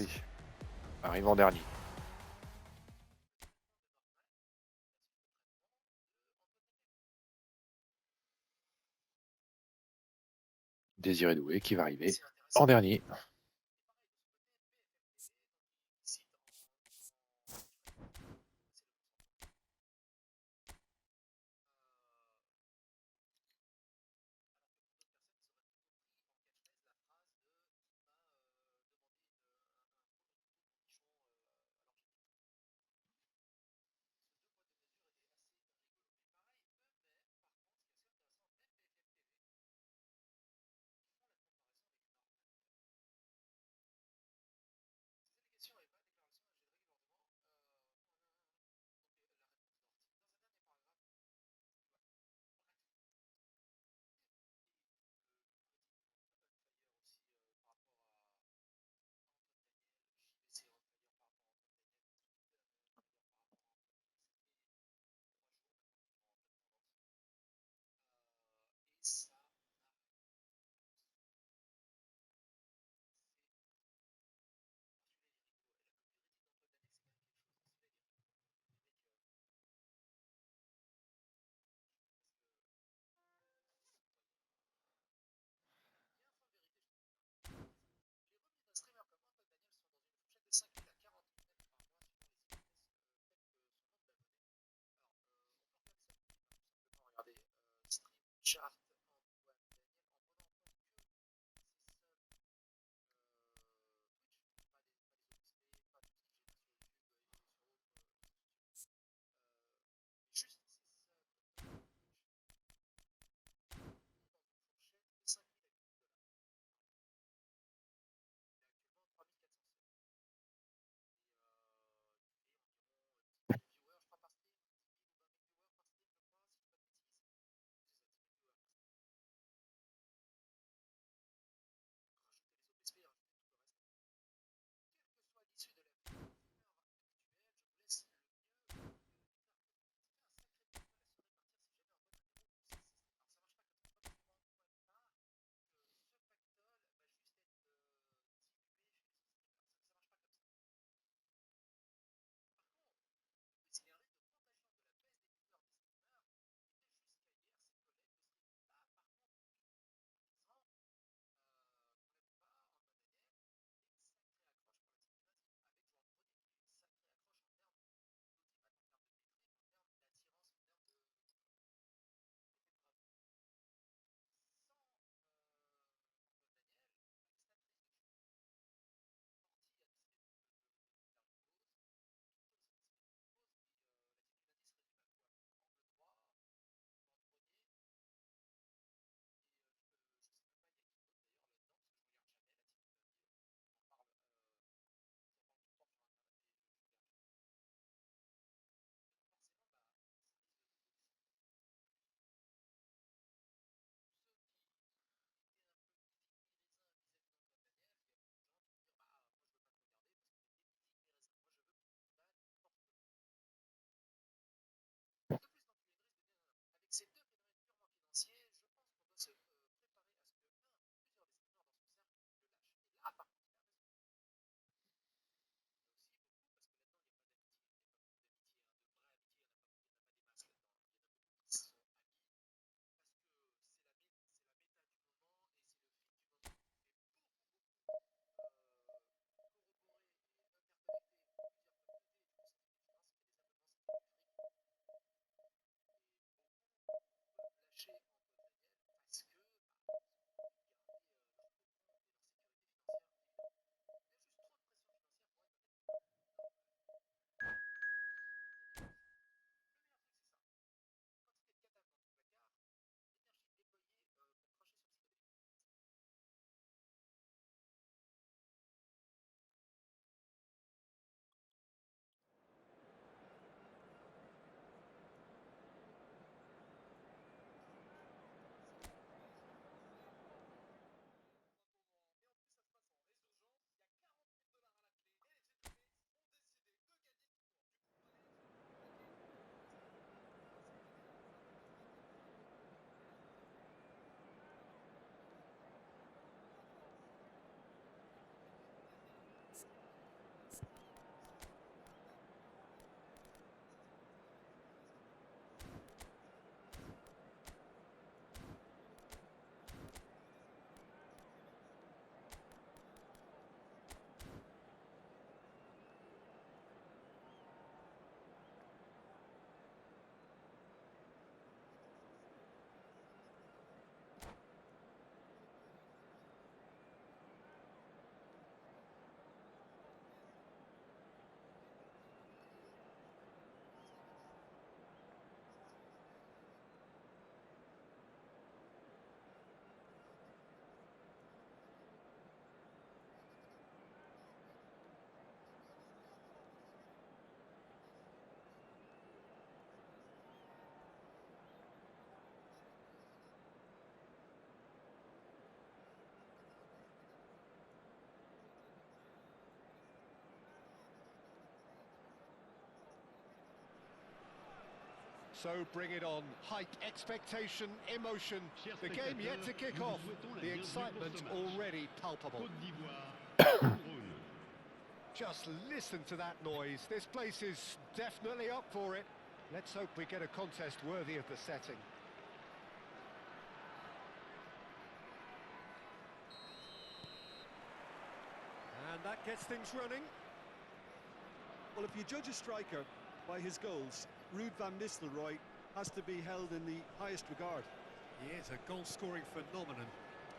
oui. Arrive en dernier. Désiré Doué qui va arriver en dernier. So bring it on. Hype, expectation, emotion. The game yet to kick off. The excitement already palpable. Just listen to that noise. This place is definitely up for it. Let's hope we get a contest worthy of the setting. And that gets things running. Well, if you judge a striker by his goals, Ruud van Nistelrooy has to be held in the highest regard. He is a goal-scoring phenomenon.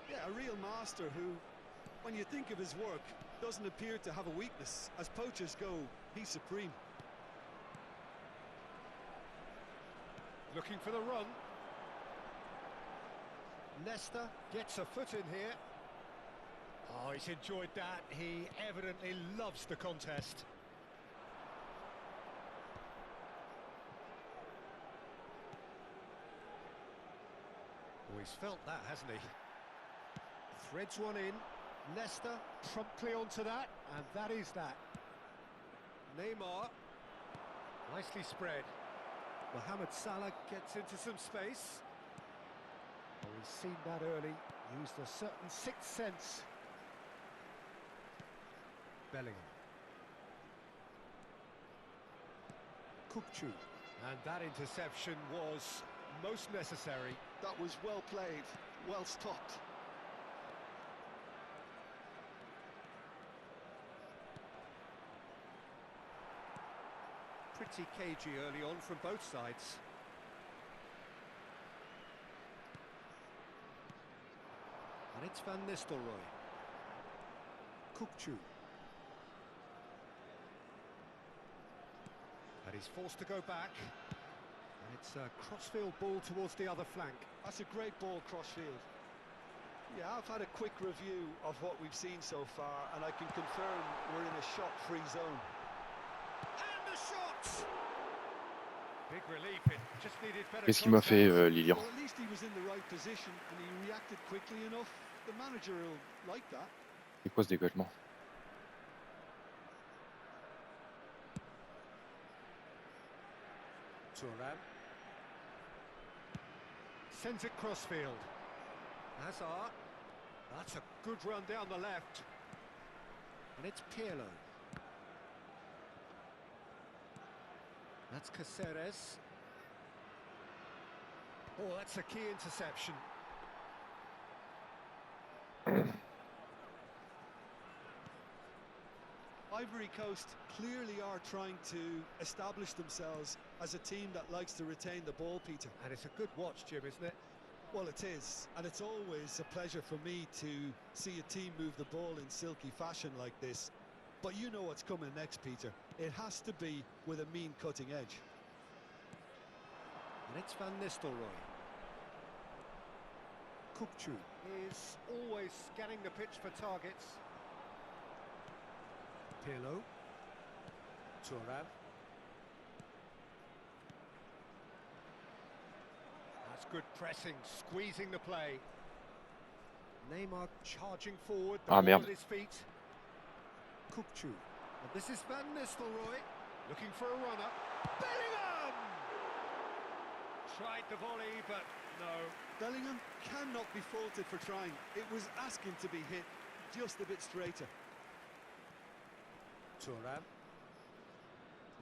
Yeah, a real master who, when you think of his work, doesn't appear to have a weakness. As poachers go, he's supreme. Looking for the run. Nesta gets a foot in here. Oh, he's enjoyed that. He evidently loves the contest. Oh, he's felt that, hasn't he? Threads one in. Nesta promptly onto that, and that is that. Neymar. Nicely spread. Mohamed Salah gets into some space. Oh, he's seen that early. Used a certain sixth sense. Bellingham. Kukçu. And that interception was most necessary. That was well played, well stopped. Pretty cagey early on from both sides. And it's Van Nistelrooy. Kukçu. And he's forced to go back. And it's a crossfield ball towards the other flank. That's a great ball crossfield. Yeah, I've had a quick review of what we've seen so far, and I can confirm we're in a shot-free zone. And the shot! Big relief, it just needed better. Qu'est-ce qu'il m'a fait, Lilian? Well, at least he was in the right position, and he reacted quickly enough. The manager will like that. C'est quoi ce dégagement? Thuram. Sends it crossfield. Hazard. That's a good run down the left. And it's Pirlo. That's Caceres. Oh, that's a key interception. Ivory Coast clearly are trying to establish themselves as a team that likes to retain the ball, Peter. And it's a good watch, Jim, isn't it? Well, it is, and it's always a pleasure for me to see a team move the ball in silky fashion like this. But you know what's coming next, Peter. It has to be with a mean cutting edge. And it's Van Nistelrooy. Kukçu is always scanning the pitch for targets. Pirlo. Thuram. That's good pressing, squeezing the play. Neymar charging forward, the ball merde. at his feet. Kukçu. And this is Van Nistelrooy, looking for a runner. Bellingham! Tried the volley, but no. Bellingham cannot be faulted for trying. It was asking to be hit just a bit straighter. Thuram.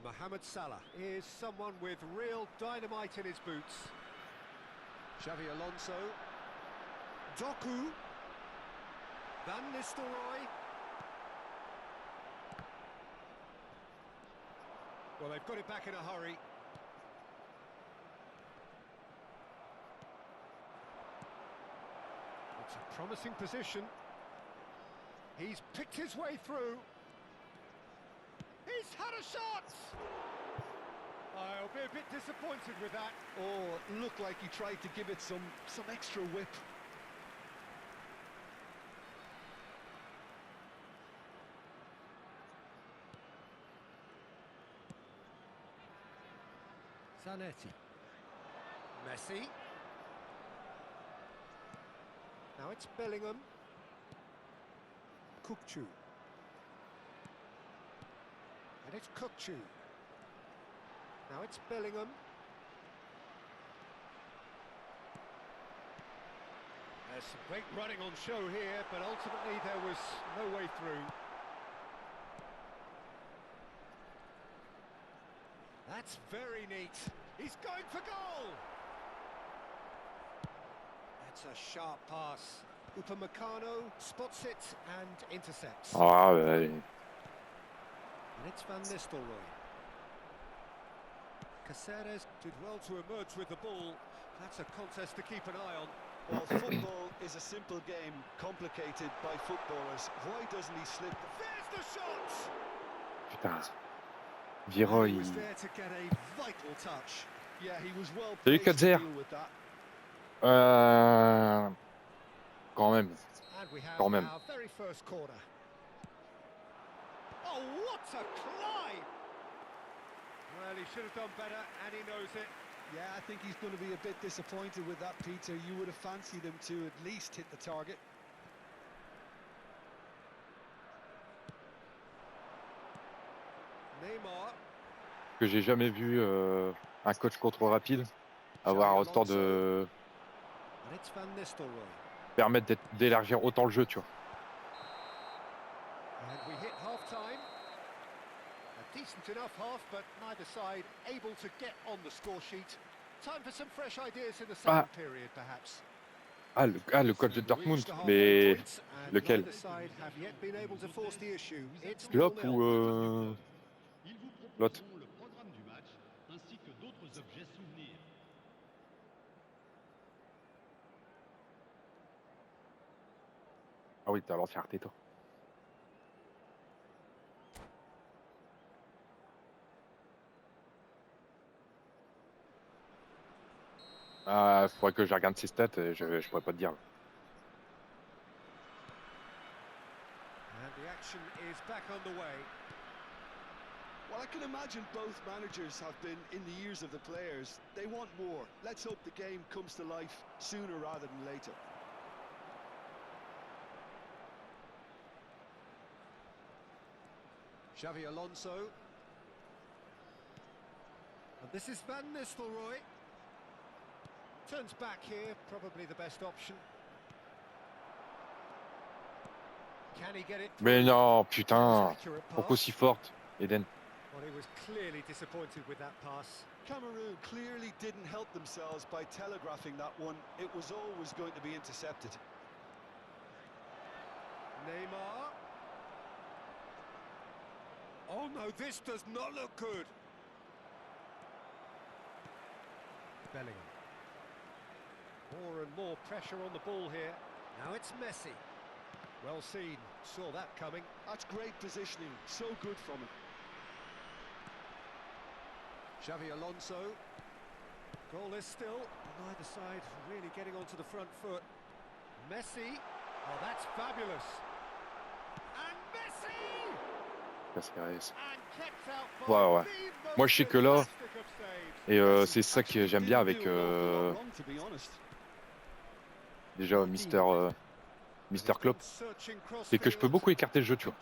Mohamed Salah is someone with real dynamite in his boots. Xavi Alonso. Doku. Van Nistelrooy. Well, they've got it back in a hurry. It's a promising position. He's picked his way through. He's had a shot! I'll be a bit disappointed with that. Oh, it looked like he tried to give it some extra whip. Zanetti. Messi. Now it's Bellingham. Kukçu. And it's Kukçu. Now it's Bellingham. There's some great running on show here, but ultimately there was no way through. That's very neat. He's going for goal! That's a sharp pass. Upamecano spots it and intercepts. Ah, ouais. And it's Van Nistelrooy. Caceres did well to emerge with the ball. That's a contest to keep an eye on. Well, football is a simple game, complicated by footballers. Why doesn't he slip? There's the shot! Putain. Viro, He il... was there to get a vital touch. Yeah, he was well Salut, placed to Katzer. deal with that. Quand même. And we have Quand même. our very first corner. Oh, what a climb! Well, he should have done better, and he knows it. Yeah, I think he's going to be a bit disappointed with that, Peter. You would have fancied him to at least hit the target. Neymar. Que j'ai jamais vu un coach contre rapide avoir autant de... And it's Van Nistelrooy. permettre d'élargir autant le jeu, tu vois. And we hit half-time. A decent enough half, but neither side able to get on the score sheet. Time for some fresh ideas in the second period, perhaps. Ah, le coach de Dortmund, Reached the halfway mais point, and lequel? neither side have yet been able to force the issue. It's Klopp 0-0. ou l'autre? le programme du match ainsi que d'autres objets souvenirs. Ah oui, t'as l'entièreté, toi. Ah, faudrait que je regarde ses stats, je pourrais pas te dire. And the action is back underway. Well, I can imagine both managers have been in the ears of the players. They want more. Let's hope the game comes to life sooner rather than later. Xavi Alonso. And this is Van Nistelrooy. Turns back here, probably the best option. Can he get it through? Mais non, putain. Accurate pass. Pourquoi si forte, Eden? Well, he was clearly disappointed with that pass. Cameroon clearly didn't help themselves by telegraphing that one. It was always going to be intercepted. Neymar. Oh no, this does not look good. Bellingham. More and more pressure on the ball here. Now it's Messi. Well seen, saw that coming. That's great positioning, so good from him. Xavi Alonso. Goalless still. Neither side really getting onto the front foot. Messi. Oh, that's fabulous. And Messi! Cascares. And kept out by Ouais, ouais. the most Moi, je sais que là, fantastic of saves. et c'est ça que j'aime bien avec Didn't do an awful lot wrong, to be honest. déjà Mister Klopp. C'est que je peux beaucoup écarter le jeu, tu vois.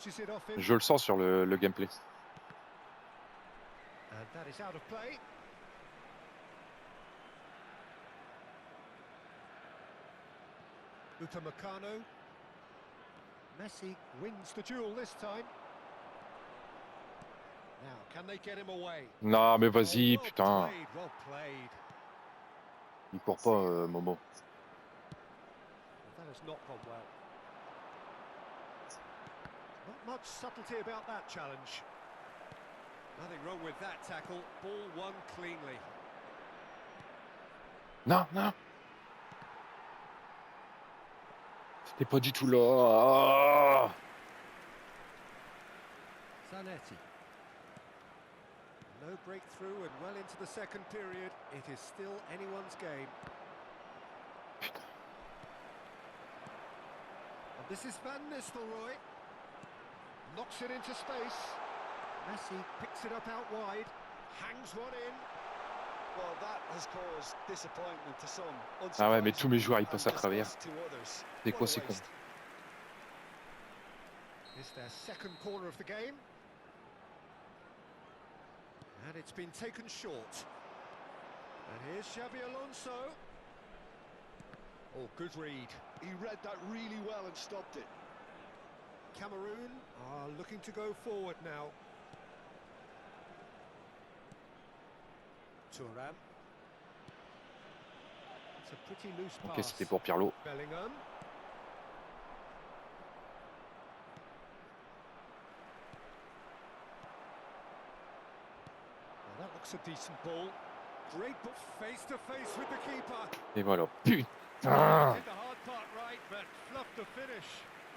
Je le sens sur le gameplay. And that is out of play. Upamecano. Messi wins the duel this time. Now, can they get him away? Non, mais vas-y, Oh, well putain. played, well played. Il court pas, Momo. That has not gone well. Not much subtlety about that challenge. Nothing wrong with that tackle. Ball won cleanly. Non, non. C'était pas du tout là. Ah. Zanetti. No breakthrough and well into the second period. It is still anyone's game. Putain. And this is Van Nistelrooy. Knocks it into space. Messi picks it up out wide. Hangs one in. Well, that has caused disappointment to some. Ah ouais, mais tous mes joueurs ils passent à and travers. disgust to others. C'est What quoi a ces cons? waste. It's their second corner of the game. And it's been taken short. And here's Xavi Alonso. Oh, good read. He read that really well and stopped it. Cameroon are looking to go forward now. Thuram. It's a pretty loose pass. Ok, c'était pour Pirlo. Bellingham. Well, that looks a decent ball. Great, but face to face with the keeper. Et voilà. Putain. Did the hard part right, but fluffed the finish.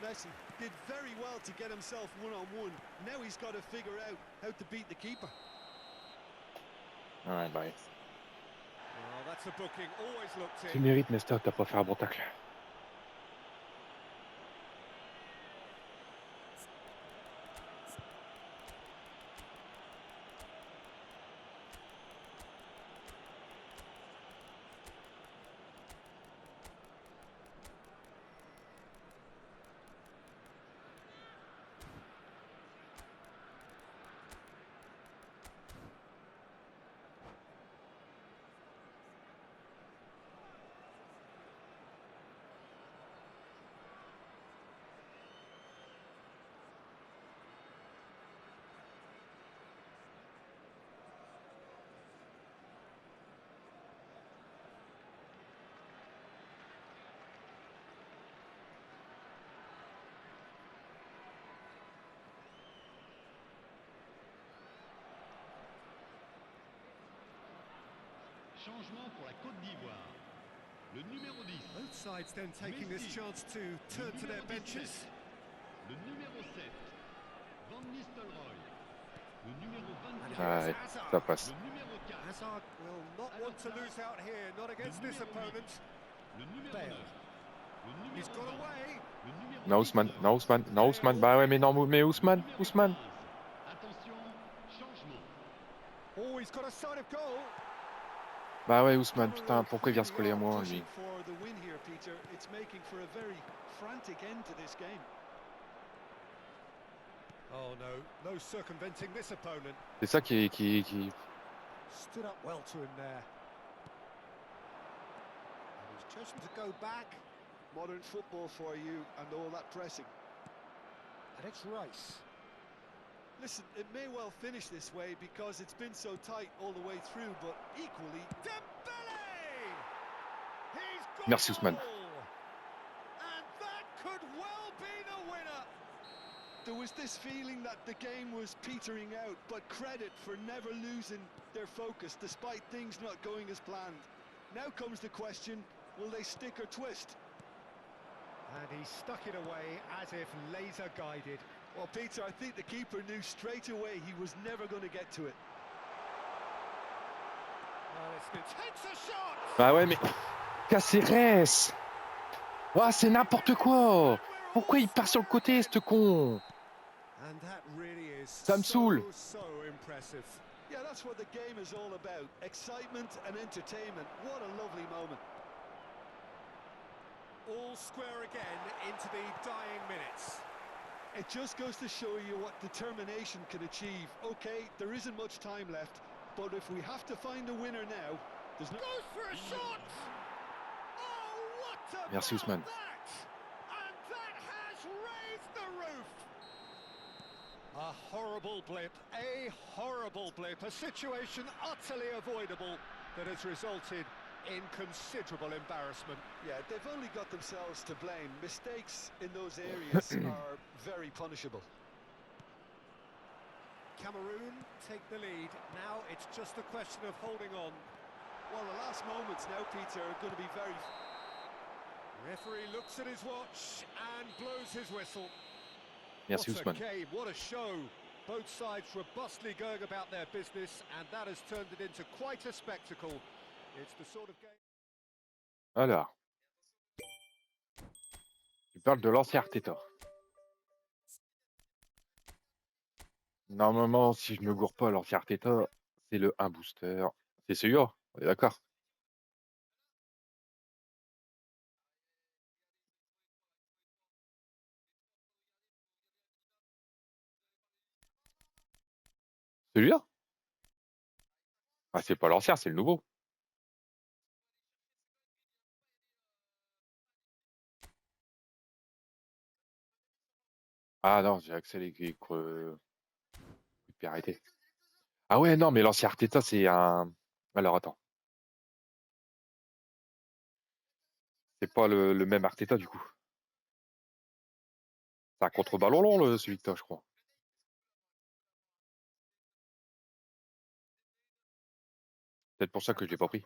Messi did very well to get himself one-on-one. Now he's got to figure out how to beat the keeper. Ouais, bah. Well, that's a booking. Always looked Tu in. mérites, Nesta, t'as pas fait un bon tacle. Changement pour la Côte d'Ivoire. Le numéro 10. Both sides then taking this chance to turn to their benches. Le numéro 7. Van Nistelrooy. Le numéro 24. Ouais, ça passe. Le numéro 4. Hazard will not want to lose out here, not against this opponent. Le numéro Bale. 9. Le numéro He's got 20. away. Le numéro Non, Ousmane, 19. non, Ousmane, non, Ousmane. Bah ouais, mais non, mais Ousmane, Le numéro Ousmane. 15. Attention, changement. Oh, he's got a sight of goal. Bah ouais, Ousmane, putain, pourquoi il vient se coller à moi, lui? For the win here, Peter. It's making for a very frantic end to this game. Oh no, no circumventing this opponent. C'est ça qui... Stood up well to him there. And he's chosen to go back. Modern football for you and all that pressing. And it's Rice. Listen, it may well finish this way because it's been so tight all the way through, but equally... Dembele! He's got Merci, Ousmane. goal! And that could well be the winner. There was this feeling that the game was petering out, but credit for never losing their focus despite things not going as planned. Now comes the question, will they stick or twist? And he stuck it away as if laser guided. Well, Peter, I think the keeper knew straight away he was never going to get to it. Well, it's takes a shot! Bah ouais, mais... Caceres! Ah, c'est n'importe quoi! Pourquoi il part sur le côté, ce con? And that really is Ça me saoule. so impressive. Yeah, that's what the game is all about. Excitement and entertainment. What a lovely moment. All square again into the dying minutes. It just goes to show you what determination can achieve. Okay, there isn't much time left, but if we have to find a winner now, there's no... Goes for a shot! Oh, what about Merci, Ousmane. that? And that has raised the roof! A horrible blip, a situation utterly avoidable that has resulted in considerable embarrassment. Yeah, they've only got themselves to blame. Mistakes in those areas are very punishable. Cameroon take the lead. Now it's just a question of holding on. Well, the last moments now, Peter, are going to be very... Referee looks at his watch and blows his whistle. Merci, What a Ousmane. game, what a show. Both sides robustly going about their business, and that has turned it into quite a spectacle. It's the sort of game... Alors. Tu parles de l'ancien Arteta. Normalement, si je me gourre pas, l'ancien Arteta, c'est le 1 booster. C'est celui-là, on est d'accord. Celui-là? Ah, c'est pas l'ancien, c'est le nouveau. Ah non, j'ai accès les puis arrêté. Ah ouais, non, mais l'ancien Arteta, c'est un. Alors attends, c'est pas le même Arteta du coup. C'est un contre-ballon long, celui que t'as, je crois. Peut-être pour ça que je l'ai pas pris.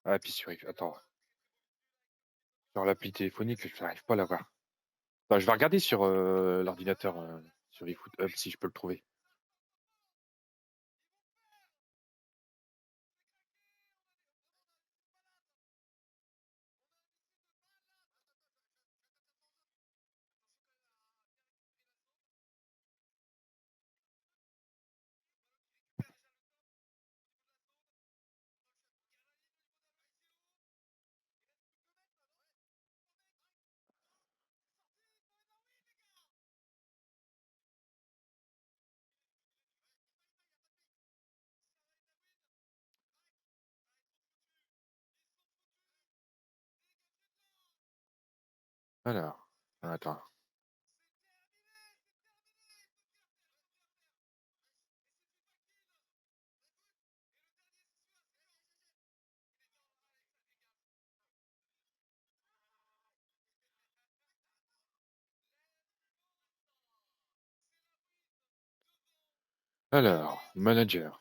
Ah, et puis Attends, sur l'appli téléphonique, je n'arrive pas à l'avoir. Enfin, je vais regarder sur l'ordinateur, sur eFoot Hub, si je peux le trouver. Alors, attends. Alors, manager.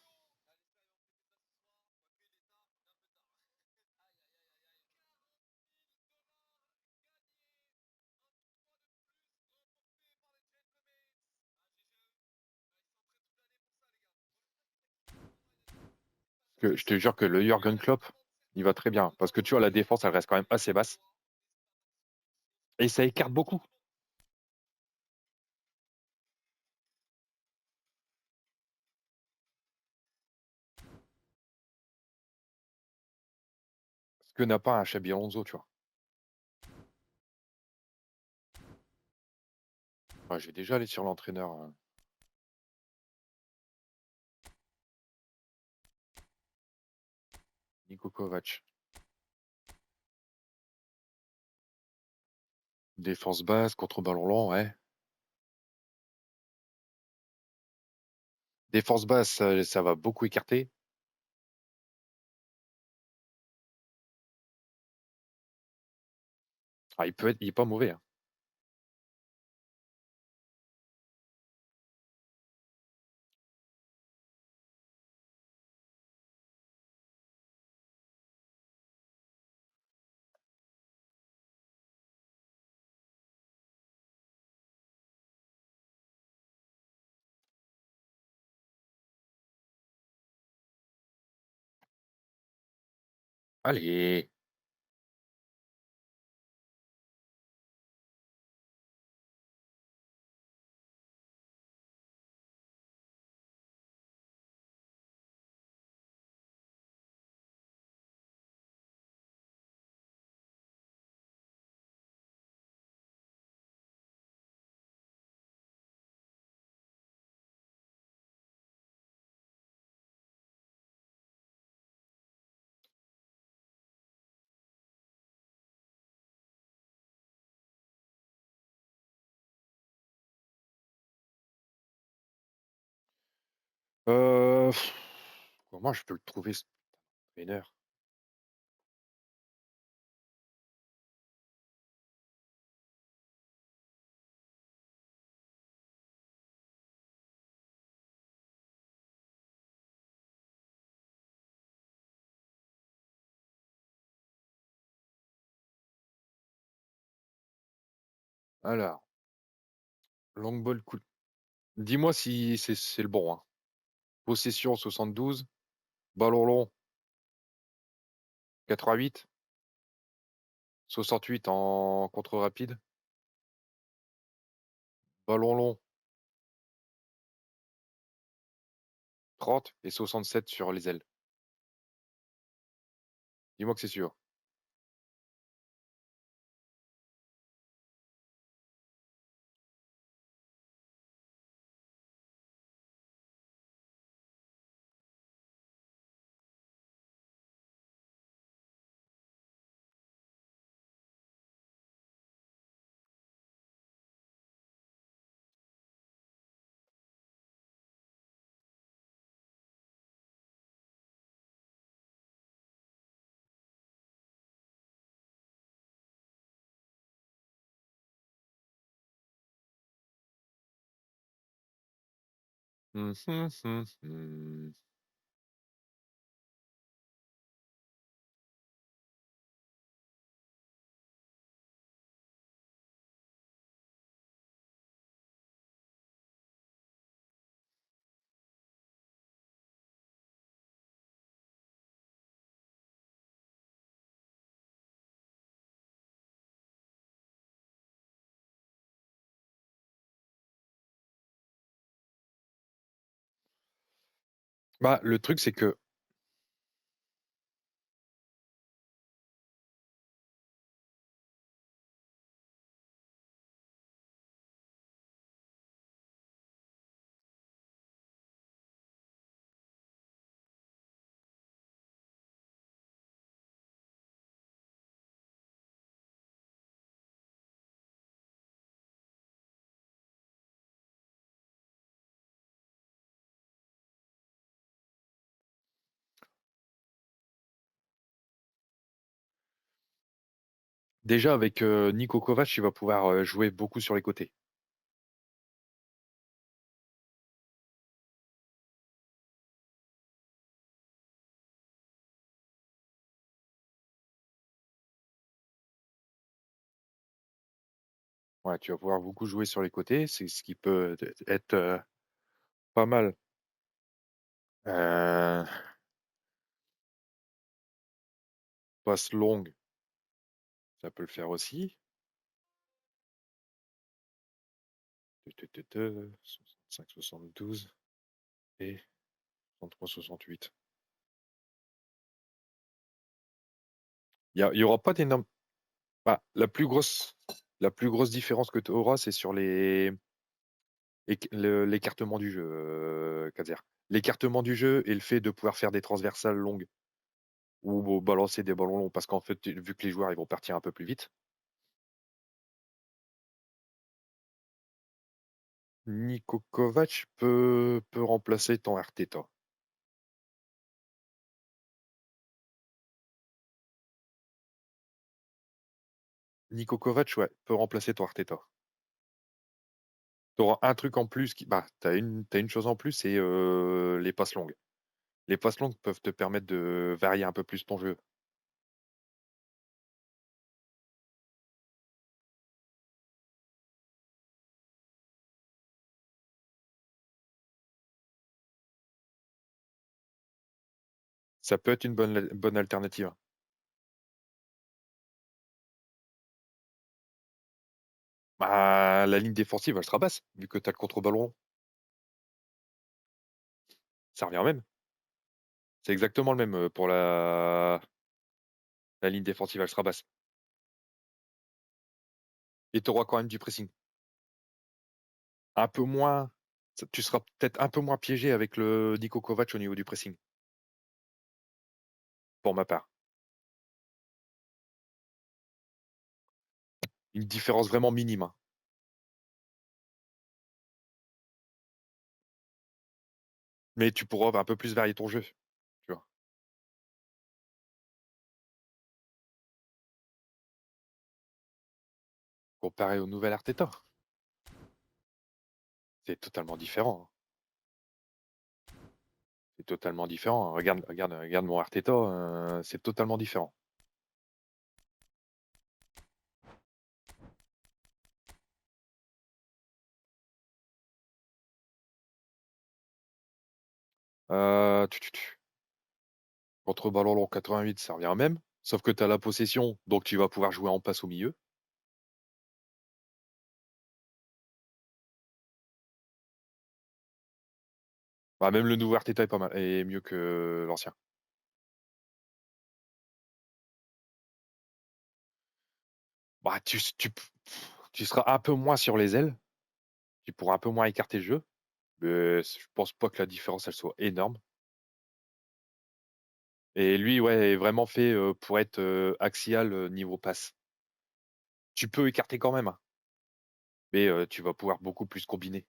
Je te jure que le Jürgen Klopp, il va très bien. Parce que tu vois, la défense, elle reste quand même assez basse. Et ça écarte beaucoup. Ce que n'a pas un Xabi Alonso, tu vois. Ouais, je vais déjà aller sur l'entraîneur. Niko Kovac. Défense basse, contre ballon long, ouais. Défense basse, ça va beaucoup écarter. Ah, il est pas mauvais, hein. Allez. Pff, comment je peux le trouver, ce entraîneur? Alors, long ball cool. Dis-moi si c'est le bon. Hein. Possession 72, ballon long 88, 68 en contre rapide, ballon long 30 et 67 sur les ailes. Dis-moi que c'est sûr. Hum. Bah, le truc, c'est que déjà avec Niko Kovac, il va pouvoir jouer beaucoup sur les côtés. Ouais, tu vas pouvoir beaucoup jouer sur les côtés, c'est ce qui peut être pas mal. Euh, Passe longue, ça peut le faire aussi. 65, 72 et 63, 68. Il y aura pas d'énorme. Bah, la plus grosse différence que tu auras, c'est sur l'écartement du jeu, Kazer. L'écartement du jeu et le fait de pouvoir faire des transversales longues ou balancer des ballons longs, parce qu'en fait, vu que les joueurs ils vont partir un peu plus vite, Niko Kovac peut remplacer ton Arteta. Niko Kovac, ouais, peut remplacer ton Arteta. Tu auras un truc en plus bah, t'as une chose en plus, c'est les passes longues. Les passes longues peuvent te permettre de varier un peu plus ton jeu. Ça peut être une bonne alternative. Bah, la ligne défensive, elle sera basse, vu que tu as le contre-ballon long. Ça revient au même. C'est exactement le même pour la ligne défensive, elle sera basse. Et tu auras quand même du pressing. Un peu moins. Tu seras peut-être un peu moins piégé avec le Niko Kovac au niveau du pressing, pour ma part. Une différence vraiment minime. Hein. Mais tu pourras un peu plus varier ton jeu. Tu vois. Comparé au nouvel Arteta. C'est totalement différent. Hein. C'est totalement différent. Regarde mon Arteta, c'est totalement différent. Contre ballon long 88, ça revient au même. Sauf que tu as la possession, donc tu vas pouvoir jouer en passe au milieu. Bah, même le nouveau Arteta est pas mal, est mieux que l'ancien. Bah, tu seras un peu moins sur les ailes, tu pourras un peu moins écarter le jeu, mais je pense pas que la différence elle soit énorme. Et lui, ouais, est vraiment fait pour être axial niveau passe. Tu peux écarter quand même, hein, mais tu vas pouvoir beaucoup plus combiner.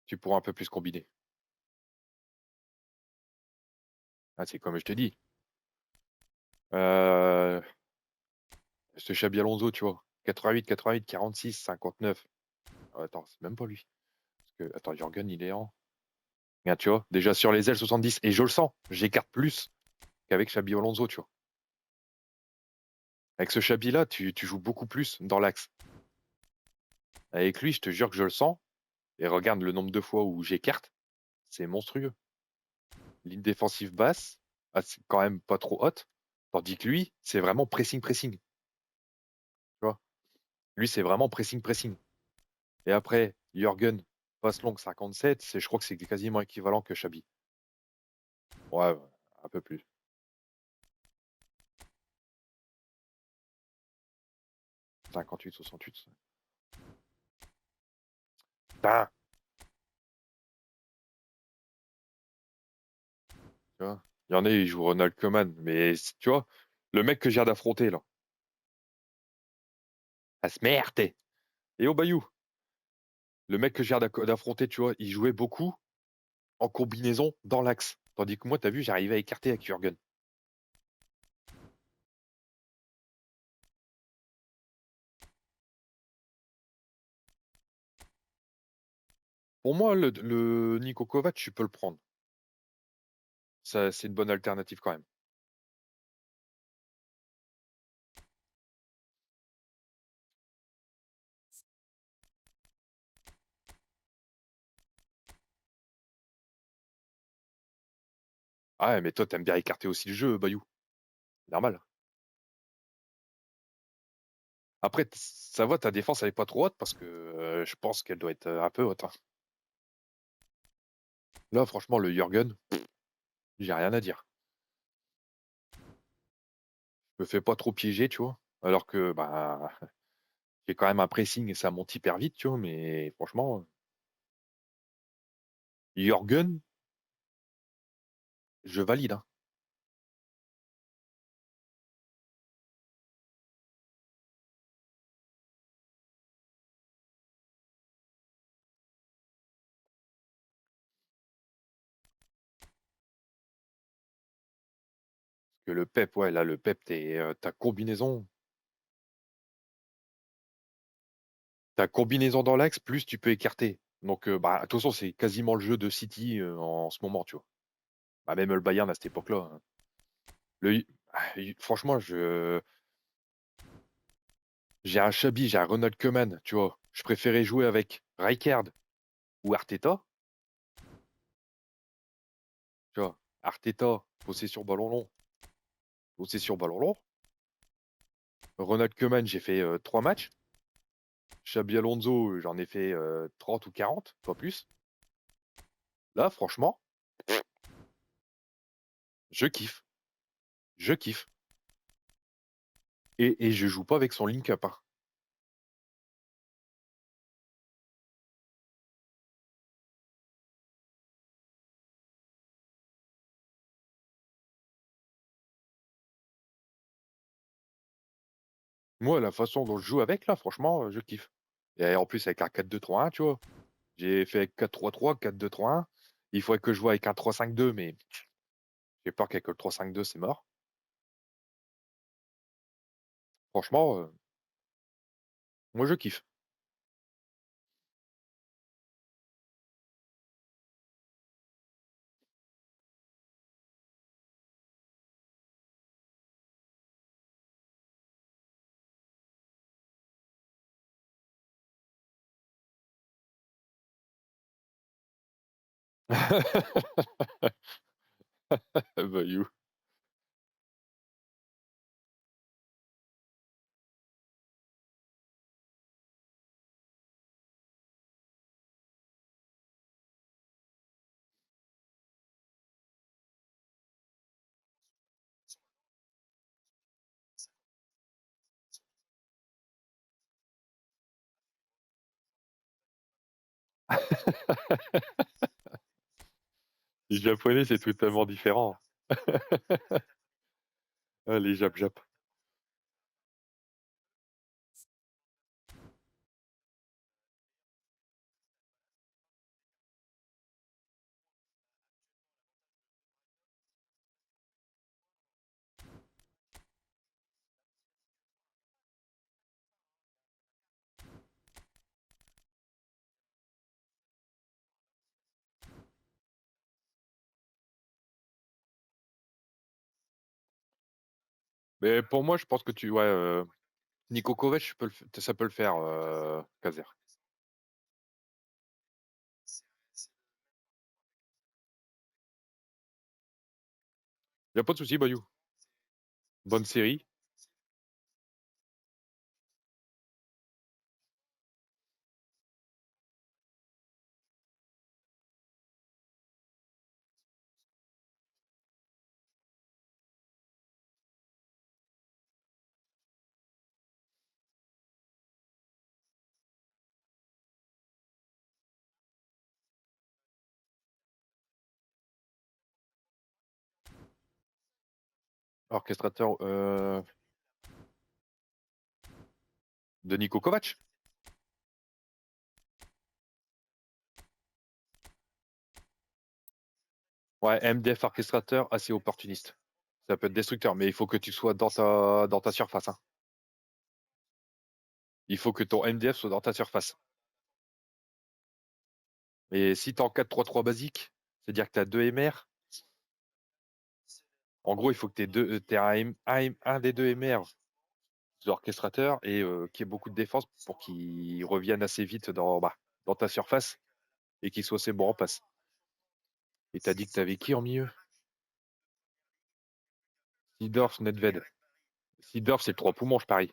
Tu pourras un peu plus combiner. Ah, c'est comme je te dis. Euh, ce Xabi Alonso, tu vois. 88, 88, 46, 59. Attends, c'est même pas lui. Parce que, attends, Jürgen, il est en. Regarde, tu vois, déjà sur les ailes 70. Et je le sens, j'écarte plus qu'avec Xabi Alonso, tu vois. Avec ce Xabi-là, tu joues beaucoup plus dans l'axe. Avec lui, je te jure que je le sens. Et regarde le nombre de fois où j'écarte. C'est monstrueux. Ligne défensive basse, c'est quand même pas trop haute. Tandis que lui, c'est vraiment pressing. Tu vois. Lui, c'est vraiment pressing. Et après, Jürgen, passe longue 57, je crois que c'est quasiment équivalent que Xabi. Ouais, ouais, un peu plus. 58, 68. Putain, tu vois. Il y en a, ils jouent Ronald Koeman. Mais tu vois, le mec que j'ai d'affronter, là. Ah, se merde. Et au Bayou, le mec que j'ai d'affronter, tu vois, il jouait beaucoup en combinaison dans l'axe. Tandis que moi, t'as vu, j'arrivais à écarter avec Jürgen. Pour moi, le Niko Kovac, tu peux le prendre. Ça, c'est une bonne alternative quand même. Ah ouais, mais toi, t'aimes bien écarter aussi le jeu, Bayou. Normal. Après, ça va, ta défense, elle est pas trop haute parce que je pense qu'elle doit être un peu haute, hein. Là, franchement, le Jürgen, j'ai rien à dire. Je me fais pas trop piéger, tu vois. Alors que, bah, j'ai quand même un pressing et ça monte hyper vite, tu vois. Mais franchement, Jürgen, je valide, hein. Que le Pep, ouais, là, le Pep, ta combinaison dans l'axe, plus tu peux écarter. Donc, bah, de toute façon, c'est quasiment le jeu de City en ce moment, tu vois. Bah, même le Bayern à cette époque-là, hein. Le, franchement, j'ai un Xabi, j'ai un Ronald Koeman, tu vois. Je préférais jouer avec Rijkaard ou Arteta, tu vois. Arteta, possession ballon long. Ronald Koeman, j'ai fait 3 matchs. Xabi Alonso, j'en ai fait 30 ou 40, pas plus. Là, franchement, je kiffe. Je kiffe. Et je joue pas avec son link-up, hein. Moi, la façon dont je joue avec, là, franchement, je kiffe. Et en plus, avec un 4-2-3-1, tu vois. J'ai fait 4-3-3, 4-2-3-1. Il faudrait que je joue avec un 3-5-2, mais j'ai peur qu'avec le 3-5-2, c'est mort. Franchement, moi, je kiffe. Bah, you. Les japonais, c'est totalement différent. Ah, les jap. Mais pour moi, je pense que Niko Kovac, ça peut le faire, Caser. Y a pas de souci, Bayou. Bonne série. Orchestrateur de Niko Kovac. Ouais, MDF orchestrateur assez opportuniste. Ça peut être destructeur, mais il faut que tu sois dans ta surface. Hein. Il faut que ton MDF soit dans ta surface. Et si tu es en 4-3-3 basique, c'est-à-dire que tu as deux MR, en gros, il faut que tu aies un des deux MR orchestrateur et qu'il y ait beaucoup de défense pour qu'il revienne assez vite dans ta surface et qu'il soit assez bon en passe. Et t'as dit que t'avais qui en milieu? Sidorf, Nedved. Sidorf, c'est le 3 poumons, je parie.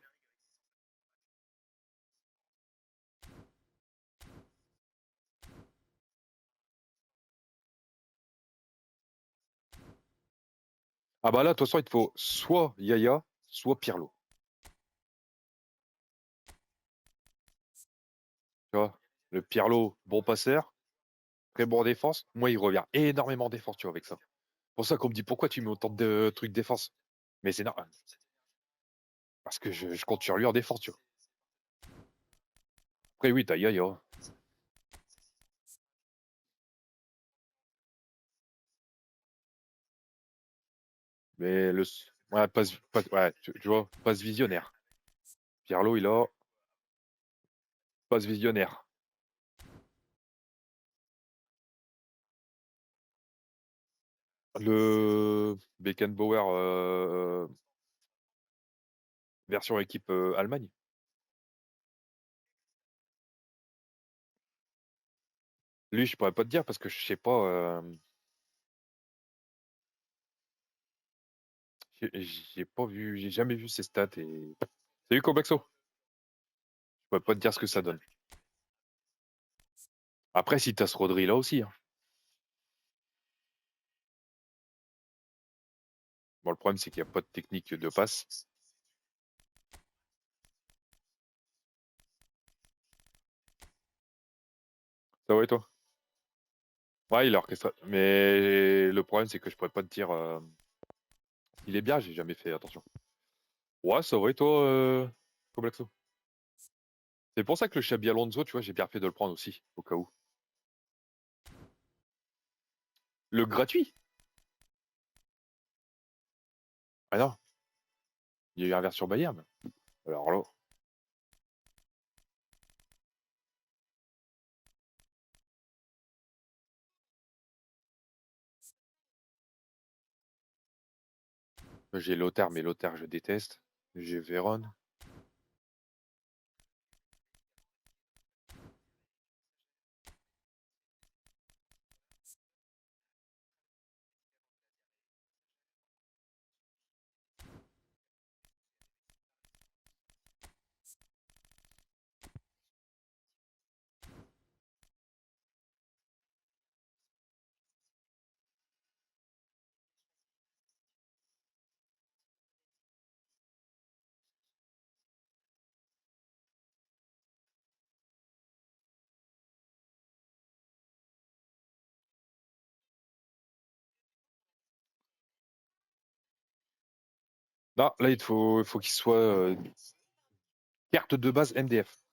Ah bah là, de toute façon, il te faut soit Yaya, soit Pirlo. Tu vois, le Pirlo, bon passeur, très bon en défense. Moi, il revient énormément en défense, tu vois, avec ça. C'est pour ça qu'on me dit pourquoi tu mets autant de trucs défense. Mais c'est normal. Parce que je compte sur lui en défense, tu vois. Après, oui, t'as Yaya. Mais ouais, ouais, tu vois, passe visionnaire. Pirlo, il a passe visionnaire. Le Beckenbauer version équipe Allemagne. Lui, je pourrais pas te dire parce que je sais pas. J'ai pas vu, j'ai jamais vu ses stats et. Salut Combaxo. Je pourrais pas te dire ce que ça donne. Après, si t'as ce Rodri là aussi. Hein. Bon, le problème, c'est qu'il n'y a pas de technique de passe. Ça va et toi? Ouais, il est orchestré. Mais le problème, c'est que je pourrais pas te dire. Il est bien, j'ai jamais fait attention. Ouais, ça va et toi, Combaxo? C'est pour ça que le Xabi Alonso, tu vois, j'ai bien fait de le prendre aussi, au cas où. Le gratuit? Ah non, il y a eu un version Bayern. Alors là, j'ai Lothar, mais Lothar, je déteste. J'ai Véron. Non, là, il faut qu'il soit carte de base MDF.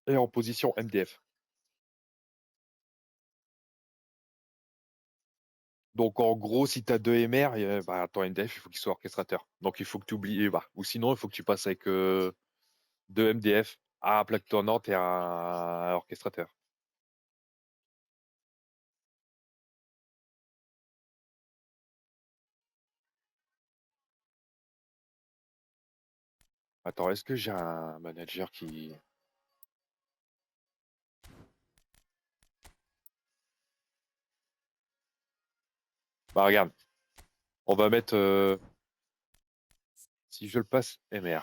Et en position MDF. Donc, en gros, si tu as 2 MR, bah, ton MDF, il faut qu'il soit orchestrateur. Donc, il faut que tu oublies. Bah, ou sinon, il faut que tu passes avec 2 MDF, un plaque tournante et un orchestrateur. Attends, est-ce que j'ai un manager qui. Bah, regarde, on va mettre. Si je le passe MR,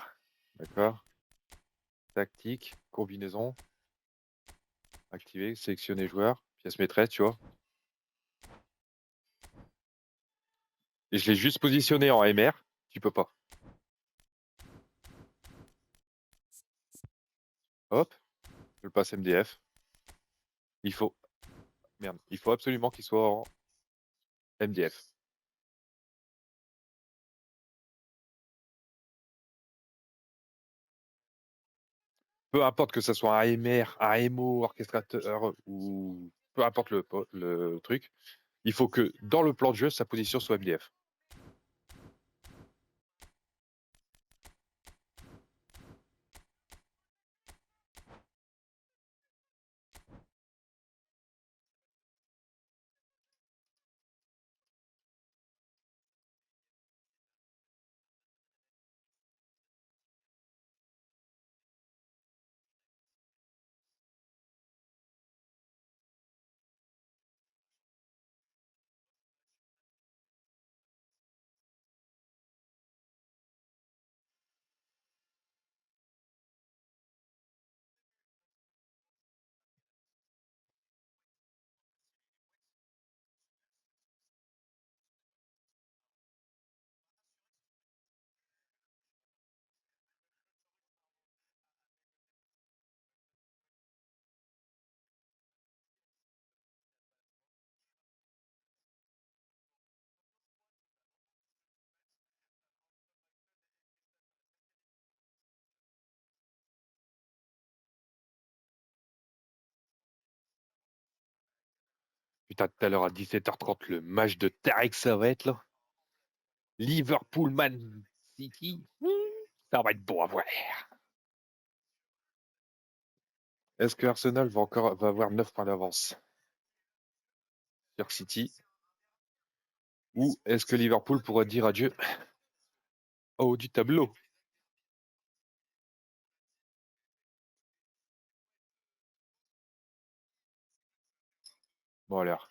d'accord? Tactique, combinaison, activer, sélectionner joueur, pièce maîtresse, tu vois. Et je l'ai juste positionné en MR, tu peux pas. Hop, je le passe MDF. Il faut. Merde, il faut absolument qu'il soit en MDF. Peu importe que ce soit un MR, un MO, orchestrateur ou peu importe le truc, il faut que dans le plan de jeu, sa position soit MDF. Putain, tout à l'heure à 17h30, le match de Tarek, ça va être là. Liverpool Man City. Ça va être beau à voir. Est-ce que Arsenal va avoir 9 points d'avance sur City? Ou est-ce que Liverpool pourra dire adieu au haut du tableau? Bon alors.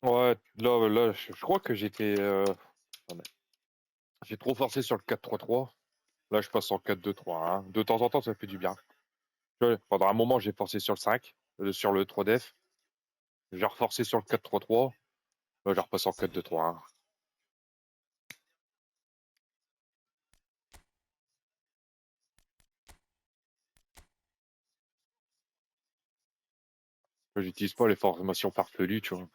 Ouais, là, je crois que attendez. J'ai trop forcé sur le 4-3-3. Là, je passe en 4-2-3, hein. De temps en temps, ça fait du bien. Tu vois, pendant un moment, j'ai forcé sur le 5, sur le 3-def. J'ai reforcé sur le 4-3-3. Là, je repasse en 4-2-3, hein. J'utilise pas les formations farfelues, tu vois.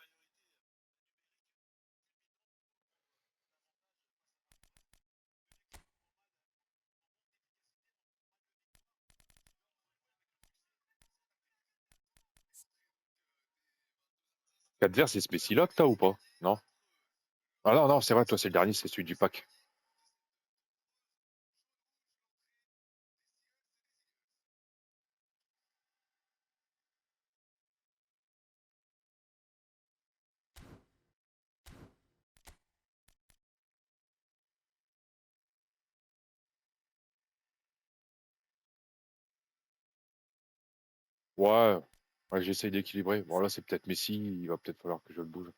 4 verts, c'est Spéciloc, t'as ou pas? Non? Ah non, non, c'est vrai, toi, c'est le dernier, c'est celui du pack. Ouais, ouais, j'essaye d'équilibrer. Bon, là, c'est peut-être Messi, il va peut-être falloir que je le bouge.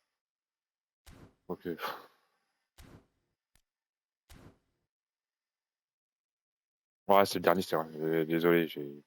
Ok. Ouais, c'est le dernier, c'est vrai. Désolé, j'ai.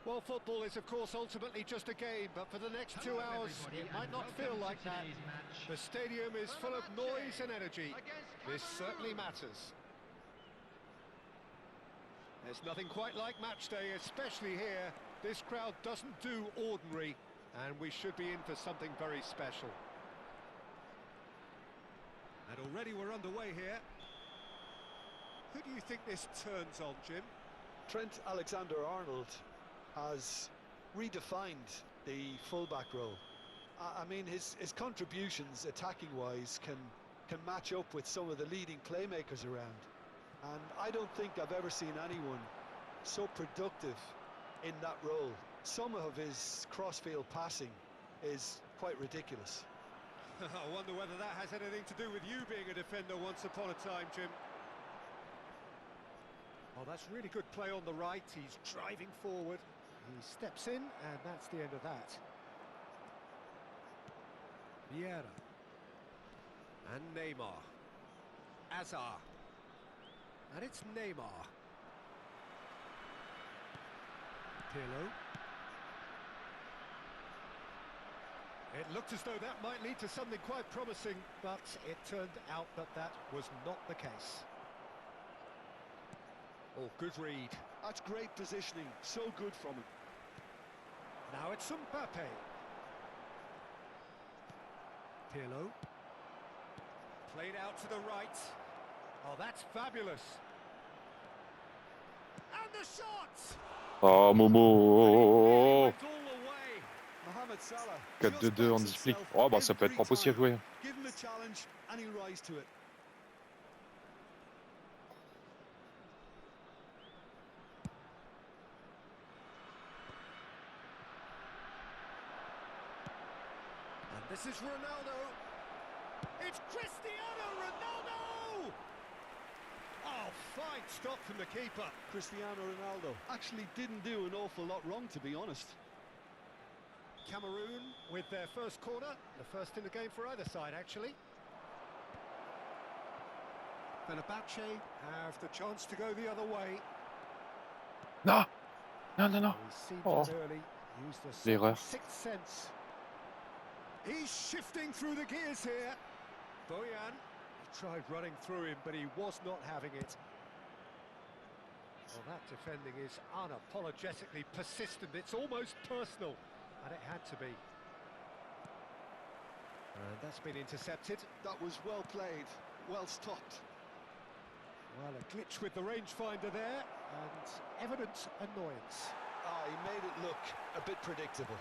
Well, football is, of course, ultimately just a game, but for the next 2 hours, it might not feel like that. The stadium is full of noise and energy. This certainly matters. There's nothing quite like match day, especially here. This crowd doesn't do ordinary, and we should be in for something very special. And already we're underway here. Who do you think this turns on, Jim? Trent Alexander-Arnold has redefined the fullback role. I mean, his contributions attacking-wise can match up with some of the leading playmakers around. And I don't think I've ever seen anyone so productive in that role. Some of his cross-field passing is quite ridiculous. I wonder whether that has anything to do with you being a defender once upon a time, Jim. Oh, that's really good play on the right. He's driving forward. He steps in, and that's the end of that. Vieira. And Neymar. Azar. And it's Neymar. Pirlo. It looked as though that might lead to something quite promising, but it turned out that that was not the case. Oh, good read. That's great positioning, so good from him. Now it's Mbappe. Pirlo. Played out to the right. Oh, that's fabulous. And the shot! Oh, Momo! Went all the way. Mohamed Salah 4-2-2 en display. Oh, bah ça peut être propre aussi à jouer. Give him a challenge and he'll rise to it. And this is Ronaldo. It's Cristiano Ronaldo! Oh, fine stop from the keeper. Cristiano Ronaldo actually didn't do an awful lot wrong, to be honest. Cameroon with their first corner, the first in the game for either side, actually. Fenerbahce have the chance to go the other way. Non! Non, non, non! He's seen Oh, that early, used the l'erreur. sixth sense. He's shifting through the gears here. Boyan, he tried running through him, but he was not having it. Well, that defending is unapologetically persistent. It's almost personal, and it had to be. And that's been intercepted. That was well played, well stopped. Well, a glitch with the rangefinder there, and evident annoyance. Ah, he made it look a bit predictable.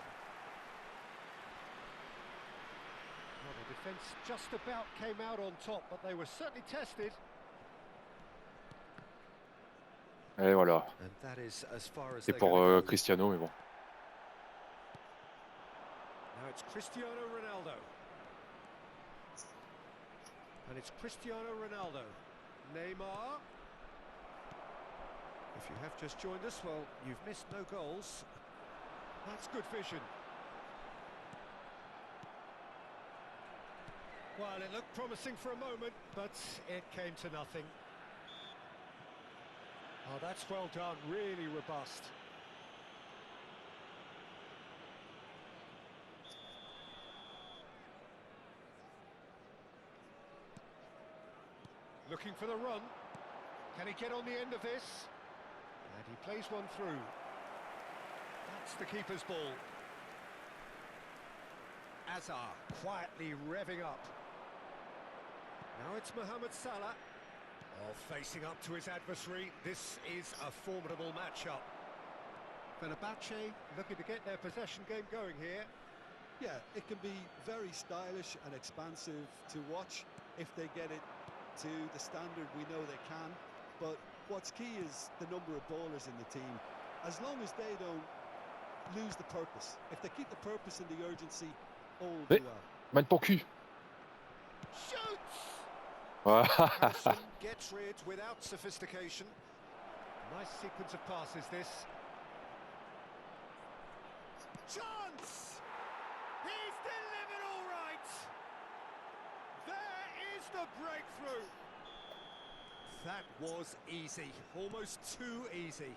Well, the defence just about came out on top, but they were certainly tested. Et voilà. And that is as far as C'est they're pour going to go. Cristiano, mais bon. Now it's Cristiano Ronaldo. And it's Cristiano Ronaldo. Neymar. If you have just joined us, well, you've missed no goals. That's good vision. Well, it looked promising for a moment, but it came to nothing. Oh, that's well done, really robust. Looking for the run. Can he get on the end of this? And he plays one through. That's the keeper's ball. Azar quietly revving up. Now it's Mohamed Salah. Oh, facing up to his adversary. This is a formidable matchup. Fenerbahce looking to get their possession game going here. Yeah, it can be very stylish and expansive to watch if they get it to the standard we know they can. But what's key is the number of ballers in the team. As long as they don't lose the purpose. If they keep the purpose and the urgency, all will be well. Mène ton cul. Shoots! Voilà. Harrison gets rid without sophistication. Nice sequence of passes, this. Chance! He's delivered all right! There is the breakthrough! That was easy, almost too easy.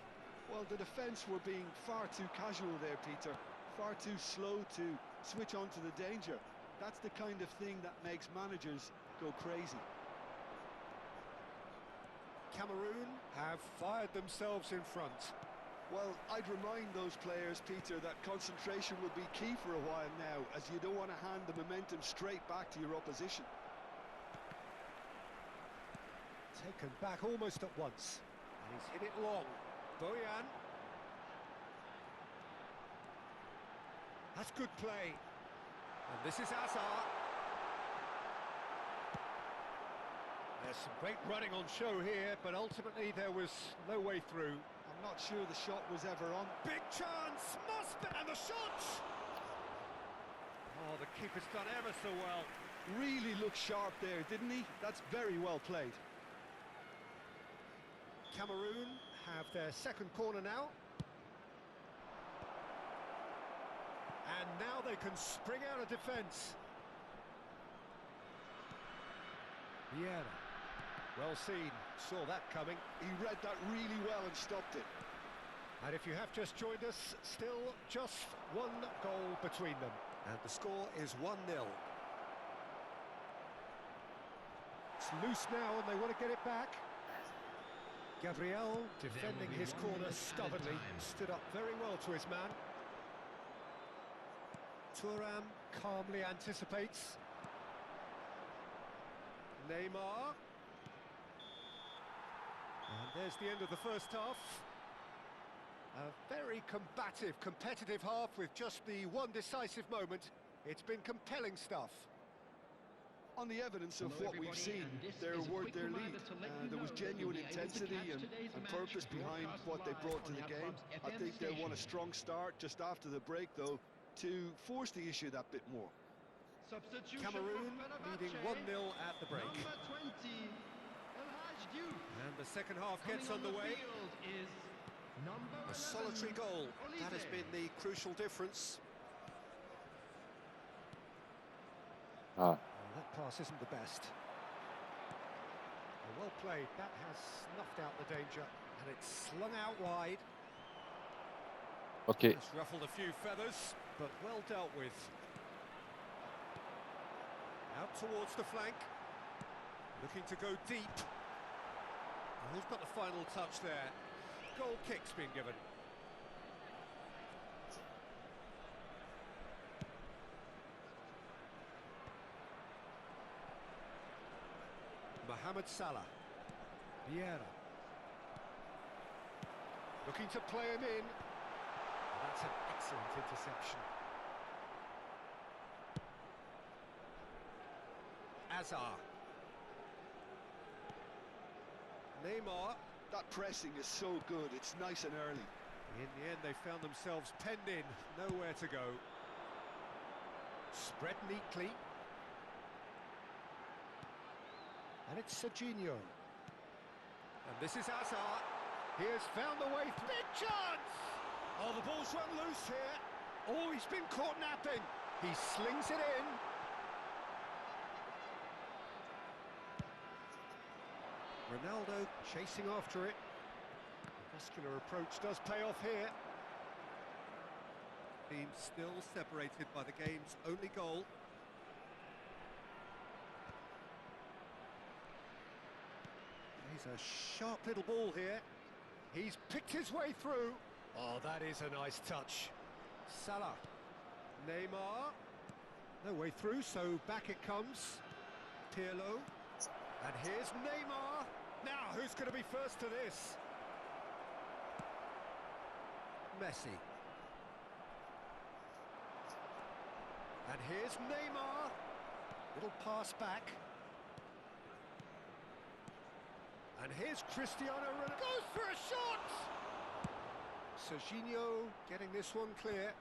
Well, the defence were being far too casual there, Peter. Far too slow to switch on to the danger. That's the kind of thing that makes managers go crazy. Cameroon have fired themselves in front. Well, I'd remind those players, Peter, that concentration will be key for a while now, as you don't want to hand the momentum straight back to your opposition. Taken back almost at once. And he's hit it long. Boyan. That's good play. And this is Azar. There's some great running on show here, but ultimately there was no way through. I'm not sure the shot was ever on. Big chance! Must be! And the shot! Oh, the keeper's done ever so well. Really looked sharp there, didn't he? That's very well played. Cameroon have their second corner now. And now they can spring out of defence. Vieira. Well seen, saw that coming. He read that really well and stopped it. And if you have just joined us, still just one goal between them. And the score is 1-0. It's loose now and they want to get it back. Gabriel, defending his corner stubbornly, stood up very well to his man. Thuram calmly anticipates. Neymar. And there's the end of the first half. A very combative, competitive half with just the one decisive moment. It's been compelling stuff. On the evidence of what we've seen, they're worth their lead. There was genuine intensity and purpose behind what they brought to the game. I think they'll want a strong start just after the break, though, to force the issue that bit more. Cameroon leading 1-0 at the break. And the second half gets underway. A solitary goal, that has been the crucial difference. Ah. That pass isn't the best. Well played, that has snuffed out the danger, and it's slung out wide. Ok. It's ruffled a few feathers, but well dealt with. Out towards the flank, looking to go deep. And who's got the final touch there? Goal kick's been given. Mohamed Salah. Vieira. Looking to play him in. And that's an excellent interception. Azar. Neymar. That pressing is so good, it's nice and early. In the end, they found themselves penned in, nowhere to go. Spread neatly. And it's Serginho. And this is Hazard. He has found the way. Big chance! Oh, the ball's run loose here. Oh, he's been caught napping. He slings it in. Ronaldo chasing after it. The muscular approach does pay off here. Team still separated by the game's only goal. He's a sharp little ball here. He's picked his way through. Oh, that is a nice touch. Salah. Neymar. No way through, so back it comes. Pirlo. And here's Neymar. Now, who's going to be first to this? Messi. And here's Neymar. Little pass back. And here's Cristiano Ronaldo. Goes for a shot! Serginho getting this one clear.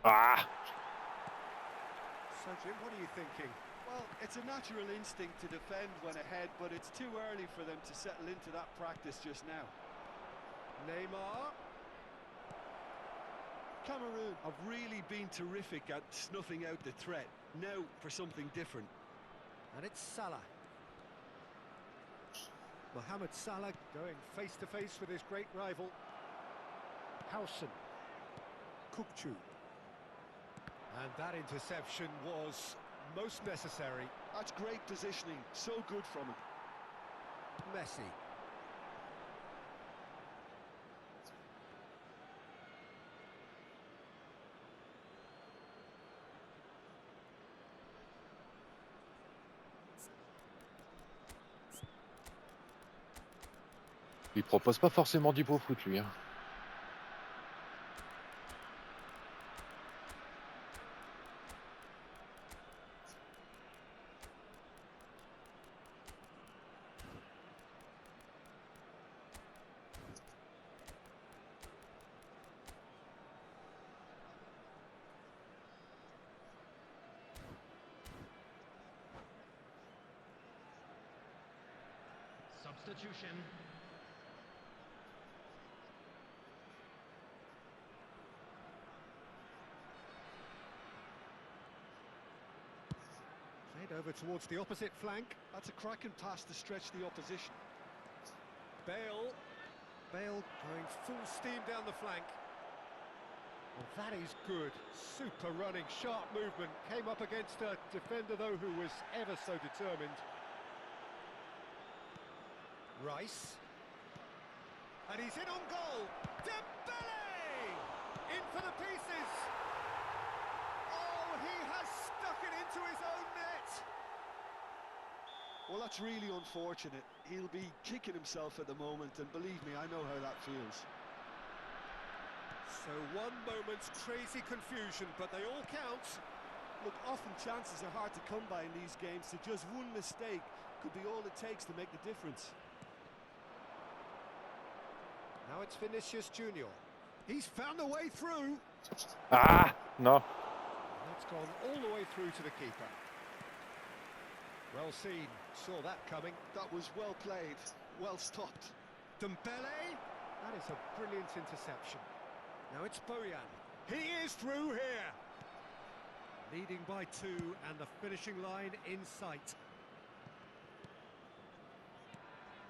Ah! So, Jim, what are you thinking? Well, it's a natural instinct to defend when ahead, but it's too early for them to settle into that practice just now. Neymar. Cameroon have really been terrific at snuffing out the threat. Now for something different. And it's Salah. Mohamed Salah going face-to-face with his great rival. Howson. Kukçu. And that interception was most necessary. That's great positioning, so good from him. Messi. Il propose pas forcément du beau foot, lui. Hein. Substitution. Played over towards the opposite flank. That's a cracking pass to stretch the opposition. Bale. Bale going full steam down the flank. Well, that is good. Super running, sharp movement. Came up against a defender, though, who was ever so determined. Rice. And he's in on goal. Dembele! In for the pieces. Oh, he has stuck it into his own net. Well, that's really unfortunate. He'll be kicking himself at the moment, and believe me, I know how that feels. So one moment's crazy confusion, but they all count. Look, often chances are hard to come by in these games, so just one mistake could be all it takes to make the difference. Now it's Vinicius Junior. He's found a way through. Ah, no. That's gone all the way through to the keeper. Well seen, saw that coming. That was well played, well stopped. Dembele, that is a brilliant interception. Now it's Bojan. He is through here. Leading by 2 and the finishing line in sight.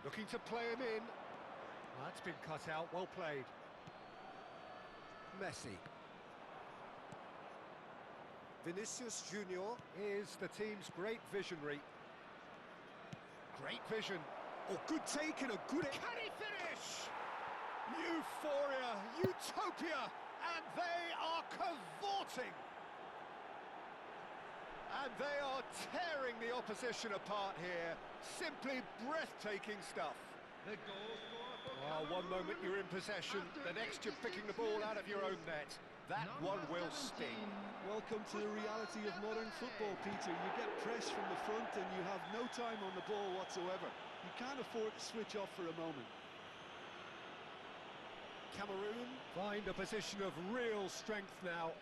Looking to play him in. That's been cut out, well played. Messi. Vinicius Junior is the team's great visionary. Great vision. Oh, good take and a good... Can he finish? Euphoria, utopia, and they are cavorting. And they are tearing the opposition apart here. Simply breathtaking stuff. The goal scorer for One Cameroon. moment you're in possession, the next you're picking the ball out of your own net. That one will sting. Welcome to the reality of modern football, Peter. You get pressed from the front and you have no time on the ball whatsoever. You can't afford to switch off for a moment. Cameroon find a position of real strength now.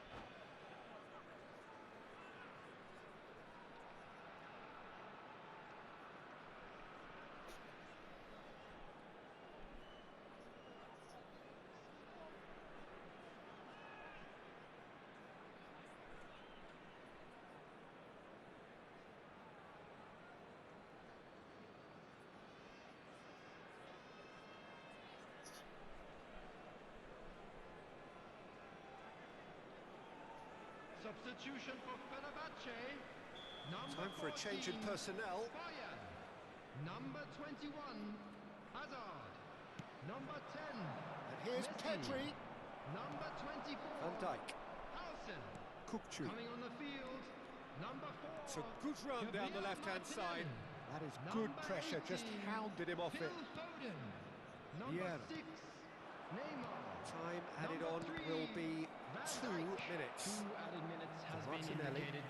Substitution for Fenerbahce. Time for a change in personnel. Bayern. Number 21, Hazard. Number 10, And here's Messi. Pedri. Number 24, Van Dijk. Halsen. Kukçu. Coming on the field, number 4. It's a good run down the Gabriel left-hand side. Martinelli. That is good Number pressure, just 18, hounded him off Phil it. Foden. Number Vieira. 6, Neymar. Time added Number on 3, will be Van 2 Dijk. minutes. 2 added minutes has been Martinelli. indicated.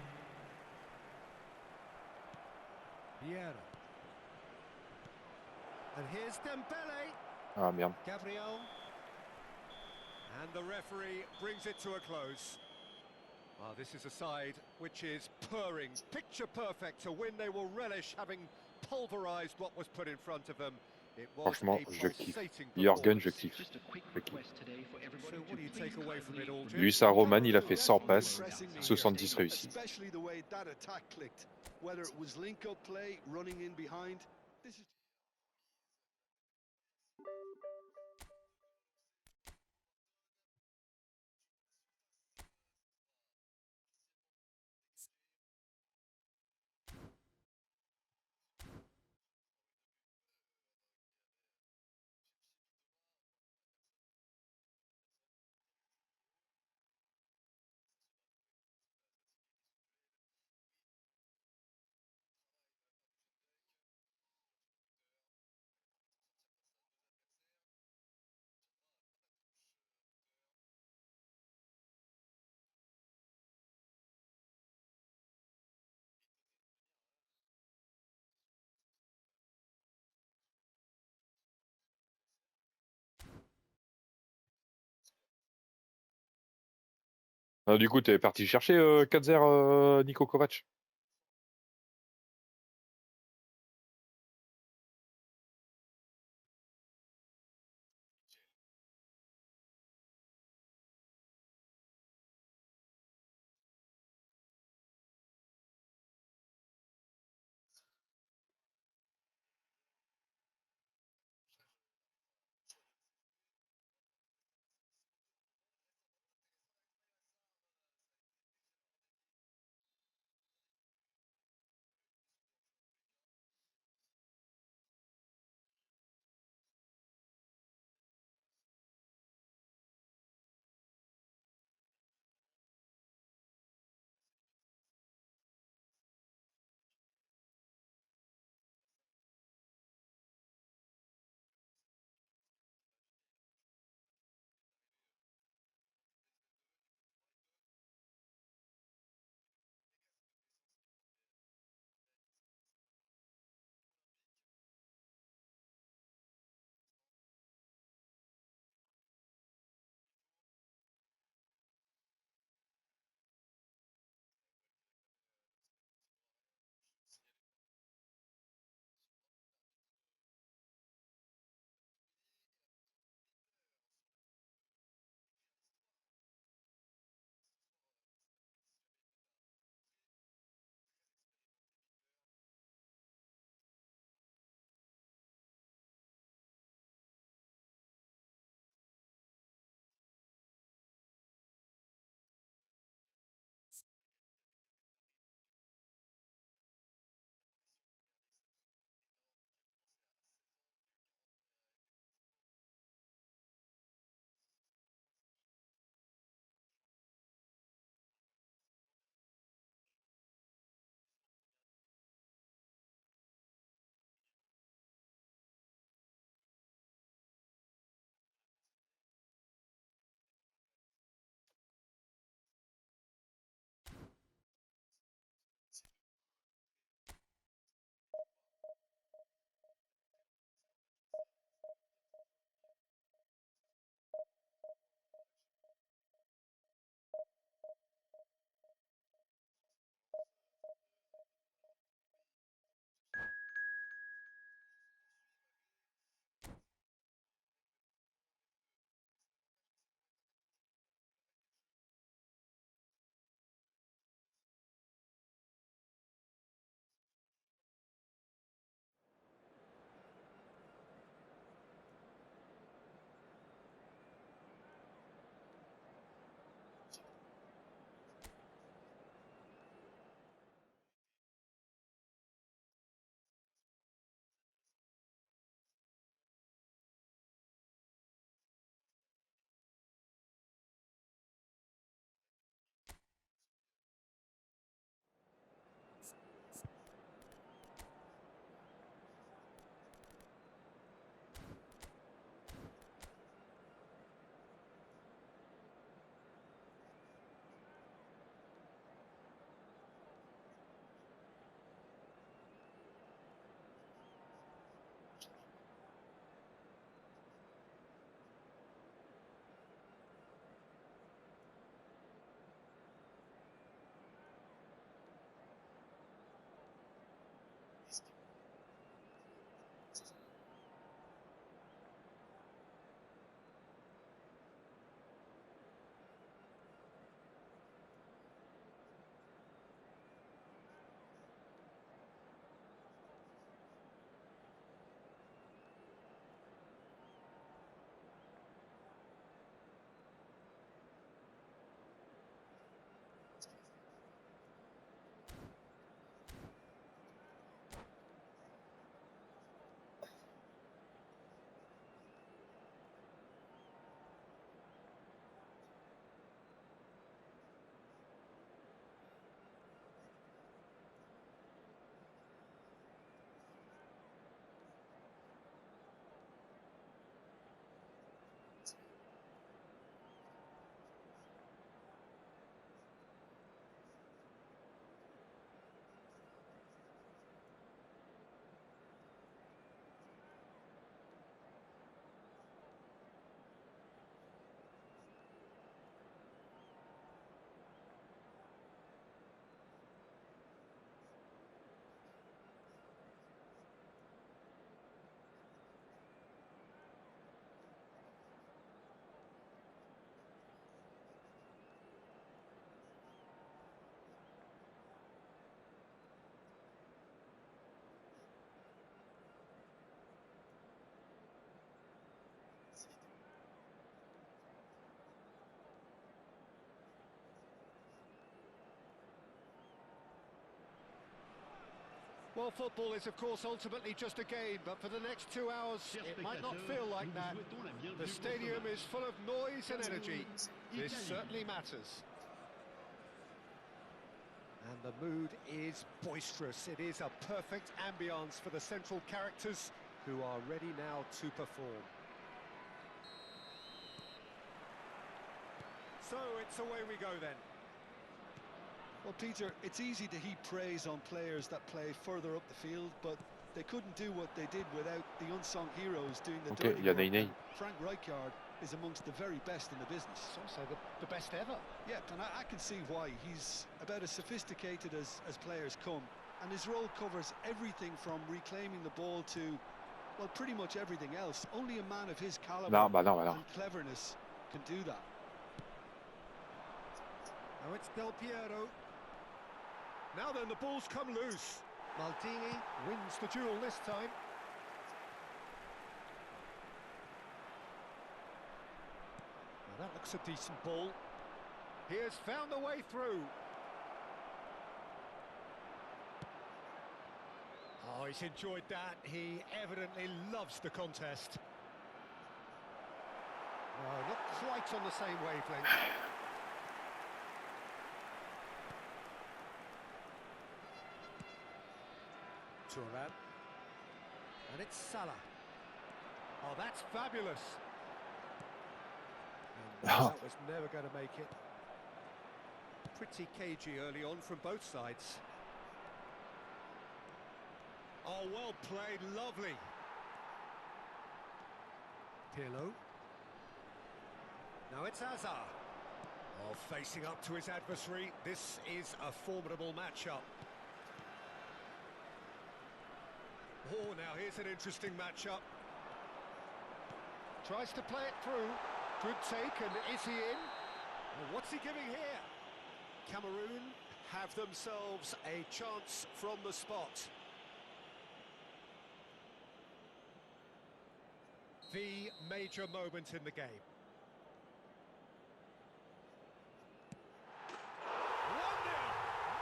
Vieira. And here's Dembele. Ah merde. Gabriel. And the referee brings it to a close. This is a side which is purring, picture perfect, a win they will relish, having pulverised what was put in front of them. It was Franchement, a je kiffe. pulsating Jürgen, je performance. kiffe. Just a quick Je kiffe. request today for everybody So what do you to please take away from it kindly all, Jim? Luis Roman, il a fait 100 Definitely passes, impressing me 70 here, réussis. especially the way that attack clicked. Whether it was link-up play, running in behind. This is Du coup, t'es parti chercher 4-0 Niko Kovac. Well, football is, of course, ultimately just a game, but for the next 2 hours, it might not feel like that. The stadium is full of noise and energy. This certainly matters. And the mood is boisterous. It is a perfect ambience for the central characters who are ready now to perform. So it's away we go then. Well, Peter, it's easy to heap praise on players that play further up the field, but they couldn't do what they did without the unsung heroes doing the Ok, dirty il y a work. Ney Ney. And Frank Rijkaard is amongst the very best in the business. It's also the best ever. Yeah, and I can see why. He's about as sophisticated as players come, and his role covers everything from reclaiming the ball to, well, pretty much everything else. Only a man of his caliber Non, bah non, bah non. and cleverness can do that. Now it's Del Piero. Now then, the ball's come loose. Maldini wins the duel this time. Now that looks a decent ball. He has found a way through. Oh, he's enjoyed that. He evidently loves the contest. No, not quite on the same wavelength. Turan. And it's Salah. Oh, that's fabulous. And that was never going to make it. Pretty cagey early on from both sides. Oh, well played, lovely. Pirlo. Now it's Hazard. Oh, facing up to his adversary. This is a formidable matchup. Oh, now here's an interesting matchup. Tries to play it through. Good take, and is he in? Well, what's he giving here? Cameroon have themselves a chance from the spot. The major moment in the game. 1-0,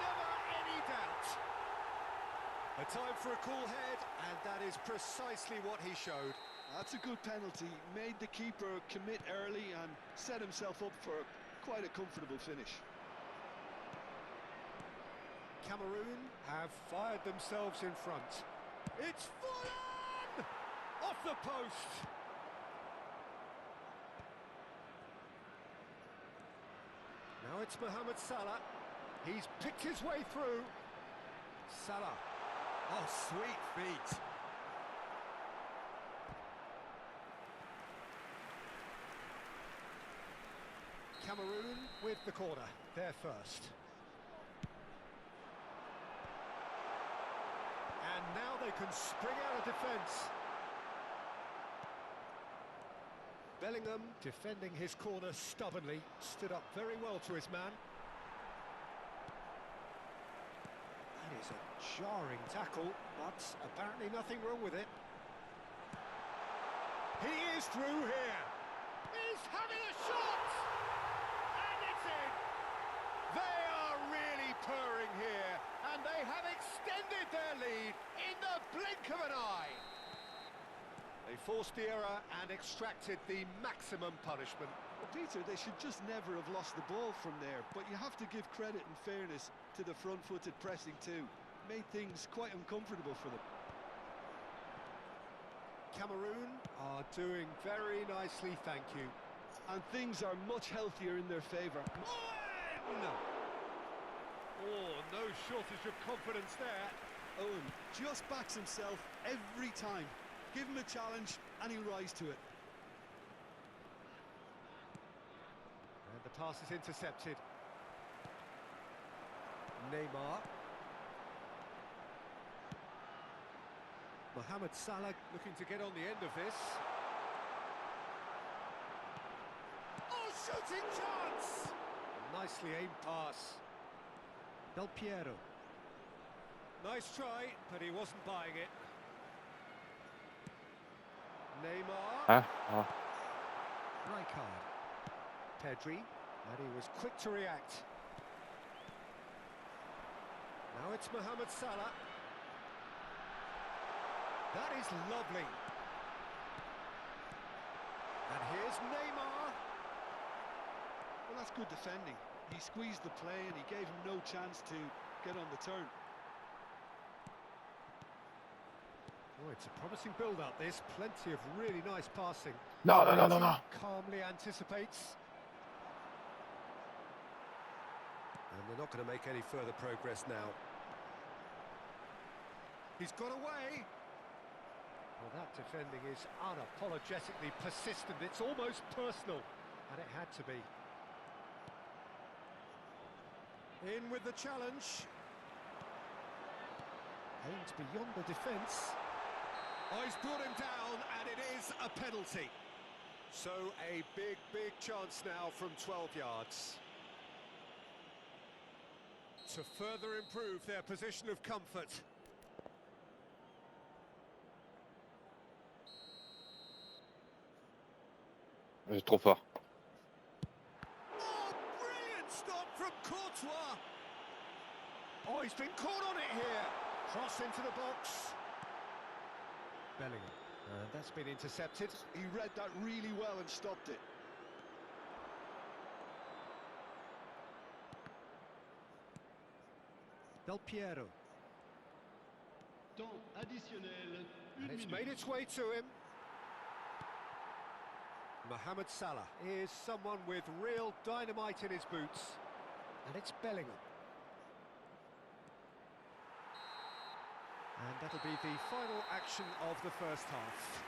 never any doubt. A time for a cool head, and that is precisely what he showed. That's a good penalty. Made the keeper commit early and set himself up for quite a comfortable finish. Cameroon have fired themselves in front. It's full on! Off the post! Now it's Mohamed Salah. He's picked his way through. Salah. Oh, sweet feet. Cameroon with the corner. They're first. And now they can spring out of defence. Bellingham defending his corner stubbornly, stood up very well to his man. That is a jarring tackle, but apparently nothing wrong with it. He is through here. He's having a shot! And it's in! They are really purring here, and they have extended their lead in the blink of an eye. They forced the error and extracted the maximum punishment. Well, Peter, they should just never have lost the ball from there, but you have to give credit and fairness to the front-footed pressing too. Made things quite uncomfortable for them. Cameroon are doing very nicely, thank you. And things are much healthier in their favour. No. Oh, no shortage of confidence there. Owen just backs himself every time. Give him a challenge and he'll rise to it. And the pass is intercepted. Neymar. Mohamed Salah looking to get on the end of this. Oh, shooting chance! Nicely aimed pass. Del Piero. Nice try, but he wasn't buying it. Neymar. Rijkaard. Pedri, and he was quick to react. Now it's Mohamed Salah. That is lovely. And here's Neymar. Well, that's good defending. He squeezed the play and he gave him no chance to get on the turn. Oh, it's a promising build-up, this. Plenty of really nice passing. Non, non, non, non, non. Calmly anticipates. And they're not going to make any further progress now. He's got away. Well, that defending is unapologetically persistent. It's almost personal, and it had to be. In with the challenge. Aimed beyond the defence. Oh, he's brought him down, and it is a penalty. So a big, big chance now from 12 yards. To further improve their position of comfort. C'est trop fort. Oh, brilliant stop from Courtois. Oh, he's been caught on it here. Cross into the box. Bellingham. And that's been intercepted. He read that really well and stopped it. Del Piero. Temps additionnel, And une it's minute. made its way to him. Mohamed Salah is someone with real dynamite in his boots. And it's Bellingham. And that'll be the final action of the first half.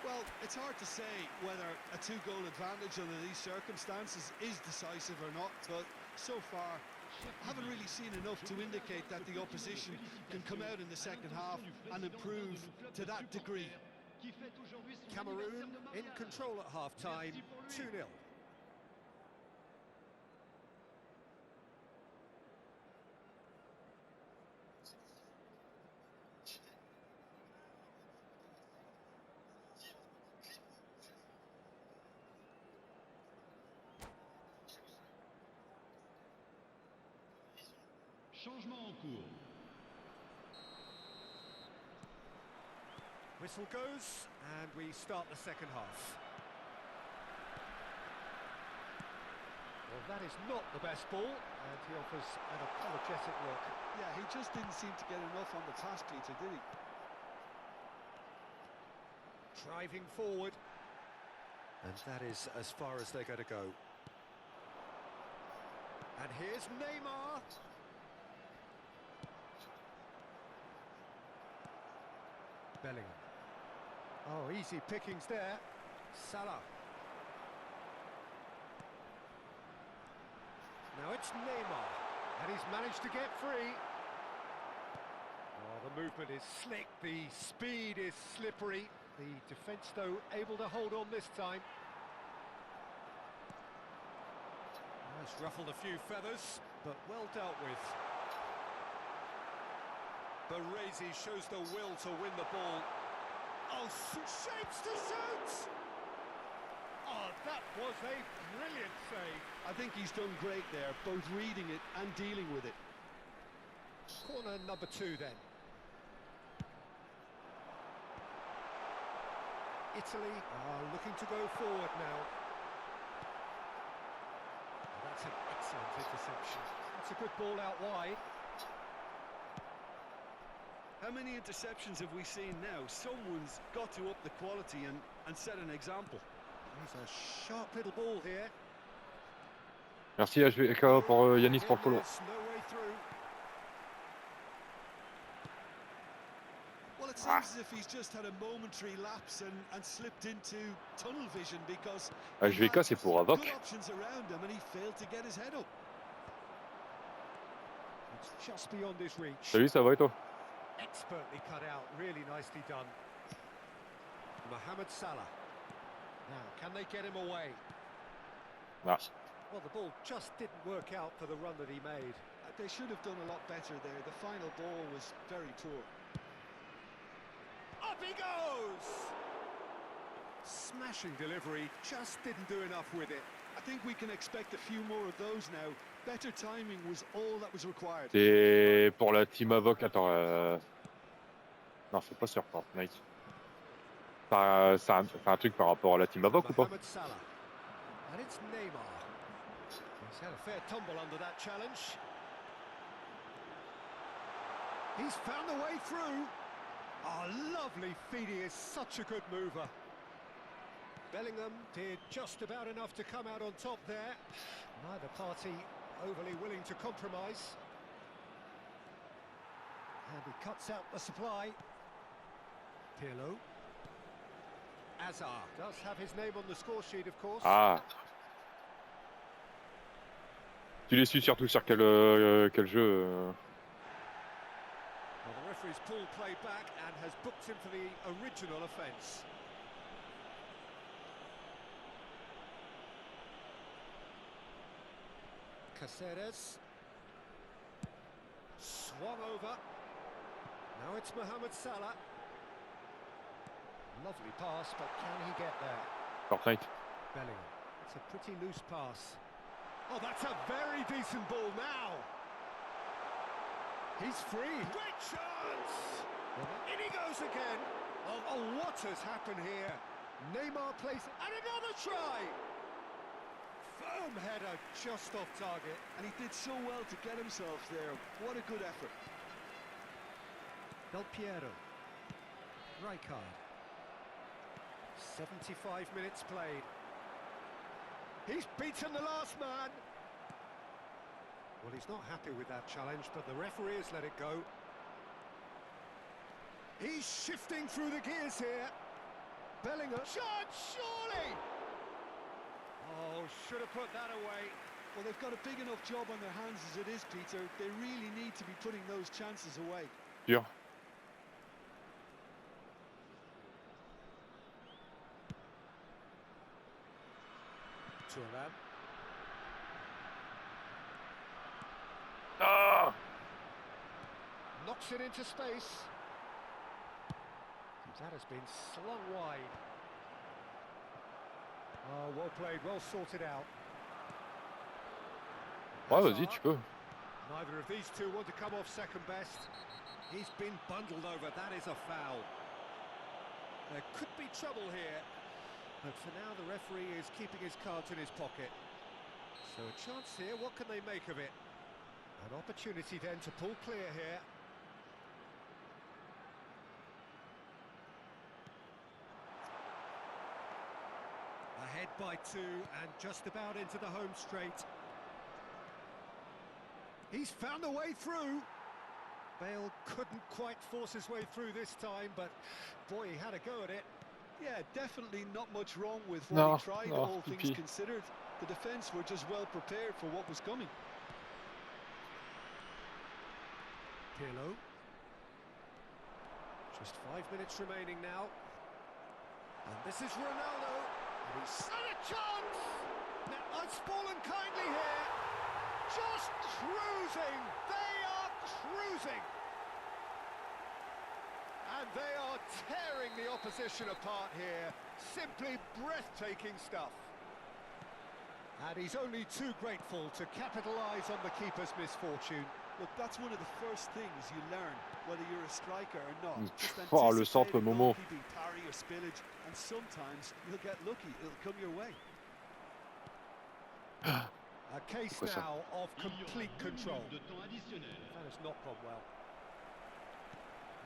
Well, it's hard to say whether a two-goal advantage under these circumstances is decisive or not, but so far, I haven't really seen enough to indicate that the opposition can come out in the second half and improve to that degree. Cameroon in control at half-time, 2-0. Changement en cours. Whistle goes, and we start the second half. Well, that is not the best ball, and he offers an apologetic look. Yeah, he just didn't seem to get enough on the pass, Peter, did he? Driving forward. And that is as far as they're going to go. And here's Neymar. Bellingham. Oh, easy pickings there. Salah. Now it's Neymar. And he's managed to get free. Oh, the movement is slick. The speed is slippery. The defence, though, able to hold on this time. That's ruffled a few feathers, but well dealt with. Baresi shows the will to win the ball. Oh, shapes to shoot! Oh, that was a brilliant save. I think he's done great there, both reading it and dealing with it. Corner number 2 then. Italy are looking to go forward now. That's an excellent interception. That's a good ball out wide. How many interceptions have we seen now? Someone's got to up the quality and set an example. There's a sharp little ball here. Merci HBK pour Yanis pour le follow. No way through. Well, it seems as if he's just had a momentary lapse and slipped into tunnel vision because HBK c'est pour Avoc. good options around him and he failed to get his head up. It's just beyond his reach. Salut, ça va et toi? Expertly cut out, really nicely done. Mohamed Salah. Now, can they get him away? Ah. Well, the ball just didn't work out for the run that he made. They should have done a lot better there. The final ball was very poor. Up he goes! Smashing delivery, just didn't do enough with it. I think we can expect a few more of those now. Better timing was all that was required. C'est pour la team Avoc. Attends. Non, c'est pas sur Fortnite. C'est un truc par rapport à la Team Avoc ou pas? Mohamed Salah. And it's Neymar. He's had a fair tumble under that challenge. He's found the way through. Oh, lovely feet. He is such a good mover. Bellingham did just about enough to come out on top there. Neither party overly willing to compromise. And he cuts out the supply. Pirlo. Hazard does have his name on the score sheet, of course. Ah. Tu les suis surtout sur quel jeu Well, the referee's pulled play back and has booked him for the original offence. Caceres. Swung over. Now it's Mohamed Salah. Lovely pass, but can he get there? Fortnite. Bellingham. It's a pretty loose pass. Oh, that's a very decent ball now. He's free. Great chance! In he goes again. Oh, what has happened here? Neymar plays and another try. Firm header just off target. And he did so well to get himself there. What a good effort. Del Piero. Rijkaard. 75 minutes played. He's beaten the last man. Well, he's not happy with that challenge, but the referee has let it go. He's shifting through the gears here. Bellingham. Shot, surely! Oh, should have put that away. Well, they've got a big enough job on their hands as it is, Peter. They really need to be putting those chances away. Dur. Thuram. Ah. Knocks it into space. That has been slung wide. Oh, well played, well sorted out. Ouais, vas-y, tu peux. Neither of these two want to come off second best. He's been bundled over, that is a foul. There could be trouble here, but for now the referee is keeping his cards in his pocket. So a chance here, what can they make of it? An opportunity then to pull clear here. Ahead by 2 and just about into the home straight. He's found a way through. Bale couldn't quite force his way through this time, but boy, he had a go at it. Yeah, definitely not much wrong with what he tried, no, all things considered. The defence were just well prepared for what was coming. Pirlo. Just 5 minutes remaining now. And this is Ronaldo. And he's had a chance! Now, it's fallen kindly here. Just cruising. They are cruising. And they are tearing the opposition apart here. Simply breathtaking stuff. And he's only too grateful to capitalise on the keeper's misfortune. Look, that's one of the first things you learn, whether you're a striker or not. Just Oh, le centre, anticipating Momo. goalkeeping parry or spillage, and sometimes you'll get lucky, it'll come your way. A case now of complete control. De temps additionnel. That has not gone well.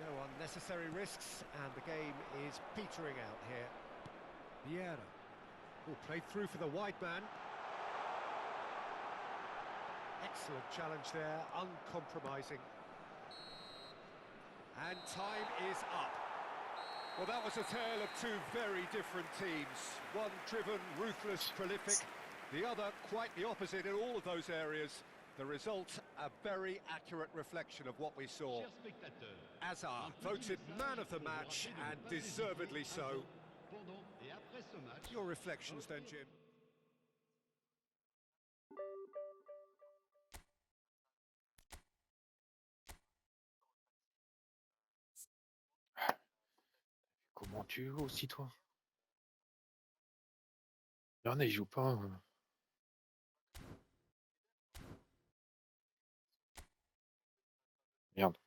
No unnecessary risks, and the game is petering out here. Vieira. Oh, played through for the wide man. Excellent challenge there, uncompromising. And time is up. Well, that was a tale of two very different teams. One driven, ruthless, prolific. The other quite the opposite in all of those areas. The result, a very accurate reflection of what we saw. Chers spectateurs, Hazard voted man of the match, and deservedly so. pendant et après ce match, Your reflections then, Jim? Comment tu joues aussi, toi? Non, il joue pas. Merde.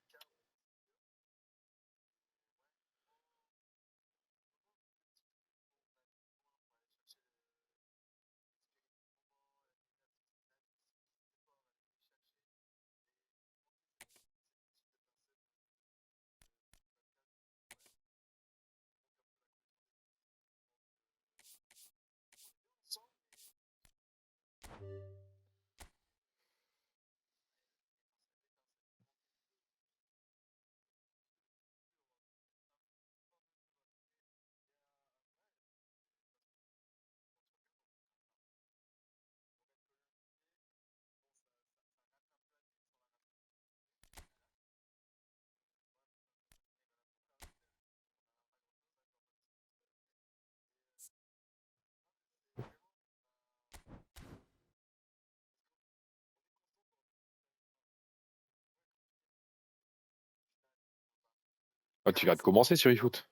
Ah, tu viens de commencer sur eFoot.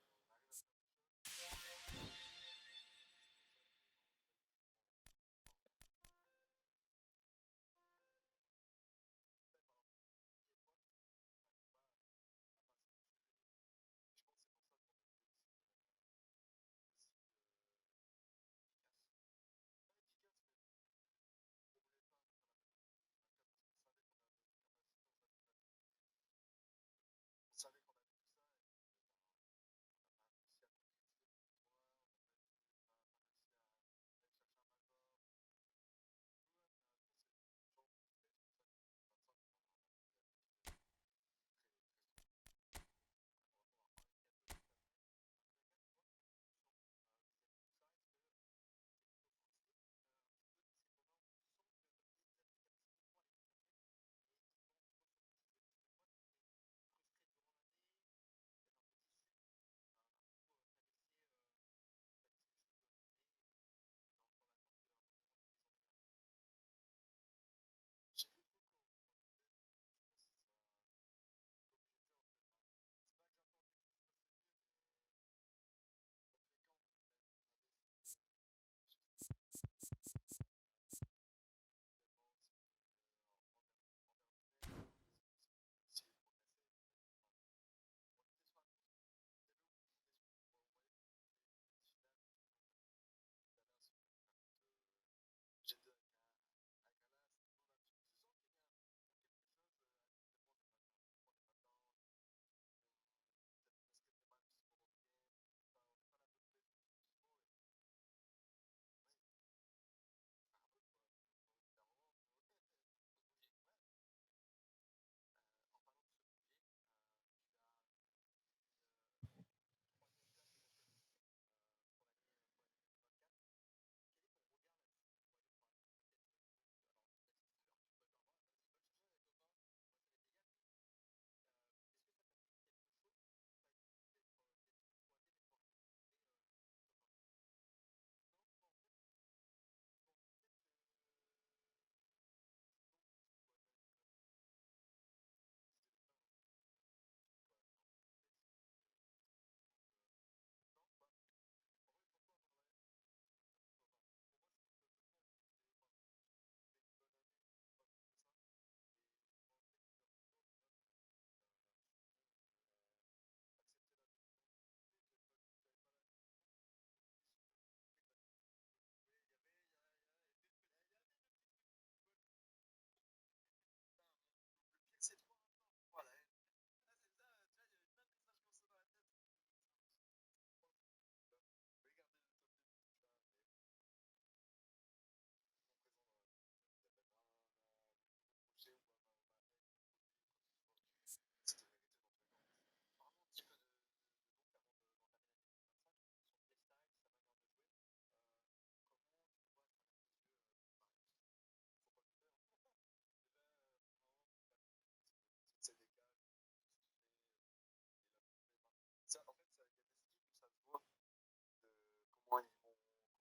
Comment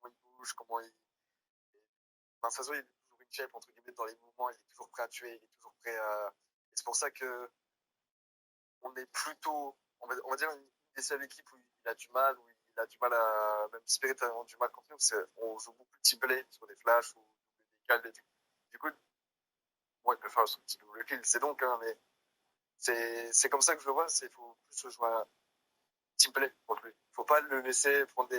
comment ils bougent, comment ils. Enfin, de toute façon, il est toujours une shape, entre guillemets, dans les mouvements, il est toujours prêt à tuer, il est toujours prêt à. Et c'est pour ça que on est plutôt, on va dire, une des seules équipes où il a du mal, où il a du mal à. Même Spirit a vraiment du mal contre nous, parce qu'on joue beaucoup de team play sur des flashs ou des calls et tout. Du coup, moi, il peut faire son petit double kill, c'est donc, hein, mais c'est comme ça que je le vois, il faut plus se jouer à team play contre lui. Il ne faut pas le laisser prendre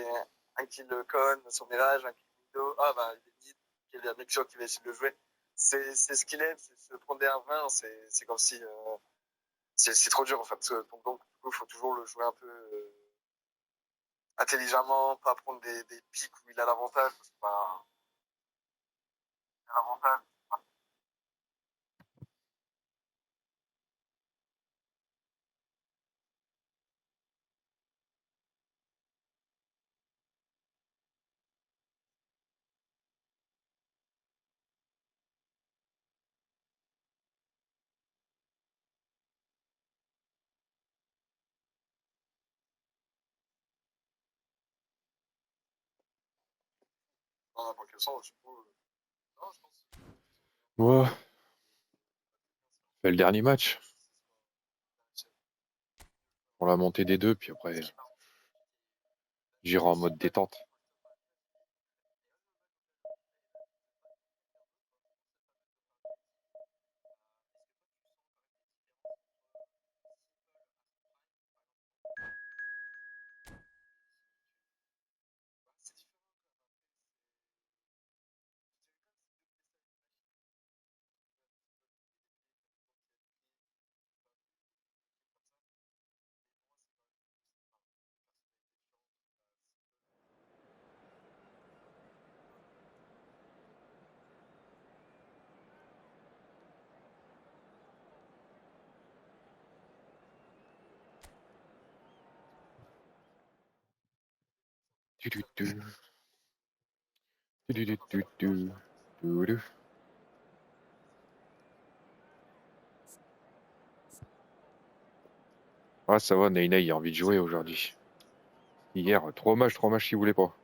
un kill con sur Mirage, un kill Mido, ah bah il est mid, il y a un mec qui va essayer de le jouer. C'est ce qu'il aime, c'est se prendre des 1-20, c'est comme si. C'est trop dur en fait. Donc, du coup, il faut toujours le jouer un peu intelligemment, pas prendre des pics où il a l'avantage. Parce que, bah, il a l'avantage. Dans n'importe quel sens, du coup. Non, je pense. Ouais. Fait le dernier match. pour la montée des deux, puis après, j'irai en mode détente. Tu, tu, tu. Tu, tu, tu, tu, tu. Tu, tu. Ah, ça va, Ney il a envie de jouer aujourd'hui. Hier, 3 matchs qu'il voulait pas.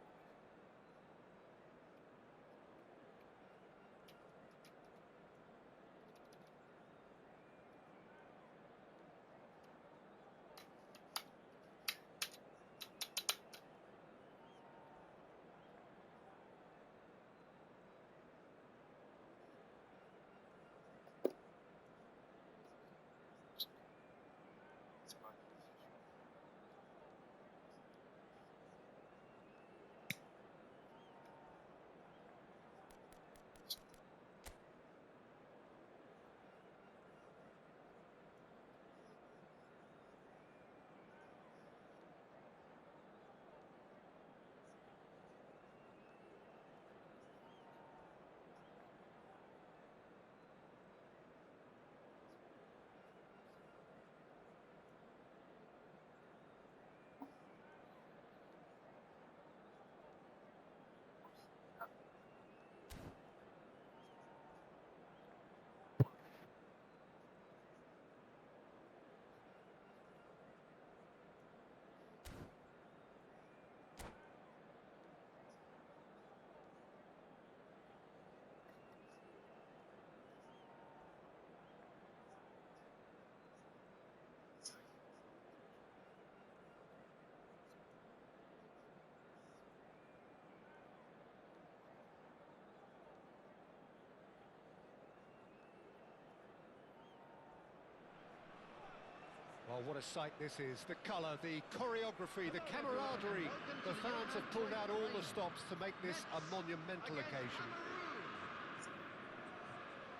Well, what a sight this is. The colour, the choreography, the camaraderie. The fans have pulled out all the stops to make this a monumental occasion.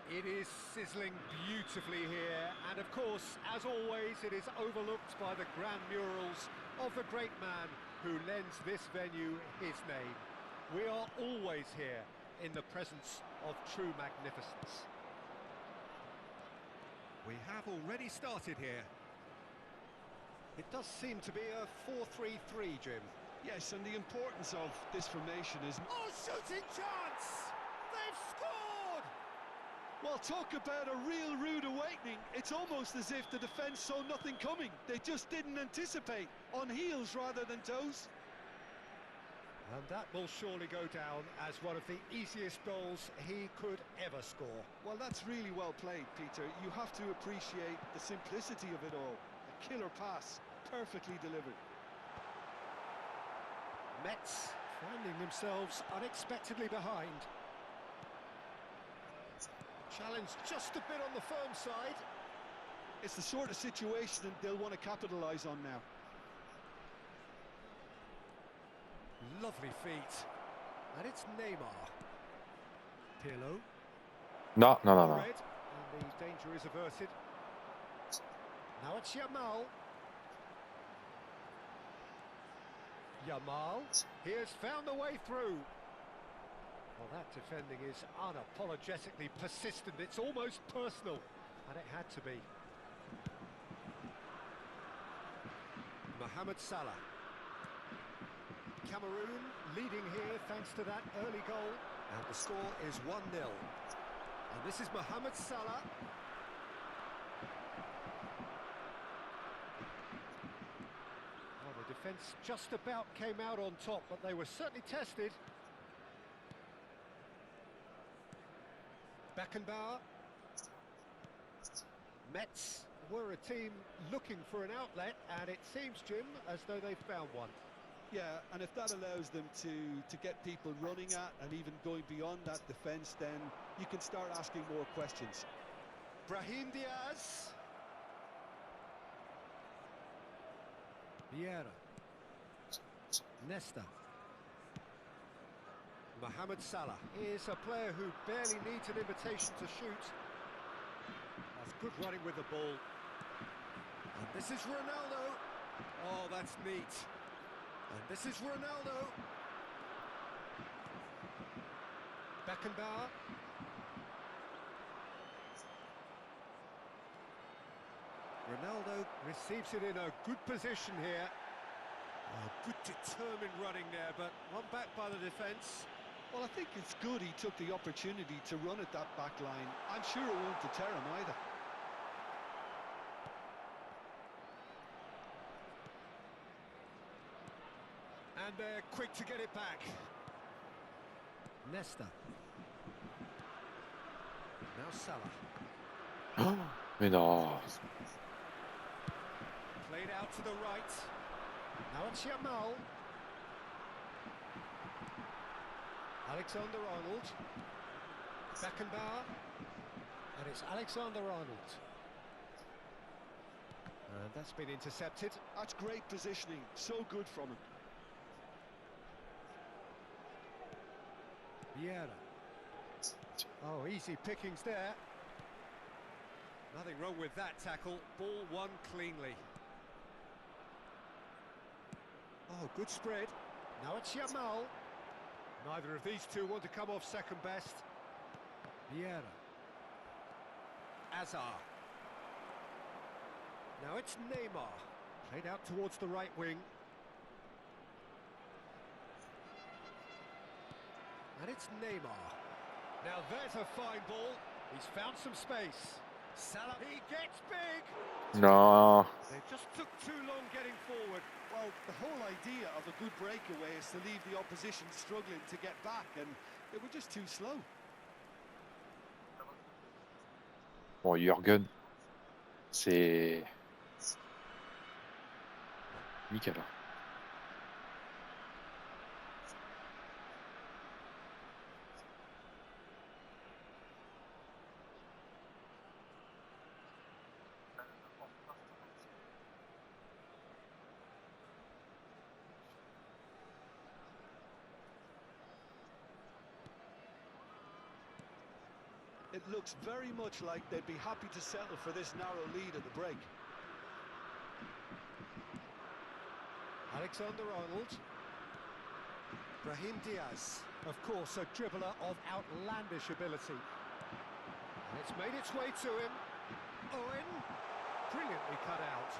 It is sizzling beautifully here, and of course, as always, it is overlooked by the grand murals of the great man who lends this venue his name. We are always here in the presence of true magnificence. We have already started here. It does seem to be a 4-3-3, Jim. Yes, and the importance of this formation is... Oh, shooting chance! They've scored! Well, talk about a real rude awakening. It's almost as if the defence saw nothing coming. They just didn't anticipate. On heels rather than toes. And that will surely go down as one of the easiest goals he could ever score. Well, that's really well played, Peter. You have to appreciate the simplicity of it all. A killer pass, perfectly delivered. Mets finding themselves unexpectedly behind. Challenge just a bit on the firm side. It's the sort of situation that they'll want to capitalise on now. Lovely feet. And it's Neymar. Pirlo. Non, non, non, non. Red, and the danger is averted. Now it's Yamal. Yamal, he has found a way through. Well, that defending is unapologetically persistent. It's almost personal, and it had to be. Mohamed Salah. Cameroon leading here thanks to that early goal, and the score is 1-0. And this is Mohamed Salah. Well, the defence just about came out on top, but they were certainly tested. Beckenbauer. Metz, were a team looking for an outlet, and it seems, Jim, as though they've found one. Yeah, and if that allows them to get people running at and even going beyond that defence, then you can start asking more questions. Brahim Diaz. Vieira. Nesta. Mohamed Salah is a player who barely needs an invitation to shoot. That's good running with the ball. And this is Ronaldo. Oh, that's neat. And this is Ronaldo. Beckenbauer. Ronaldo receives it in a good position here. Good determined running there, but one back by the defence. Well, I think it's good he took the opportunity to run at that back line. I'm sure it won't deter him either. And they're quick to get it back. Nesta. Now Salah. Mais non. Played out to the right. Now it's Yamal. Alexander-Arnold. Beckenbauer. And it's Alexander-Arnold. And that's been intercepted. That's great positioning. So good from him. Vieira. Oh, easy pickings there. Nothing wrong with that tackle. Ball won cleanly. Oh, good spread. Now it's Yamal. Neither of these two want to come off second best. Vieira. Azar. Now it's Neymar. Played out towards the right wing. And it's Neymar. Now there's a fine ball. He's found some space. Salah, he gets big. Non. They just took too long getting forward. Well, the whole idea of a good breakaway is to leave the opposition struggling to get back, and they were just too slow. Bon, Jürgen, c'est nickel. It looks very much like they'd be happy to settle for this narrow lead at the break. Alexander-Arnold. Brahim Diaz, of course, a dribbler of outlandish ability. And it's made its way to him. Owen, brilliantly cut out.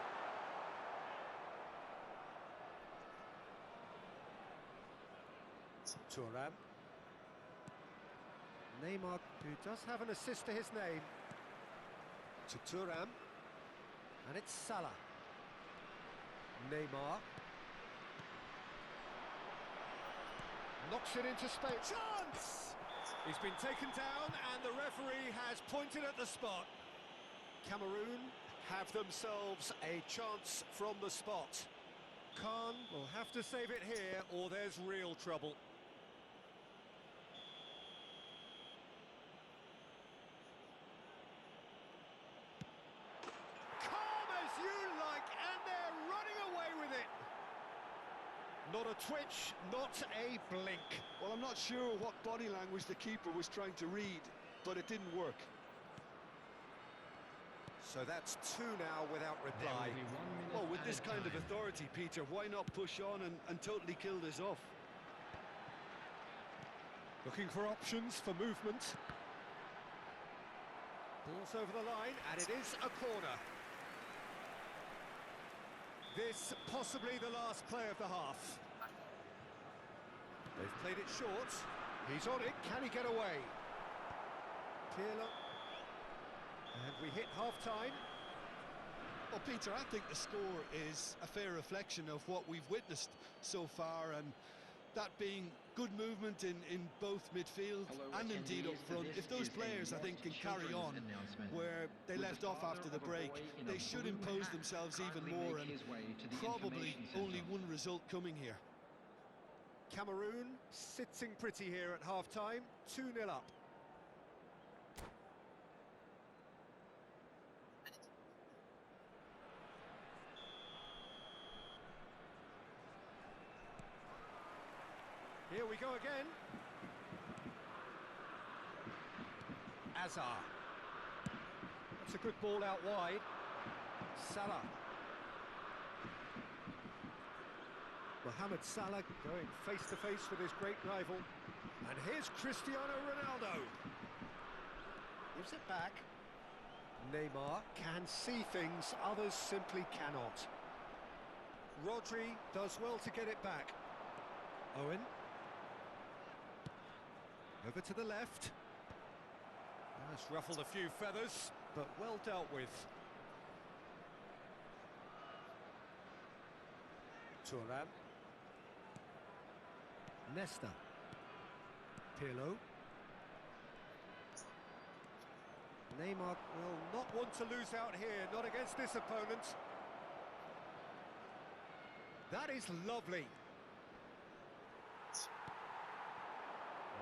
Thuram. Neymar, who does have an assist to his name. To Thuram. And it's Salah. Neymar. Knocks it into space. Chance! He's been taken down and the referee has pointed at the spot. Cameroon have themselves a chance from the spot. Khan will have to save it here or there's real trouble. Not a twitch, not a blink. Well, I'm not sure what body language the keeper was trying to read, but it didn't work. So that's two now without reply. Well, with this kind of authority, Peter, why not push on and totally kill this off? Looking for options for movement. Ball's over the line, and it is a corner. This possibly the last play of the half. They've played it short. He's on it. Can he get away? Pirlo. And we hit half-time. Well, Peter, I think the score is a fair reflection of what we've witnessed so far, and that being Good movement in both midfield Hello, and indeed up attendees. front. This If those is a players, I think, can carry children's on announcement. where they With left the off father after the of a break, boy in they a should blue impose hat themselves even proudly more, make and his way to the probably information only center. one result coming here. Cameroon sitting pretty here at half-time, 2-0 up. Here we go again. Azar. That's a good ball out wide. Salah. Mohamed Salah going face-to-face with his great rival. And here's Cristiano Ronaldo. Gives it back. Neymar can see things others simply cannot. Rodri does well to get it back. Owen. Over to the left. That's ruffled a few feathers, but well dealt with. Turan. Nesta. Pirlo. Neymar will not want to lose out here, not against this opponent. That is lovely.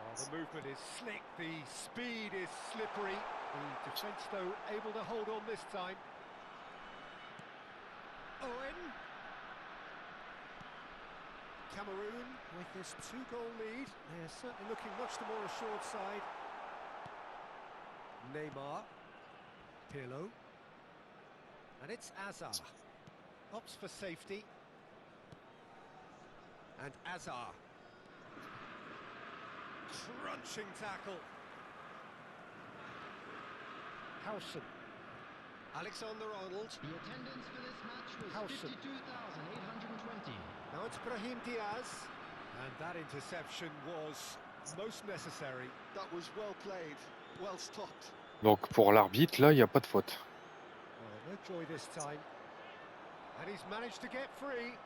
Oh, the movement is slick, the speed is slippery. The defence, though, able to hold on this time. Owen. Cameroon with this 2-goal lead. They're certainly looking much the more assured side. Neymar. Pirlo. And it's Azar. Opts for safety. And Azar. Crunching tackle. Howson. Alexander-Arnold. The attendance for this match was Howson. 52,820. Now it's Brahim Diaz. And that interception was most necessary. That was well played, well stopped. Donc pour l'arbitre, là, il n'y a pas de faute. Oh, no joy this time. And he's managed to get free.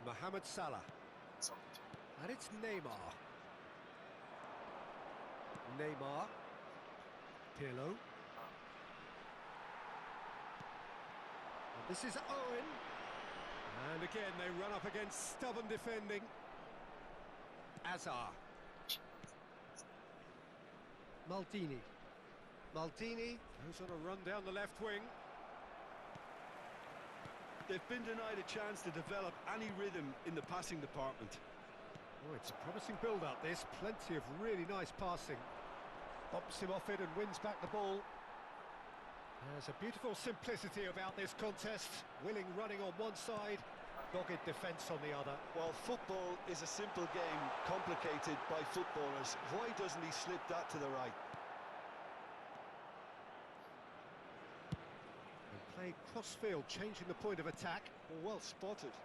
Mohamed Salah. And it's Neymar. Neymar. Pirlo. And this is Owen. And again, they run up against stubborn defending. Azar. Maldini. Maldini goes on a run down the left wing. They've been denied a chance to develop any rhythm in the passing department. Oh, it's a promising build-up, this. Plenty of really nice passing. Bumps him off it and wins back the ball. There's a beautiful simplicity about this contest. Willing running on one side, dogged defence on the other. While football is a simple game, complicated by footballers, why doesn't he slip that to the right? And play cross-field, changing the point of attack. Well spotted.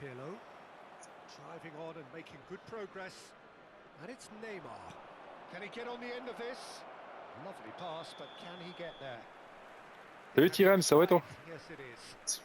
Pirlo, driving on and making good progress. And it's Neymar. Can he get on the end of this? Lovely pass, but can he get there? Salut Tirem, ça va et toi? Yes, it is.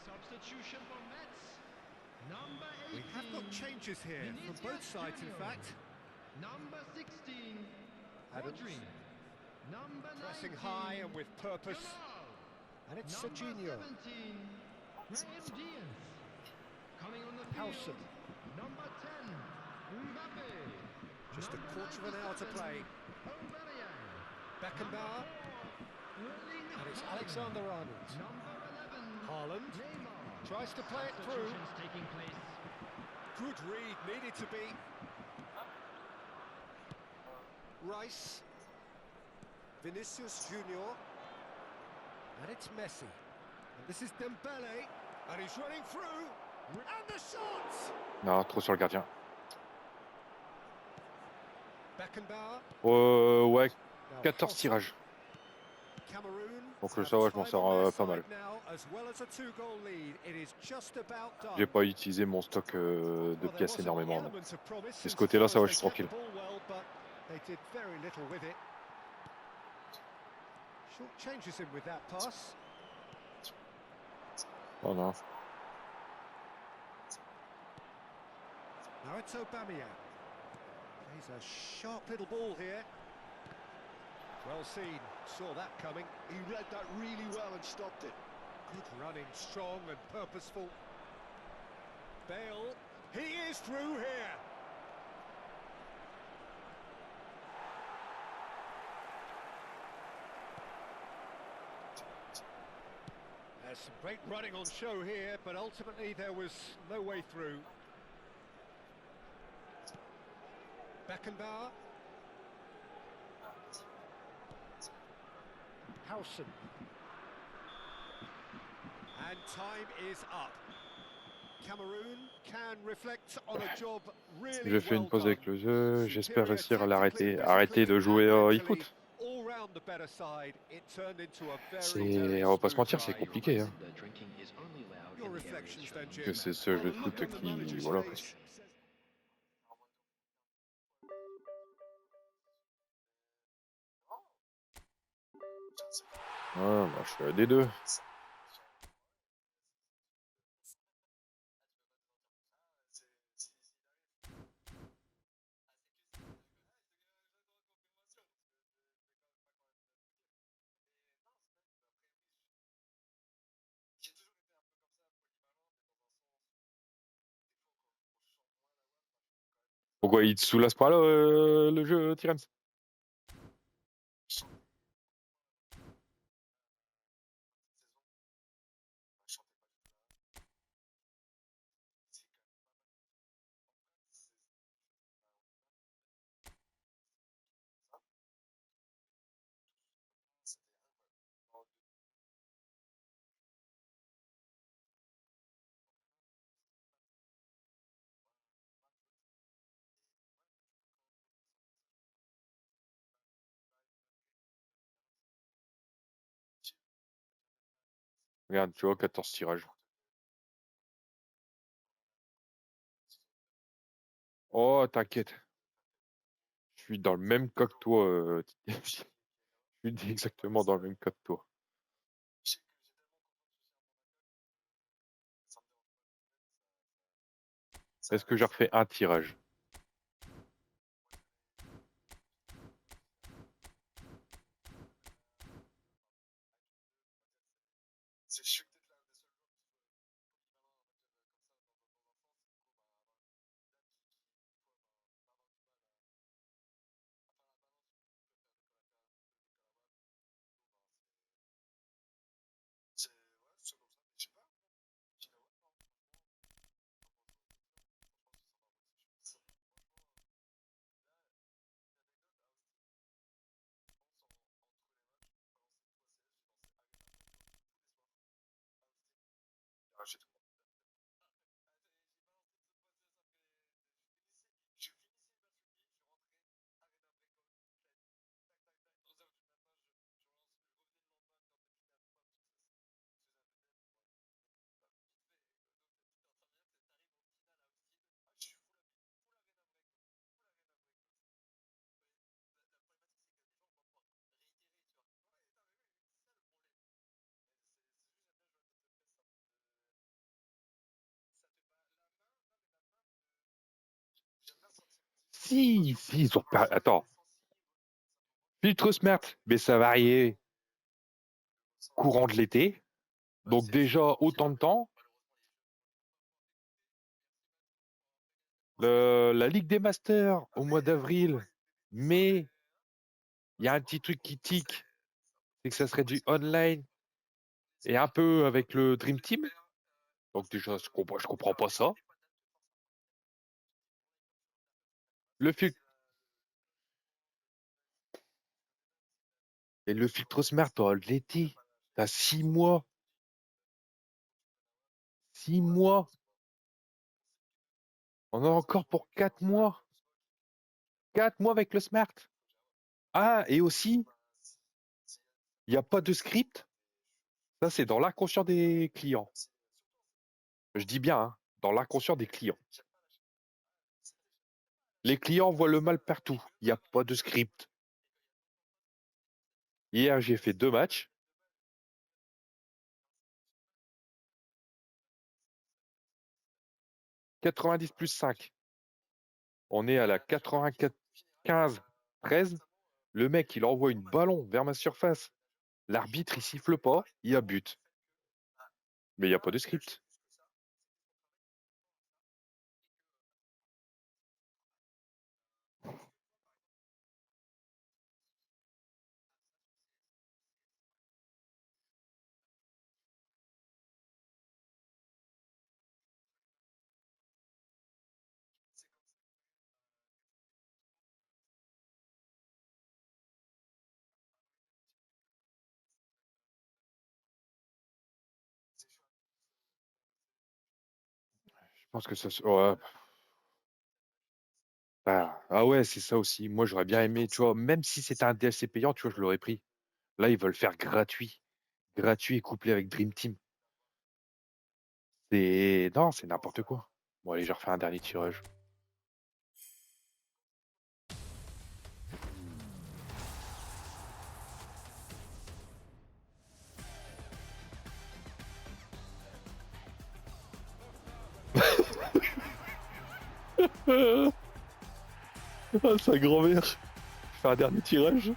Substitution for Metz. Number We have got 18. changes here from both sides, in Junior. fact. Number 16. Adams. Rodri. Number Pressing 19. high and with purpose. Jamal. And it's Number Serginho. 17. Brahim Diaz. Coming on the field. Howson. Number 10. Mbappe. Just a Number quarter of an hour to 97, play. Aubameyang. Beckenbauer. Erling And it's Haaland. Alexander Arnold. Number 11. Haaland Neymar. tries to play it through. Substitutions taking place. Good read, needed to be. Rice. Vinicius Junior. And it's Messi. And this is Dembele. And he's running through. And the shot! Non, trop sur le gardien. Beckenbauer. Ouais, Now 14 Howson. tirages. Cameroon. Donc have ça va, je m'en time sors on their pas mal. side now, as well as a 2-goal lead. It is just about done. J'ai pas utilisé mon stock de Well, there pièces was an énormément. Donc. element of promise De ce insofar côté-là, ça va, as je suis they kept tranquille. the ball well, but they did very little with it. Short changes in with that pass. Oh non. Now it's Aubameyang. He's a sharp little ball here. Well seen, saw that coming. He read that really well and stopped it. Good running, strong and purposeful. Bale, he is through here. There's some great running on show here, but ultimately there was no way through. Beckenbauer. Howson. And time is up. Cameroon can reflect on a job really Je fais une well pause done. avec le jeu. J'espère Superior réussir à tactically, l'arrêter. Arrêter de physically jouer and mentally. e-foot. All round the better side, it turned into a very, C'est, very on va pas se smooth mentir, c'est ride. compliqué. Hein. The drinking is only allowed Your in the areas reflections shown then, on Jim. Que c'est ce Well, jeu the de look foot on the qui, manager's voilà. Quoi. face says Ouais, moi, je suis à D2. Pourquoi il te saoule à ce point-là, le jeu, Tyrens? Regarde, tu vois, 14 tirages. Oh, t'inquiète. Je suis dans le même cas que toi. Je suis exactement dans le même cas que toi. Est-ce que j'ai refait un tirage? C'est sûr que t'es l'un des seuls joueurs qui soit polyvalent en matière comme ça dans l'enfance. Du coup, avoir une dame qui peut avoir du mal à faire la balance, du coup, préfère des calabates, du coup, c'est ouais, c'est comme ça. Mais je sais pas, Chinois, non, franchement, franchement, c'est ça va franchement, là, une anecdote à Austin, je pense entre les matchs, je balançais une fois CS, j'ai lancé Arena Breakout tous les soirs à Austin. J'ai arraché tout le monde. J'ai balancé une seule fois CS après. Je finissais une match rugby, je rentrais, Arena Breakout, pleine. Tac, tac, tac. 11h du matin, je relance, je revenais le lendemain quand t'es fini à pam, success. Je faisais un TTF, ouais. Bah, vite fait, donc petite intermittent, et t'arrives au final à Austin. Ah, je suis full habile, full Arena Breakout, full Arena Breakout. Mais la problématique, c'est que les gens vont pas pouvoir réitérer, tu vois. Ouais, non, mais oui, c'est ça le problème. Mais c'est juste, j'aime bien jouer à Total FPS, ça. Si, ils ont pas. Attends. Filtre smart, mais ça va arriver courant de l'été. Donc déjà autant de temps. La Ligue des Masters au mois d'avril, mai, il y a un petit truc qui tique, c'est que ça serait du online et un peu avec le Dream Team. Donc déjà, je comprends pas ça. Le filtre et le filtre smart de l'été, t'as 6 mois. 6 mois. On a encore pour 4 mois. 4 mois avec le smart. Ah, et aussi, il n'y a pas de script. Ça, c'est dans l'inconscient des clients. Je dis bien, hein, dans l'inconscient des clients. Les clients voient le mal partout. Il n'y a pas de script. Hier, j'ai fait 2 matchs. 90 plus 5. On est à la 84, 15, 13. Le mec, il envoie une ballon vers ma surface. L'arbitre, il siffle pas. Il y a but. Mais il n'y a pas de script. Je pense que ça. Ouais. Ah ouais, c'est ça aussi. Moi, j'aurais bien aimé, tu vois, même si c'était un DLC payant, tu vois, je l'aurais pris. Là, ils veulent faire gratuit. Gratuit et couplé avec Dream Team. Non, c'est n'importe quoi. Bon, allez, je refais un dernier tirage. Ah, sa grand-mère. Je fais un dernier tirage.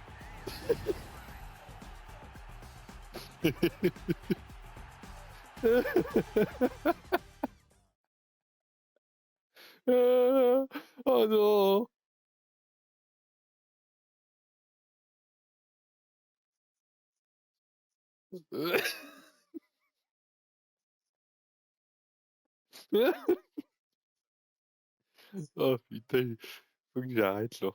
Oh non. Oh putain, faut que j'arrête là.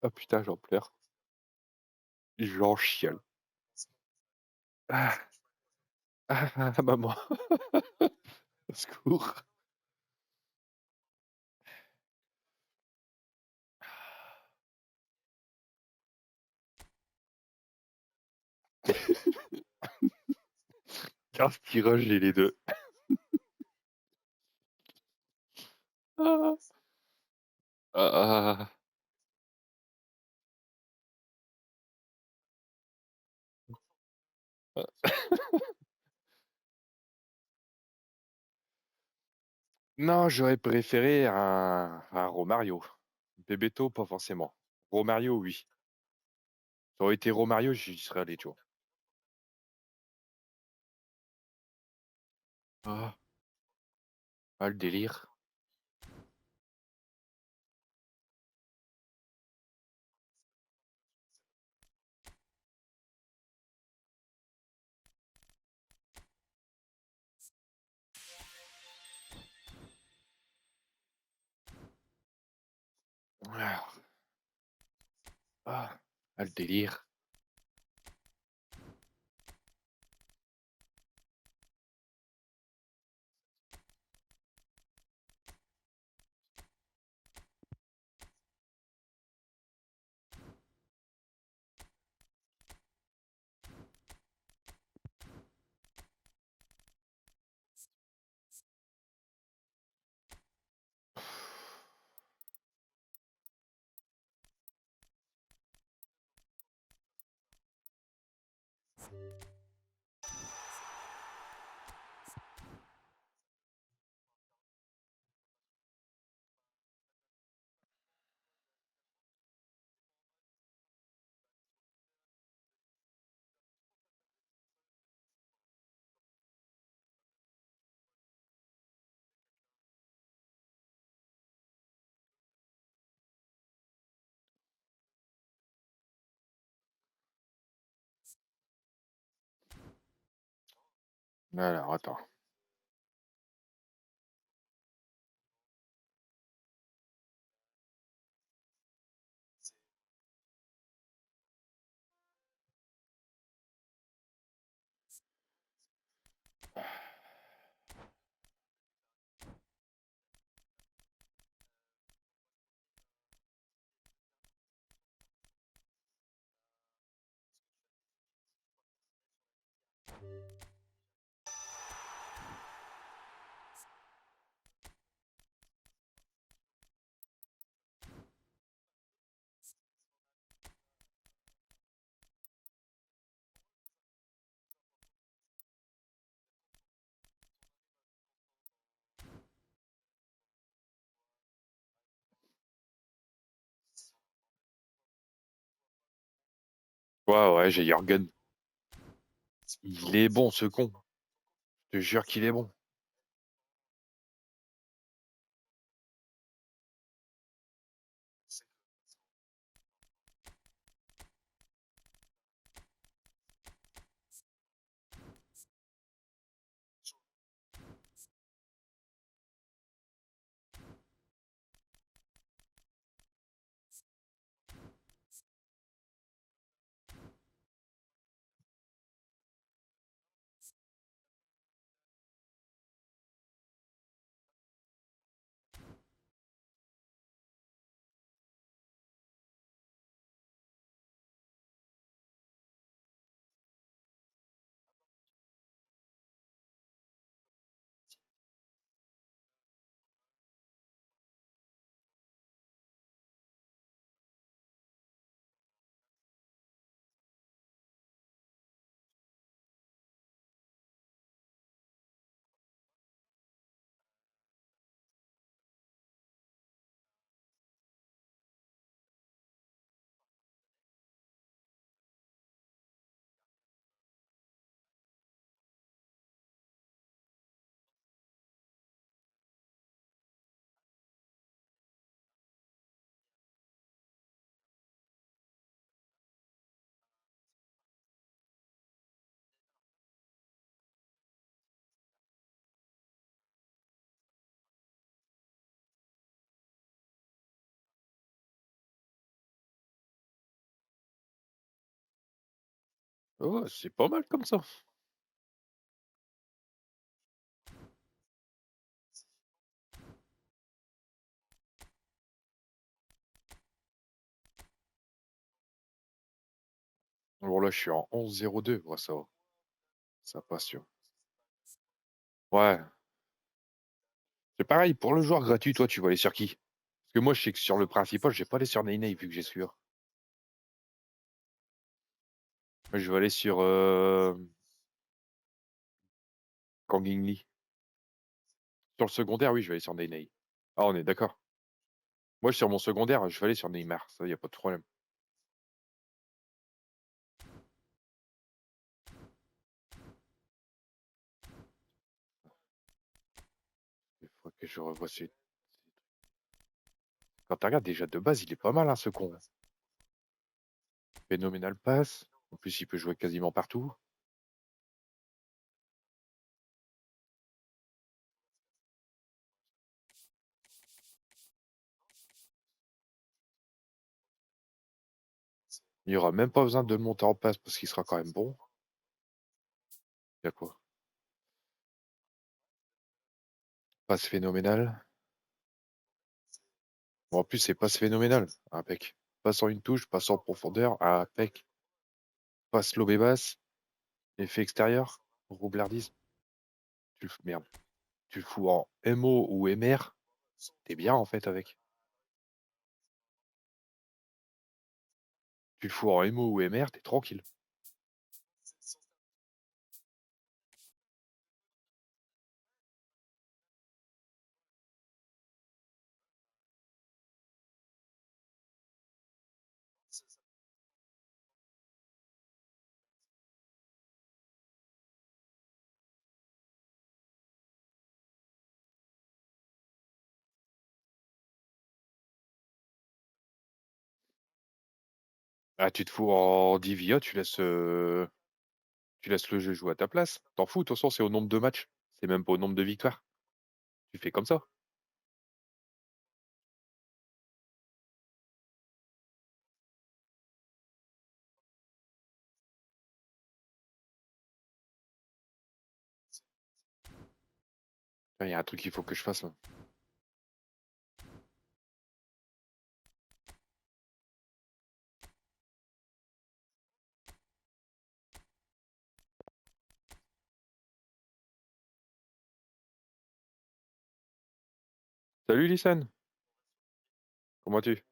Ah putain, j'en pleure. J'en chiale. Ah, maman, au secours. Tiens, ce tirage, j'ai les deux. Ah, ah, ah. Non, j'aurais préféré un Romario. Bebeto, pas forcément. Romario, oui. Ça aurait été Romario, j'y serais allé, tu vois. Ah, ah, le délire. Ah, ah, le délire. Alors, attends. Ouais, j'ai Jürgen. Il est bon, ce con. Je te jure qu'il est bon. Oh, c'est pas mal comme ça. Bon, là, je suis en 11,02. Ouais, ça va. Ça passe, sûr. Ouais. C'est pareil, pour le joueur gratuit, toi, tu vas aller sur qui? Parce que moi, je sais que sur le principal, je vais pas aller sur Nene vu que j'ai celui-là. Moi, je vais aller sur Kang In Lee. Sur le secondaire, oui, je vais aller sur Nene. Ah, on est d'accord. Moi, sur mon secondaire, je vais aller sur Neymar. Ça, y a pas de problème. Il faut que je revoie Quand tu regardes déjà de base, il est pas mal, hein, ce con. Phénoménal passe. En plus, il peut jouer quasiment partout. Il n'y aura même pas besoin de le monter en passe parce qu'il sera quand même bon. Il y a quoi? Passe phénoménal. Bon, en plus, c'est passe phénoménal. Impec. Passe en une touche, passe en profondeur. Impec. Passe lobé basse. Effet extérieur. Roublardise. Merde. Tu le fous en MO ou MR. T'es bien, en fait, avec. Tu le fous en MO ou MR, t'es tranquille. Ah, tu te fous en DVA, tu laisses le jeu jouer à ta place. T'en fous, de toute façon, c'est au nombre de matchs. C'est même pas au nombre de victoires. Tu fais comme ça. Il y a un truc qu'il faut que je fasse là. Salut Lisen, comment vas-tu?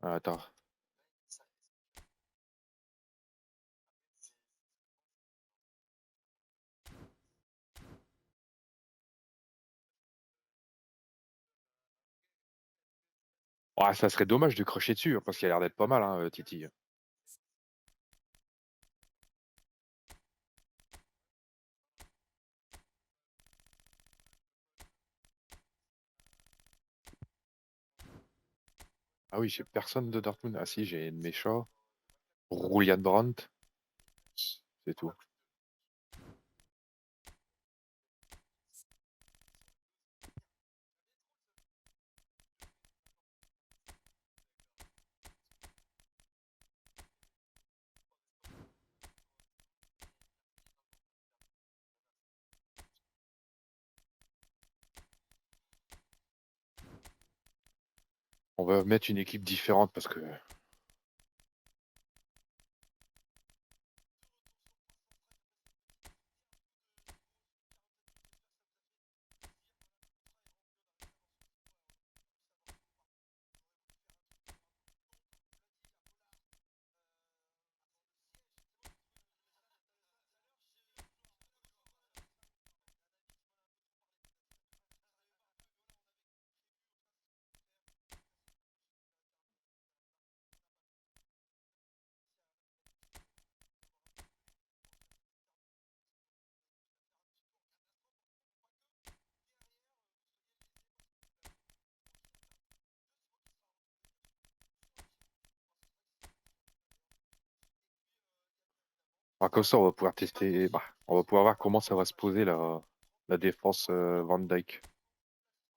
Ah, attends. Ah, ça serait dommage de crocher dessus, hein, parce qu'il a l'air d'être pas mal, hein, Titi. Ah oui, j'ai personne de Dortmund. Ah si, j'ai Mécha, Julian Brandt, c'est tout. On va mettre une équipe différente parce que... Ah, comme ça, on va pouvoir tester... Bah, on va pouvoir voir comment ça va se poser la défense Van Dyke.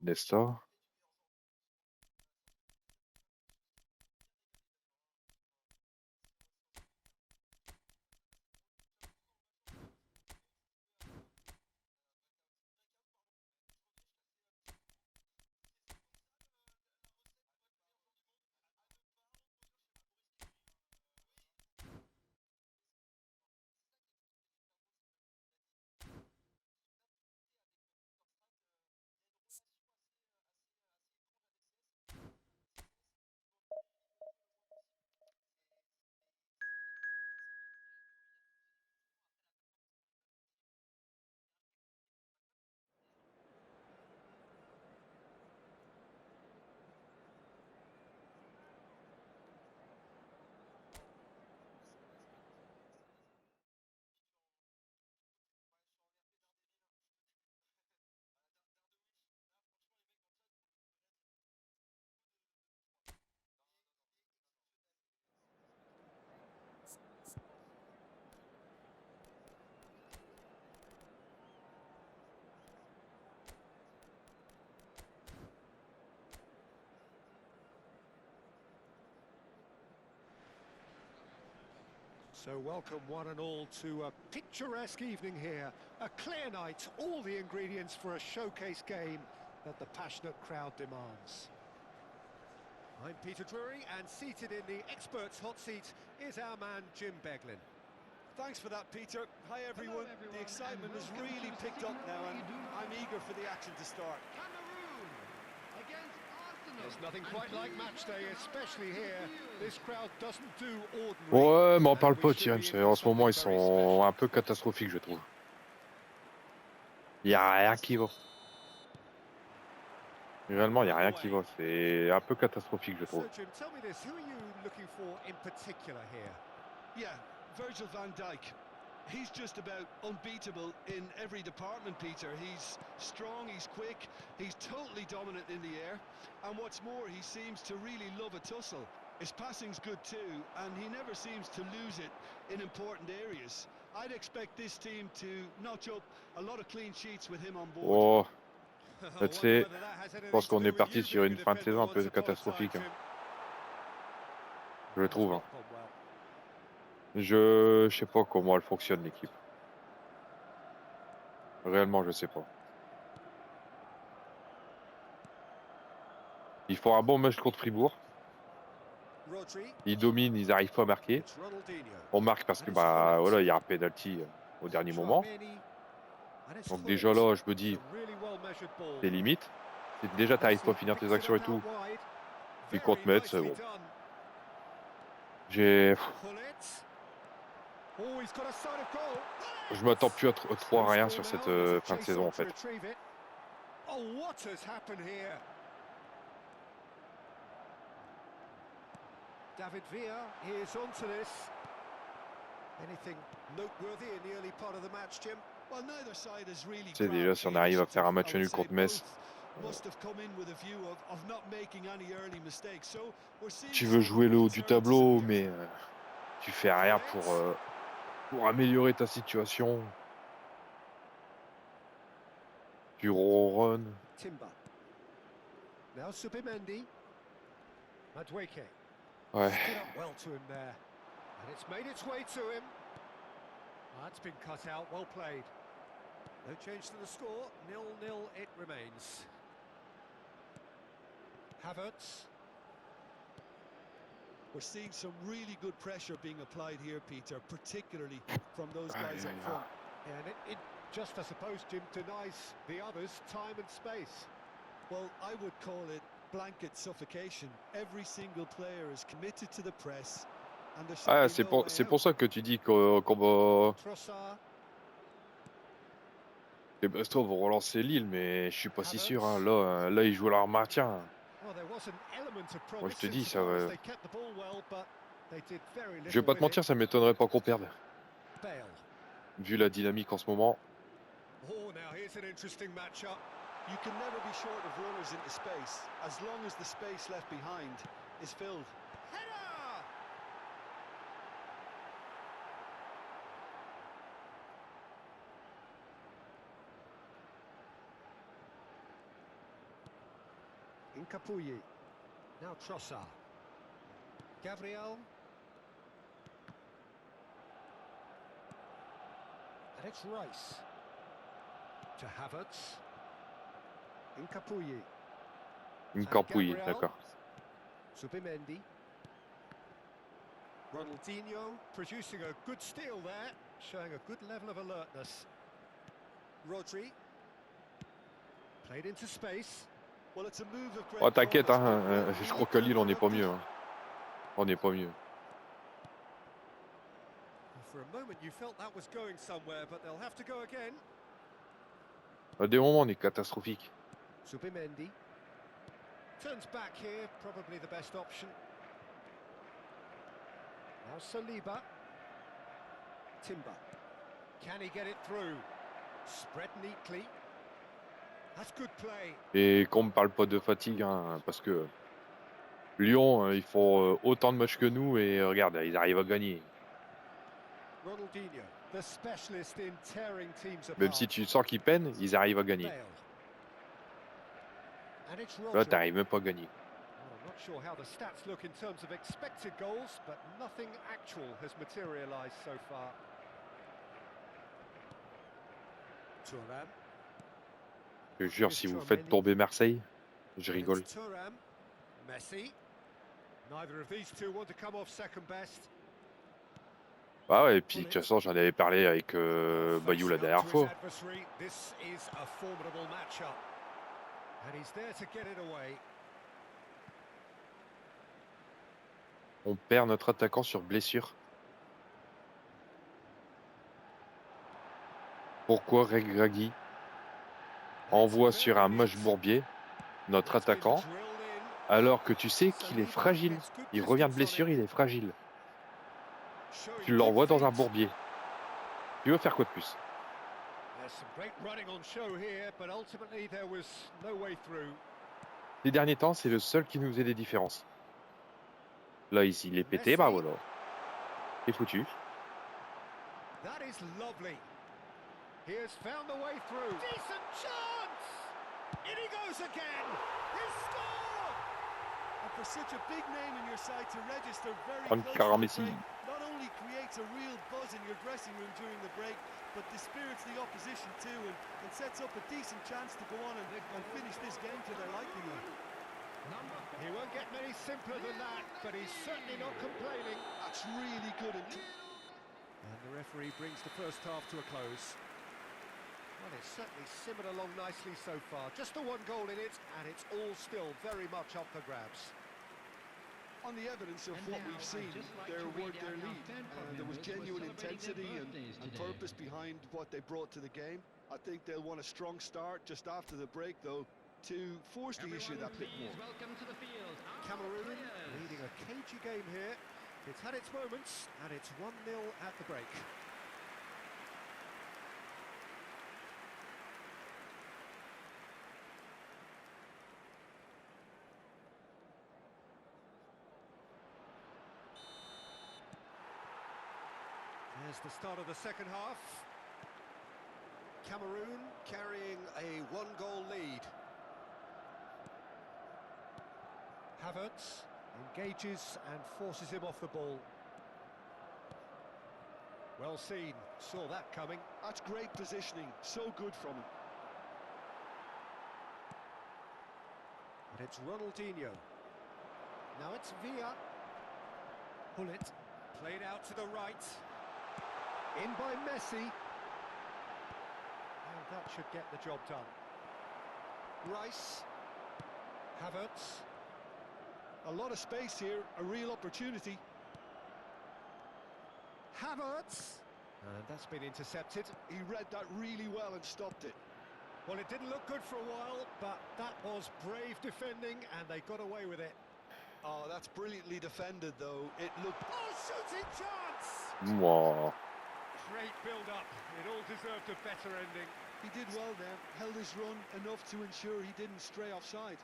Nesta. So welcome one and all to a picturesque evening here. A clear night, all the ingredients for a showcase game that the passionate crowd demands. I'm Peter Drury, and seated in the experts' hot seat is our man Jim Beglin. Thanks for that, Peter. Hi, everyone. The excitement has really picked up now, and I'm eager for the action to start. Cameroon against There's nothing quite like match day, especially here. This crowd doesn't do ordinary. Ouais, mais on And parle we pas, should Thierry. be in for En ce moment, something ils very sont special. un peu catastrophiques, je trouve. Il n'y a rien qui va. Réellement, il n'y a rien qui va. C'est un peu catastrophique, je trouve. So, Jim, tell me this. Who are you looking for in particular here? Yeah, Virgil van Dijk. He's just about unbeatable in every department, Peter. He's strong, he's quick, he's totally dominant in the air. And what's more, he seems to really love a tussle. His passing's good too, and he never seems to lose it in important areas. I'd expect this team to notch up a lot of clean sheets with him on board. Oh, tu sais, je pense qu'on est parti sur une fin de saison un peu catastrophique. Hein. Je trouve. Hein. Je sais pas comment elle fonctionne, l'équipe. Réellement, je sais pas. Ils font un bon match contre Fribourg. Ils dominent, ils n'arrivent pas à marquer. On marque parce que bah voilà, il y a un penalty au dernier moment. Donc déjà là, je me dis, c'est limite. Si déjà t'arrives pas à finir tes actions et tout, puis qu'on te mette, c'est bon. Je m'attends plus à 3-1 sur cette fin de saison en fait. Oh, what has happened here? David Villa is onto this. Anything noteworthy in the early part of the match, Jim? Well, neither side has really Tu sais déjà si on arrive à faire un match nul contre Metz, tu veux jouer le haut du tableau, mais tu fais rien pour améliorer ta situation. Tu ronronnes. Timber. Now Subimendi. Madueke. Ouais. Stood up well to him there. And it's made its way to him. That's been cut out, well played. No change to the score, 0-0 it remains. Havertz. We're seeing some really good pressure being applied here, Peter, particularly from those guys up front. And it just, I suppose, Jim, denies the others time and space. Well, I would call it blanket suffocation. Every single player is committed to the press. Ah, c'est pour ça que tu dis qu'on va... Les Brestois vont relancer Lille, mais je suis pas si sûr. Hein. Là, ils jouent leur maintien. Moi, je te dis, ça va... Je vais pas te mentir, ça m'étonnerait pas qu'on perde. Vu la dynamique en ce moment. Oh, now here's an interesting matchup. You can never be short of runners into space, as long as the space left behind is filled. Capouille. Now Trossard. Gabriel. And it's Rice. To Havertz. Capouille. Capouille, d'accord. Subimendi. Ronaldinho producing a good steal there, showing a good level of alertness. Rodri. Played into space. Oh, t'inquiète, hein, je crois qu'à Lille, on n'est pas mieux. Hein. On n'est pas mieux. À des moments, on est catastrophique. Subimendi. Turns back here, probably the best option. Now Saliba. Timber. Can he get it through? Spread neatly. That's good play. Et qu'on me parle pas de fatigue, hein, parce que Lyon, ils font autant de matchs que nous et regarde, ils arrivent à gagner. Ronaldinho, the specialist in tearing teams apart. Même si tu sens qu'ils peinent, ils arrivent à gagner. Là, t'arrives même pas à gagner. I'm not sure how the stats look in terms of expected goals, but nothing actual has materialized so far. Thuram. Je jure, si vous faites tomber Marseille, je rigole. Messi. Neither of these two want to come off second best. Ah ouais, et puis de toute façon, j'en avais parlé avec Bayou la dernière fois. On perd notre attaquant sur blessure. Pourquoi Regragui envoie sur un moche bourbier notre attaquant alors que tu sais qu'il est fragile? Il revient de blessure, il est fragile. Tu l'envoies dans un bourbier. Tu veux faire quoi de plus? Ces derniers temps, c'est le seul qui nous faisait des différences. Là, ici, il est pété, bah voilà. C'est foutu. He has found the way through. Decent chance! In he goes again! He's scored! And for such a big name in your side to register very Ankara close to the Messi. break, not only creates a real buzz in your dressing room during the break, but dispirits the opposition too and sets up a decent chance to go on and finish this game to their liking. He won't get many simpler than that, but he's certainly not complaining. That's really good. And the referee brings the first half to a close. Well, it's certainly simmered along nicely so far. Just the one goal in it, and it's all still very much up for grabs. On the evidence of what we've seen, they worked their lead. There was genuine intensity and purpose behind what they brought to the game. I think they'll want a strong start just after the break, though, to force the issue that bit more. Cameroon leading a cagey game here. It's had its moments, and it's 1-0 at the break. There's the start of the second half. Cameroon carrying a one-goal lead. Havertz engages and forces him off the ball. Well seen, saw that coming. That's great positioning, so good from him. And it's Ronaldinho. Now it's Villa. Hullet, played out to the right. In by Messi. And that should get the job done. Rice. Havertz. A lot of space here, a real opportunity. Havertz. And that's been intercepted. He read that really well and stopped it. Well, it didn't look good for a while, but that was brave defending, and they got away with it. Oh, that's brilliantly defended, though. It looked... Oh, shooting chance! Wow. Great build-up. It all deserved a better ending. He did well there, held his run enough to ensure he didn't stray offside.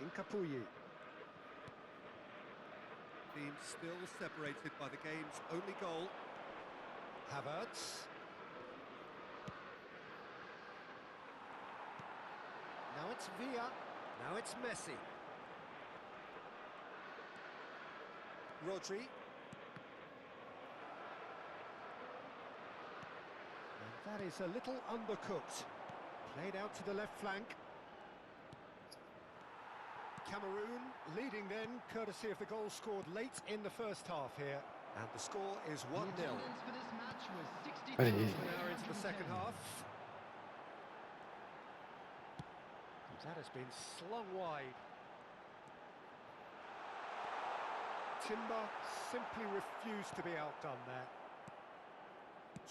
Incapuyi. Team still separated by the game's only goal. Havertz. Now it's Villa. Now it's Messi. Rodri. And that is a little undercooked. Played out to the left flank. Cameroon leading then, courtesy of the goal scored late in the first half here. And the score is 1-0. Allez. An hour into the second half. That has been slung wide. Timber simply refused to be outdone there.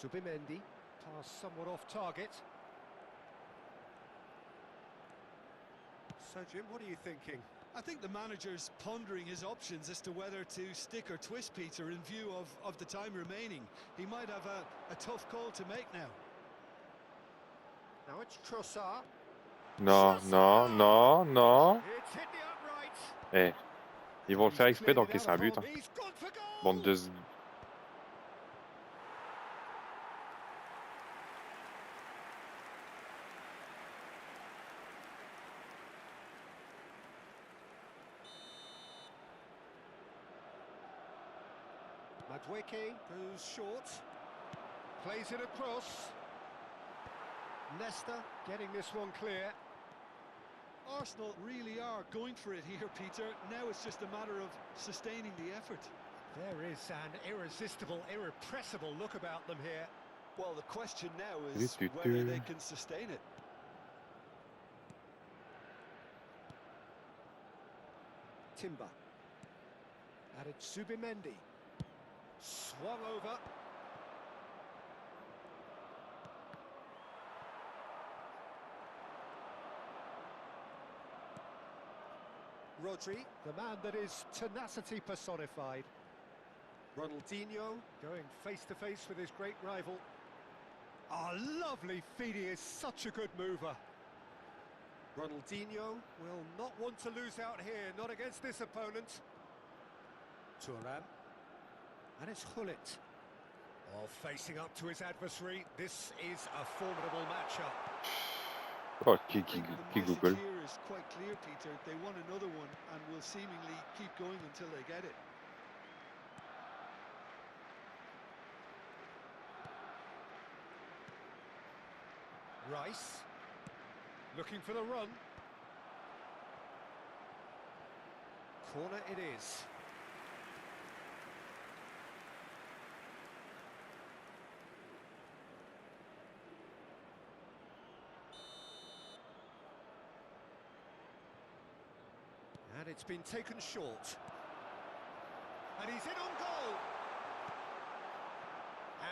Zubimendi, pass somewhat off target. So, Jim, what are you thinking? I think the manager's pondering his options as to whether to stick or twist Peter in view of the time remaining. He might have a tough call to make now. Now it's Trossard. Non, non, non, non. It's hit the upright. Eh, ils vont le faire exprès d'encaisser un but. Hein. He's gone for goal. Bande de... Madweke goes short. Plays it across. Leicester getting this one clear. Arsenal really are going for it here, Peter. Now it's just a matter of sustaining the effort. There is an irresistible, irrepressible look about them here. Well, the question now is whether they can sustain it. Timber. And it's Zubimendi. Swung over. Rodri, the man that is tenacity personified. Ronaldinho going face-to-face with his great rival. Ah, lovely feed, he is such a good mover. Ronaldinho will not want to lose out here, not against this opponent. Thuram. And it's Gullit. Oh, facing up to his adversary, this is a formidable matchup. Oh, The message here is quite clear, Peter. They want another one and will seemingly keep going until they get it. Rice. Looking for the run. Corner it is. And it's been taken short. And he's in on goal.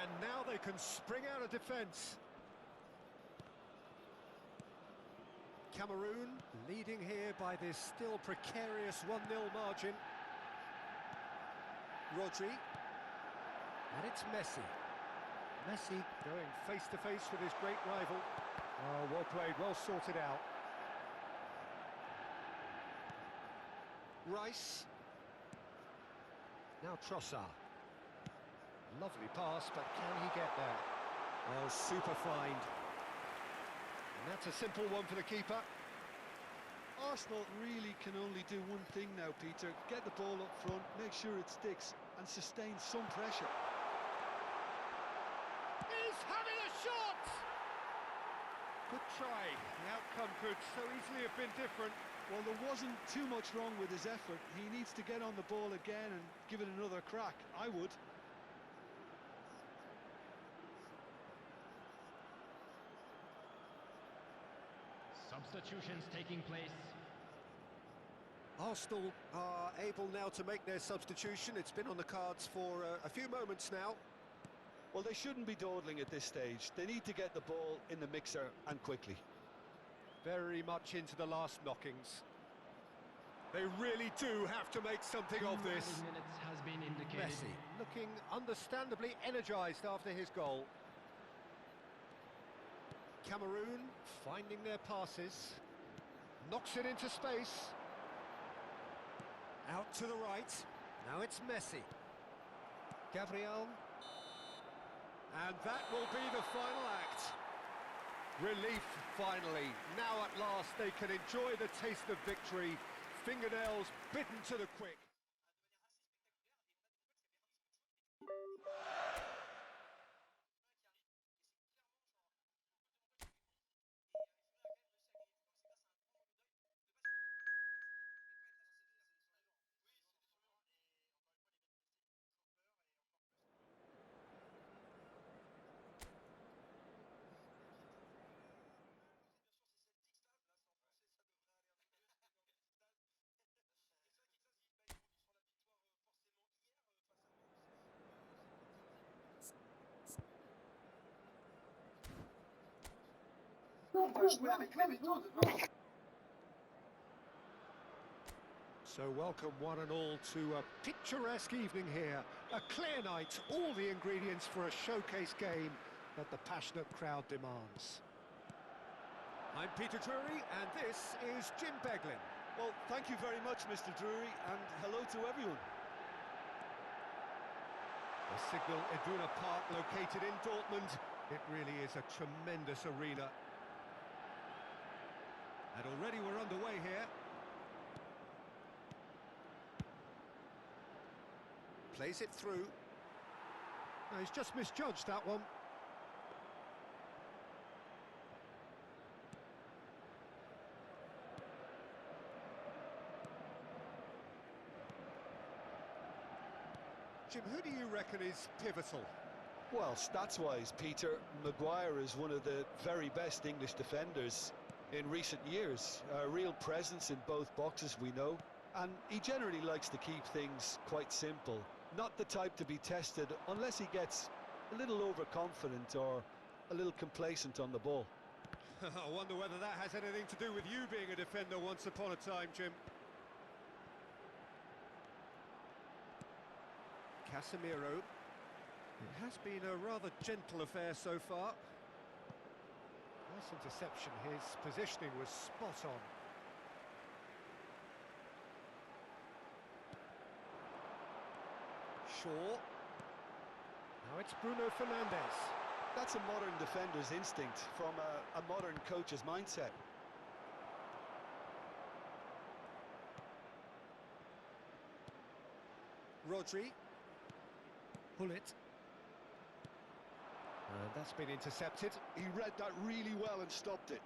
And now they can spring out of defence. Cameroon leading here by this still precarious 1-0 margin. Rodri. And it's Messi. Messi going face-to-face with his great rival. Oh, well played, well sorted out. Rice. Now Trossard. Lovely pass, but can he get there? Oh, super find. And that's a simple one for the keeper. Arsenal really can only do one thing now, Peter. Get the ball up front, make sure it sticks, and sustain some pressure. He's having a shot! Good try. The outcome could so easily have been different. Well, there wasn't too much wrong with his effort. He needs to get on the ball again and give it another crack. I would. Substitutions taking place. Arsenal are able now to make their substitution. It's been on the cards for a few moments now. Well, they shouldn't be dawdling at this stage. They need to get the ball in the mixer and quickly. Very much into the last knockings. They really do have to make something of this. Minutes has been indicated. Messi looking understandably energised after his goal. Cameroon finding their passes. Knocks it into space. Out to the right. Now it's Messi. Gabriel. And that will be the final act. Relief, finally. Now at last they can enjoy the taste of victory. Fingernails bitten to the quick. So welcome one and all to a picturesque evening here. A clear night, all the ingredients for a showcase game that the passionate crowd demands. I'm Peter Drury and this is Jim Beglin. Well, thank you very much, Mr. Drury, and hello to everyone. The Signal Iduna Park located in Dortmund. It really is a tremendous arena. And already we're underway here. Plays it through. No, he's just misjudged that one. Jim, who do you reckon is pivotal? Well, stats-wise, Peter, Maguire is one of the very best English defenders in recent years. A real presence in both boxes, we know. And he generally likes to keep things quite simple. Not the type to be tested unless he gets a little overconfident or a little complacent on the ball. I wonder whether that has anything to do with you being a defender once upon a time, Jim. Casemiro. It has been a rather gentle affair so far. Nice interception. His positioning was spot on. Shaw. Now it's Bruno Fernandes. That's a modern defender's instinct from a modern coach's mindset. Rodri. Pull it. And that's been intercepted. He read that really well and stopped it.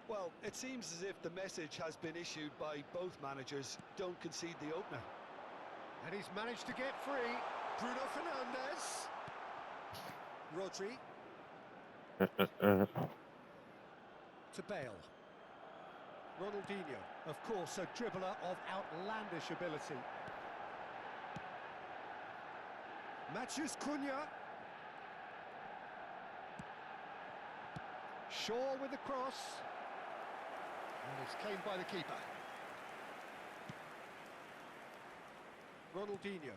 Well, it seems as if the message has been issued by both managers. Don't concede the opener. And he's managed to get free. Bruno Fernandes. Rodri. To Bale. Ronaldinho, of course, a dribbler of outlandish ability. Matthews Cunha. Shaw with the cross. And it's claimed by the keeper. Ronaldinho.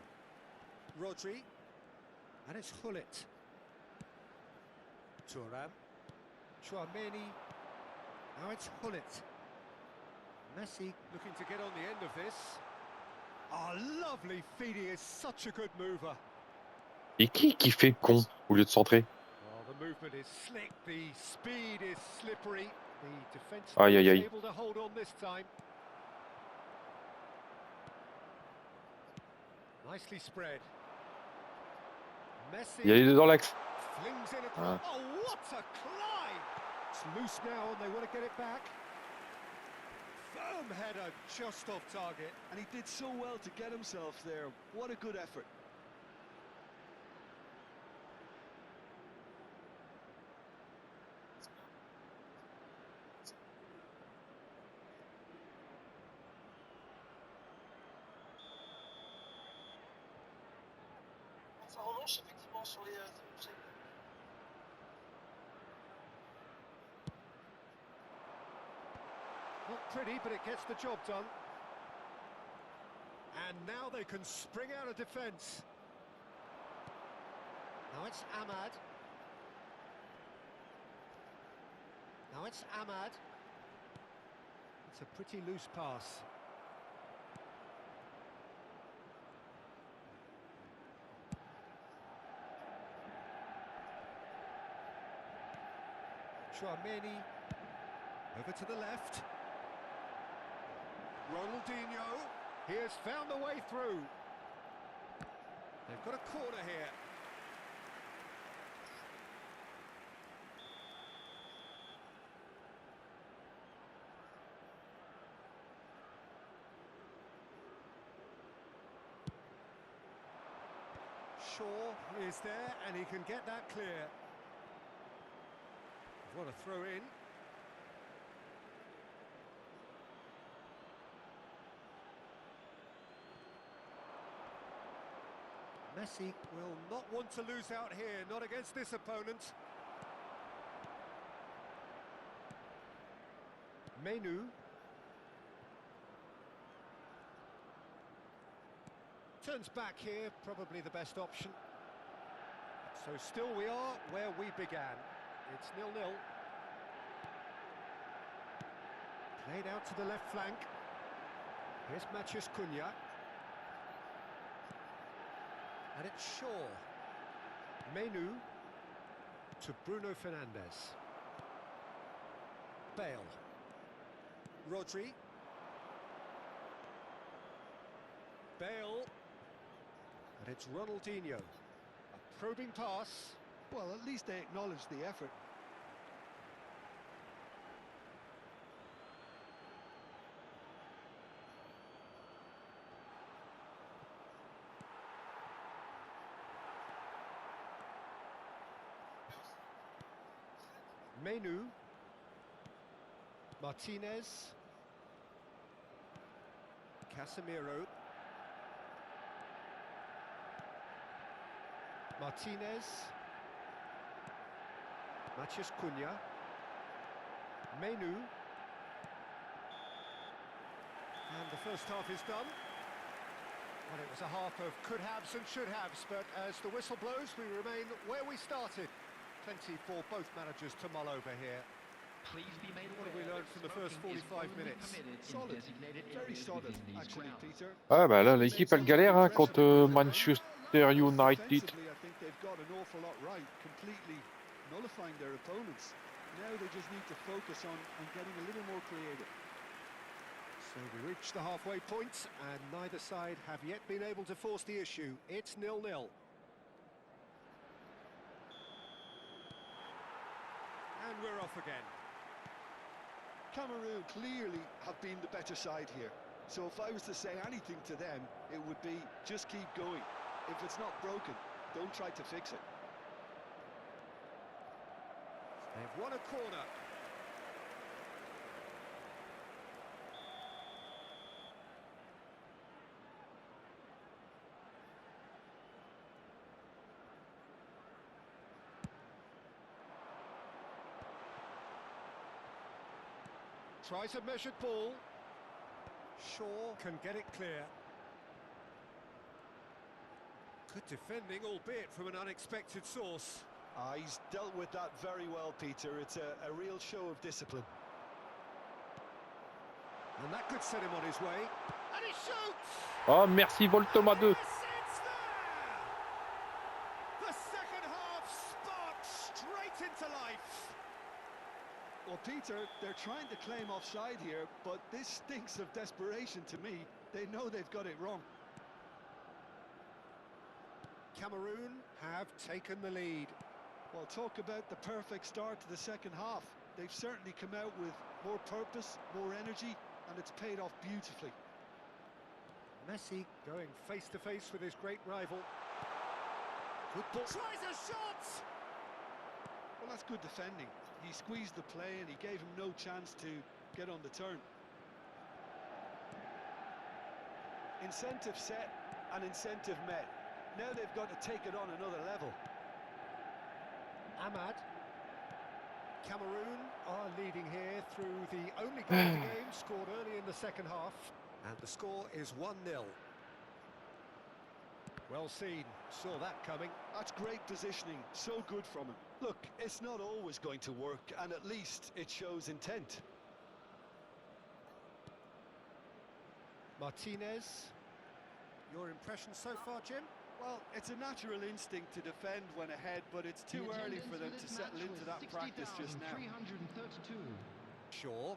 Rodri. And it's Hullet. Thuram. Chouameni. Now it's Hullet. Messi looking to get on the end of this. Oh, lovely feed. He is such a good mover. Et qui fait le con au lieu de centrer? Well, the movement is slick, the speed is slippery. The defence Aïe, aïe, was aïe. able to hold on this time. Nicely spread. Messi Il y a les deux dans l'axe. flings in a Ah. Oh, what a climb! It's loose now and they want to get it back. Firm header just off target. And he did so well to get himself there. What a good effort. En revanche, effectivement, sur les... Not pretty, but it gets the job done. And now they can spring out of defence. Now it's Ahmad. Now it's Ahmad. It's a pretty loose pass. Chouameni. Over to the left. Ronaldinho. He has found a way through. They've got a corner here. Shaw is there and he can get that clear. What a throw in. Messi will not want to lose out here, not against this opponent. Menu. Turns back here, probably the best option. So still we are where we began. It's 0-0. Played out to the left flank. Here's Matthews Cunha. And it's Shaw. Menu to Bruno Fernandes. Bale. Rodri. Bale. And it's Ronaldinho. A probing pass. Well, at least they acknowledge the effort. Menu. Martinez. Casemiro. Martinez. Matheus Cunha. Menu. And the first half is done. Well, it was a half of could-haves and should-haves, but as the whistle blows, we remain where we started. Plenty for both managers to mull over here. Please be made What have we aware learned from the first smoking is 45 only minutes? permitted in Solid, designated very areas solid, within these actually, grounds. Peter. Ah bah là, Made l'équipe some elle good galère hein, impression contre early on. Manchester United. Defensively, I think they've got an awful lot right, completely nullifying their opponents. Now they just need to focus on getting a little more creative. So we reach the halfway point, and neither side have yet been able to force the issue. It's 0-0. And we're off again. Cameroon clearly have been the better side here. So if I was to say anything to them, it would be just keep going. If it's not broken, don't try to fix it. They've won a corner. Tries a measured ball. Shaw can get it clear. Good defending, albeit from an unexpected source. He's dealt with that very well, Peter. It's a real show of discipline. And that could set him on his way. And he shoots! Oh merci Voltoma 2. Yes, it's there! The second half sparks straight into life. Well, Peter, they're trying to claim offside here, but this stinks of desperation to me. They know they've got it wrong. Cameroon have taken the lead. Well, talk about the perfect start to the second half. They've certainly come out with more purpose, more energy, and it's paid off beautifully. Messi going face-to-face with his great rival. Good ball. Tries a shot! Well, that's good defending. He squeezed the play and he gave him no chance to get on the turn. Incentive set and incentive met. Now they've got to take it on another level. Ahmad. Cameroon are leading here through the only goal of the game, scored early in the second half. And the score is 1-0. Well seen, saw that coming. That's great positioning, so good from him. Look, it's not always going to work, and at least it shows intent. Martinez. Your impression so far, Jim? Well, it's a natural instinct to defend when ahead, but it's too early for them to settle into that practice just now. 332. Shaw.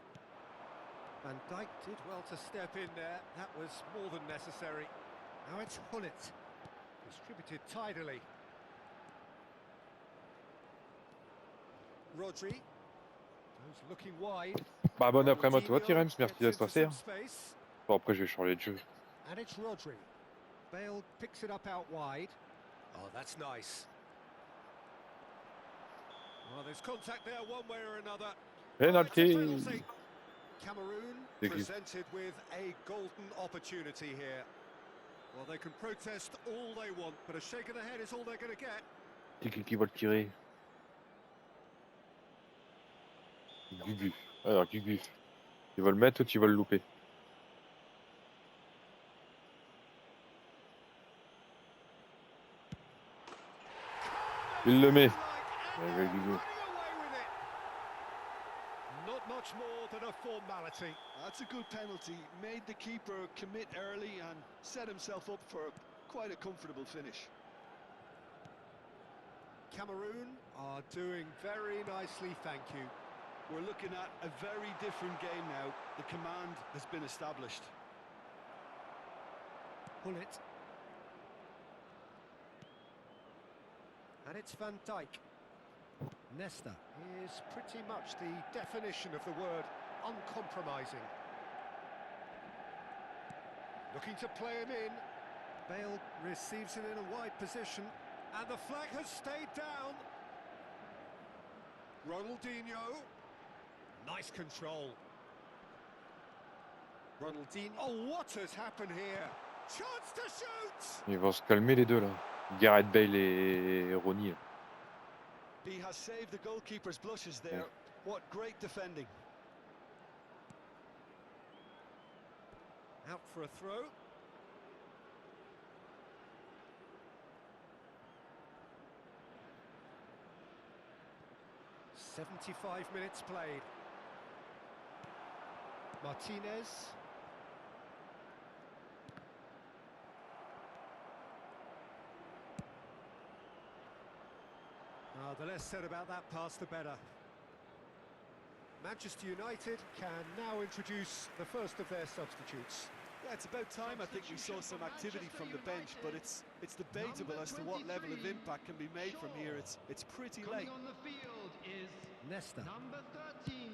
Van Dijk did well to step in there. That was more than necessary. Now it's Hullet. Distributed tidily. Rodri. Goes looking wide. Bah bonne après-midi à toi Coutinho Tirems, merci gets d'être into passé. some space. Bon après je vais changer de jeu. And it's Rodri. Bale picks it up out wide. Oh, that's nice. Well, there's contact there one way or another. Penalty. Oh, it's a penalty. Cameroon presented with a golden opportunity here. Well, they can protest all they want, but a shake of the head is all they're going to get. C'est qui va le tirer? Gugu. Alors Gugu. Tu vas le mettre ou tu vas le louper? Il le met. Avec Gugu. Not much more than a formality. That's a good penalty. Made the keeper commit early and set himself up for quite a comfortable finish. Cameroon are doing very nicely, thank you. We're looking at a very different game now. The command has been established. Hullet. And it's Van Dijk. Nesta is pretty much the definition of the word uncompromising. Looking to play him in. Bale receives it in a wide position. And the flag has stayed down. Ronaldinho. Nice control. Ronaldinho. Oh, what has happened here? Chance to shoot! Ils vont se calmer les deux là. Gareth Bale et Ronnie. He has saved the goalkeeper's blushes there. What great defending. Out for a throw. "75 minutes played. Martinez. The less said about that pass, the better. Manchester United can now introduce the first of their substitutes. Yeah, it's about time I think we saw some activity from the bench, but it's debatable as to what level of impact can be made from here. It's pretty late. Coming on the field is Nesta. number 13.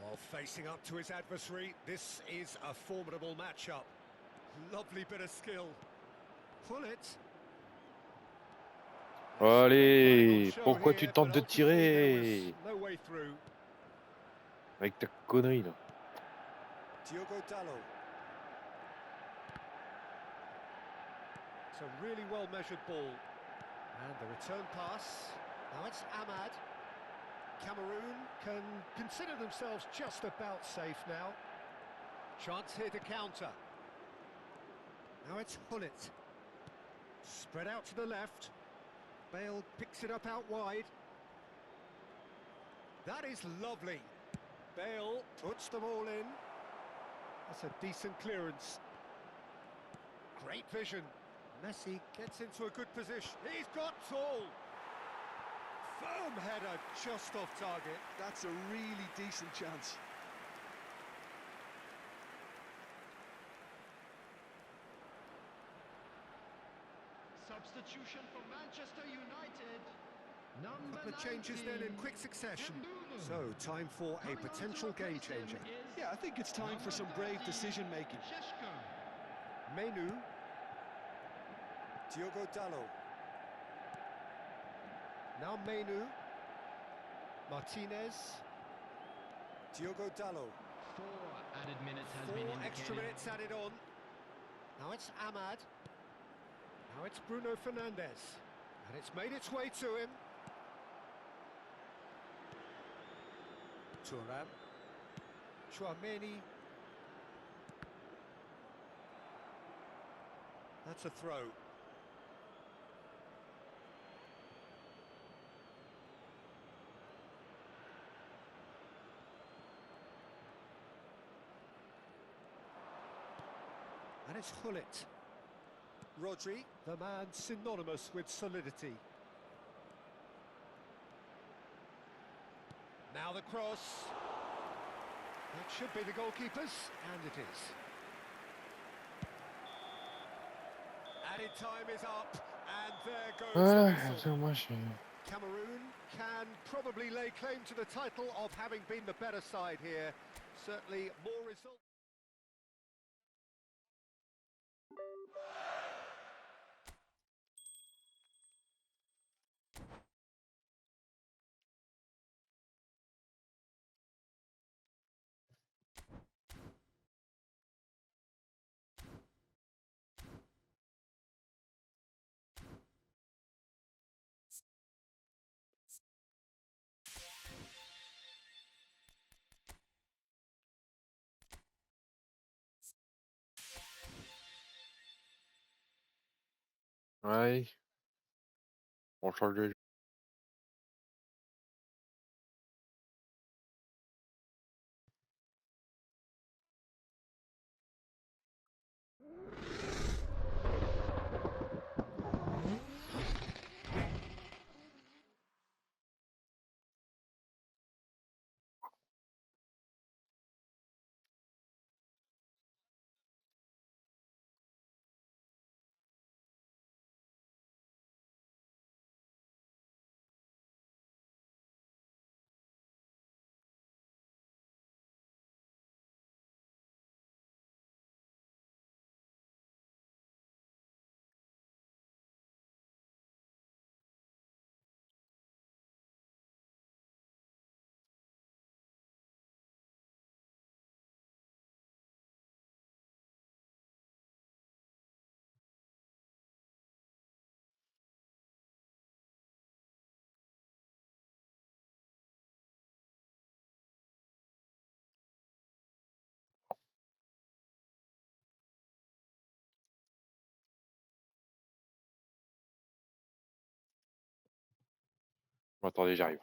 Oh, facing up to his adversary, this is a formidable matchup. Lovely bit of skill. Pull it. Allez, pourquoi tu tentes de tirer No way through. avec ta connerie là? Diogo Dalot. It's a really well-measured ball. And the return pass. Now it's Ahmad. Cameroon can consider themselves just about safe now. Chance here to counter. Now it's Hullet. Spread out to the left. Bale picks it up out wide. That is lovely. Bale puts them all in. That's a decent clearance. Great vision. Messi gets into a good position. He's got tall. Firm header just off target. That's a really decent chance. Substitution for Manchester United. Number Couple of changes then in 19. quick succession. Mbumo. So, time for a Coming on to potential game replace him changer. is Yeah, I think it's time for some brave number 13, decision-making. Šeško. Menu. Diogo Dalot. Now Menu. Martinez. Diogo Dalot. 4 added minutes has been 4 indicated. extra minutes added on. Now it's Ahmad. Now it's Bruno Fernandes. And it's made its way to him. Thuram. Chouameni. That's a throw. And it's Hullet. Rodri, the man synonymous with solidity. Now the cross. That should be the goalkeeper's, and it is. Added time is up, and there goes Ah, the whistle. attends, moi j'ai... Cameroon can probably lay claim to the title of having been the better side here. Certainly more results. Ouais. On change de Attendez, j'arrive.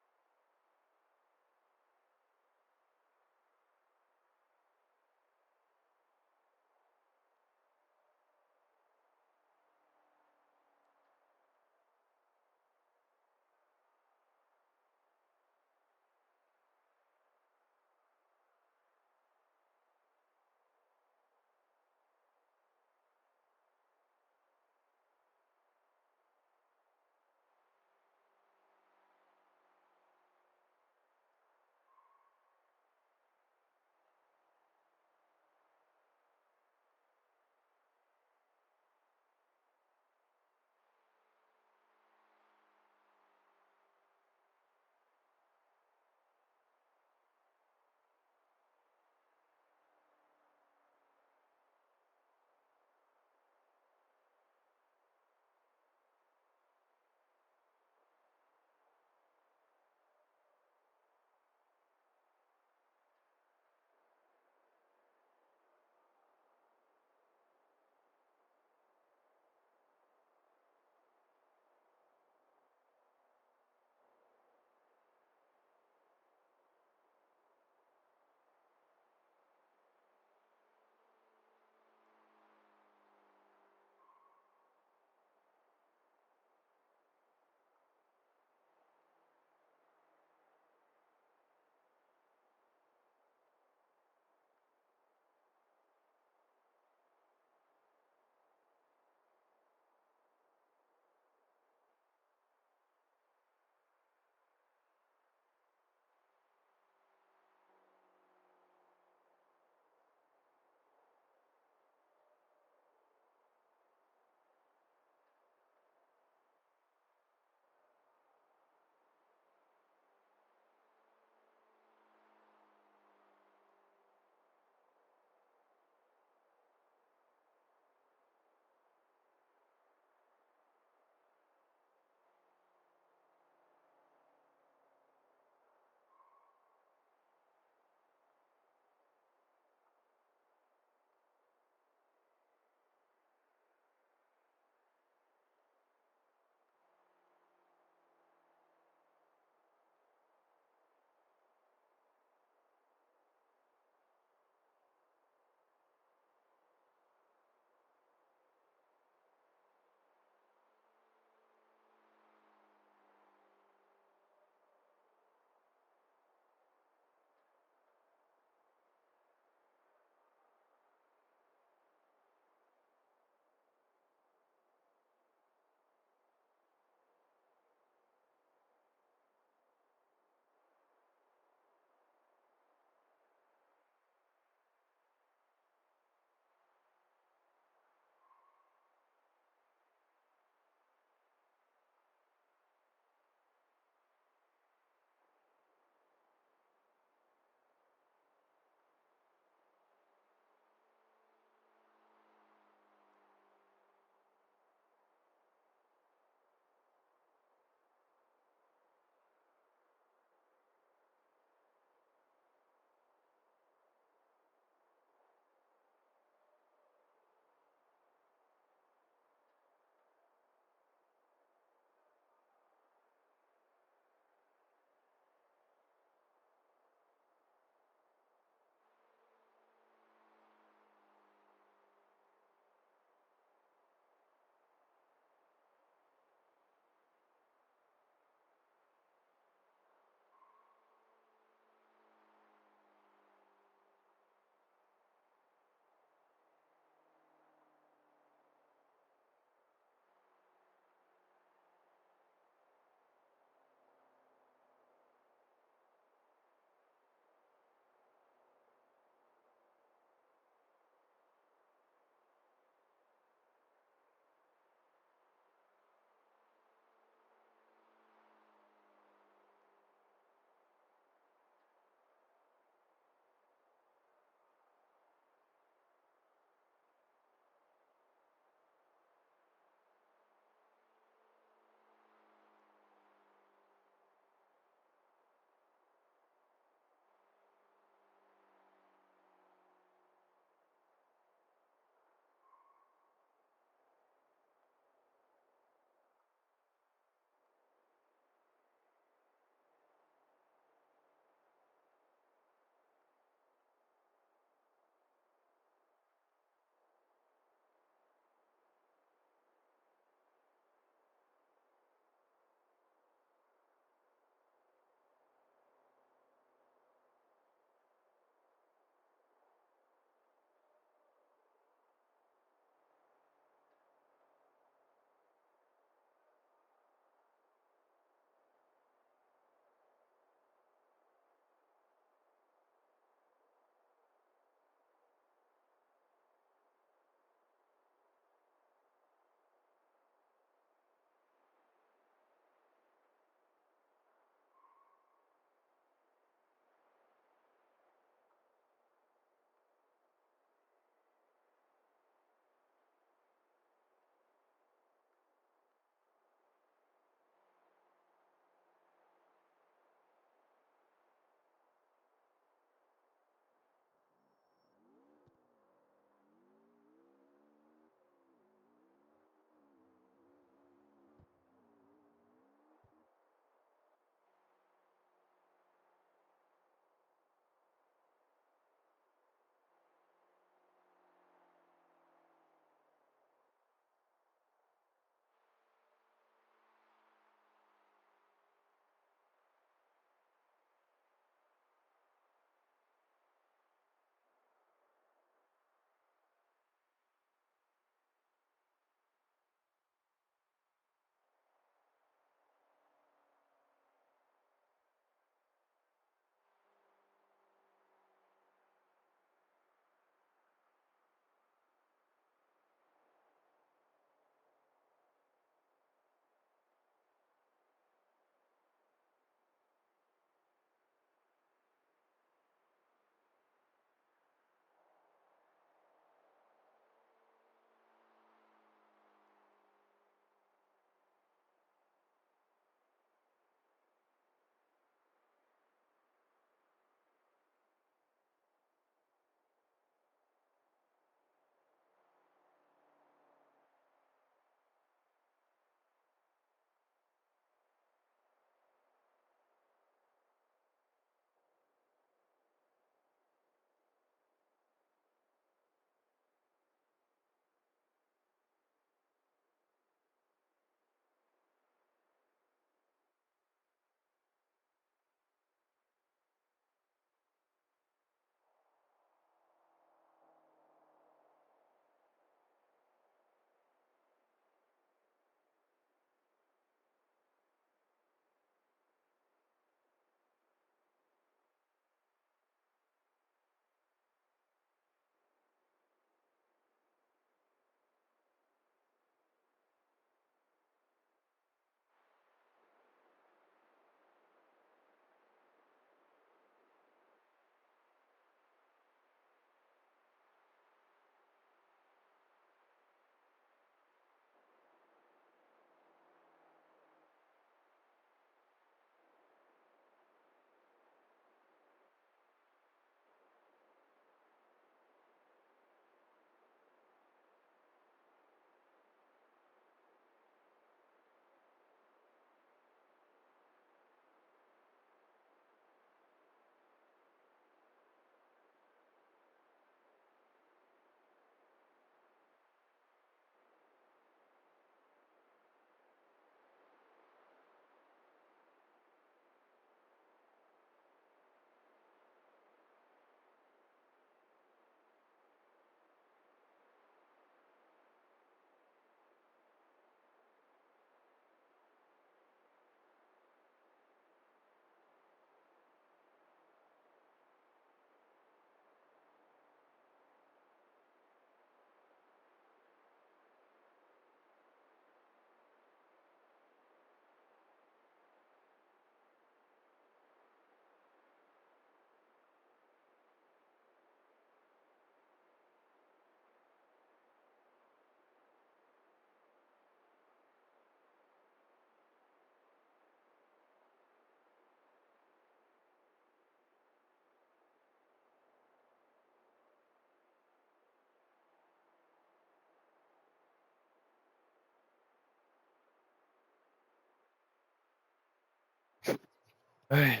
Ouais.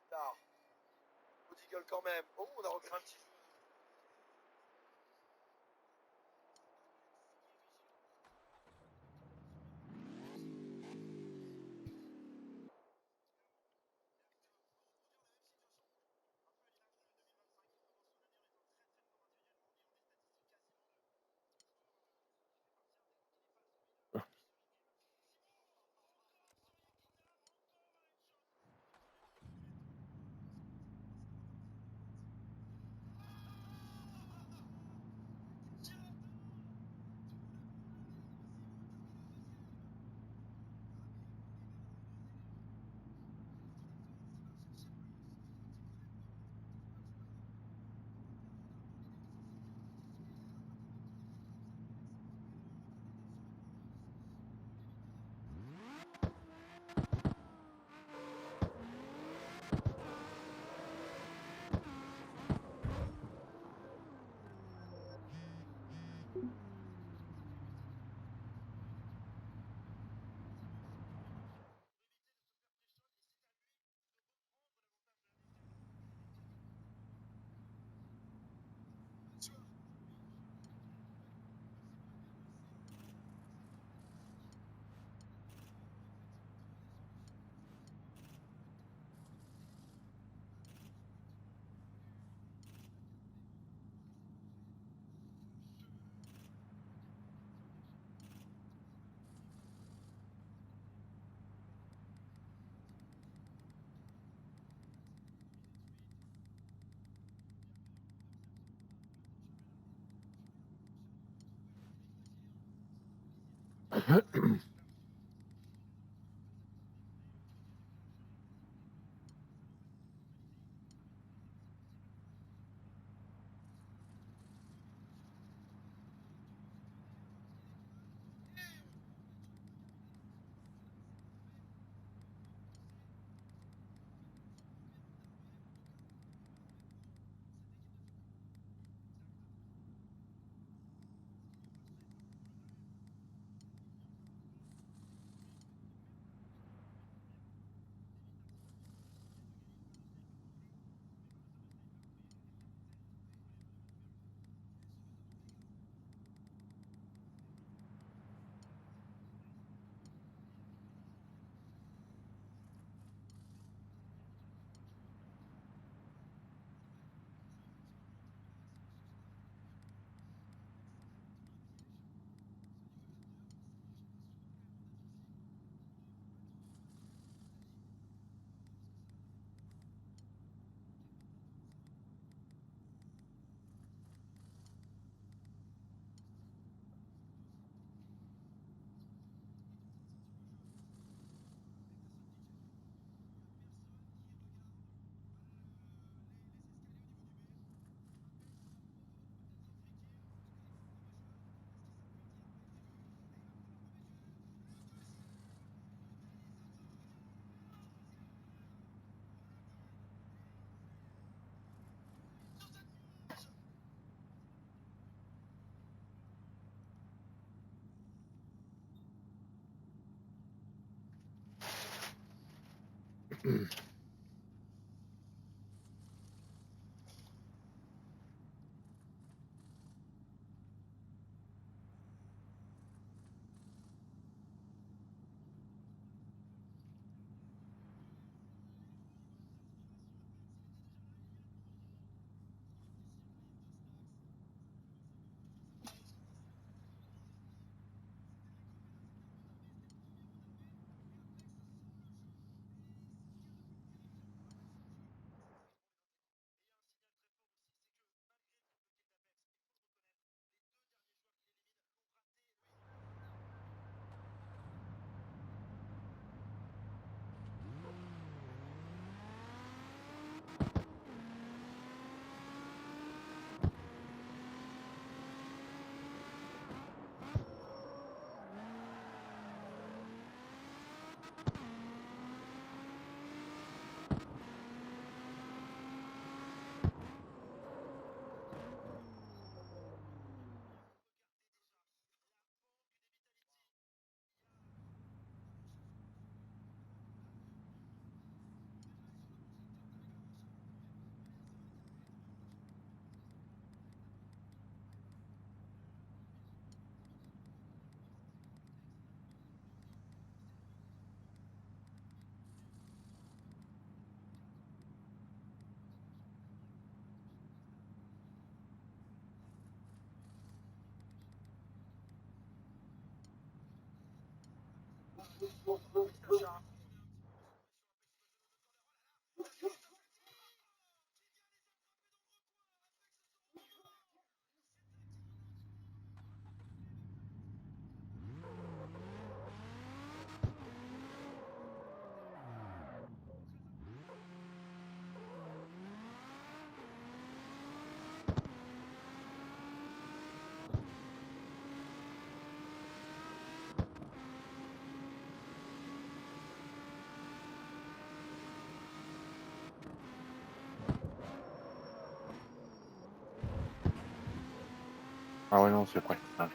Tard. Body quand même. Oh, on a recréé un petit jeu. Ah ouais, non, c'est prêt. Ah.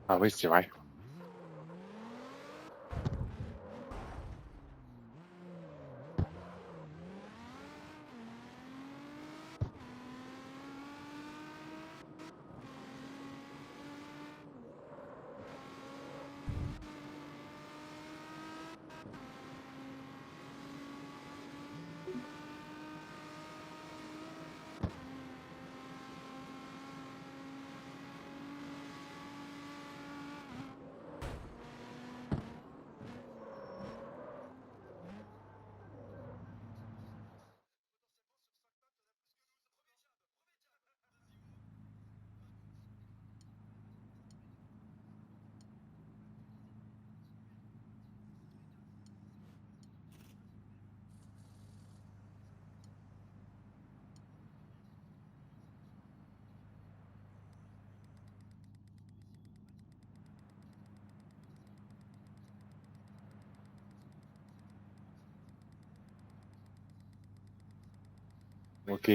Ah oui, c'est vrai. Ok.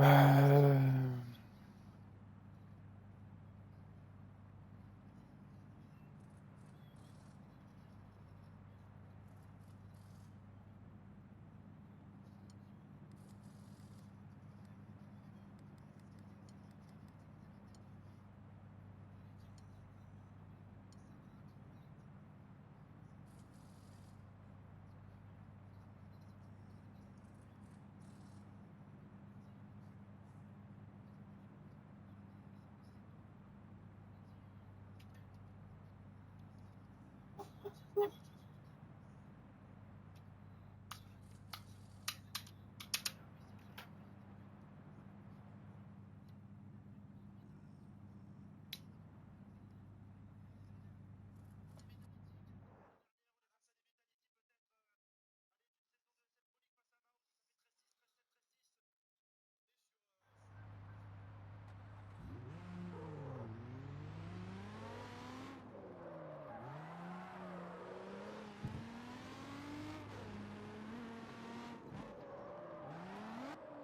Ah.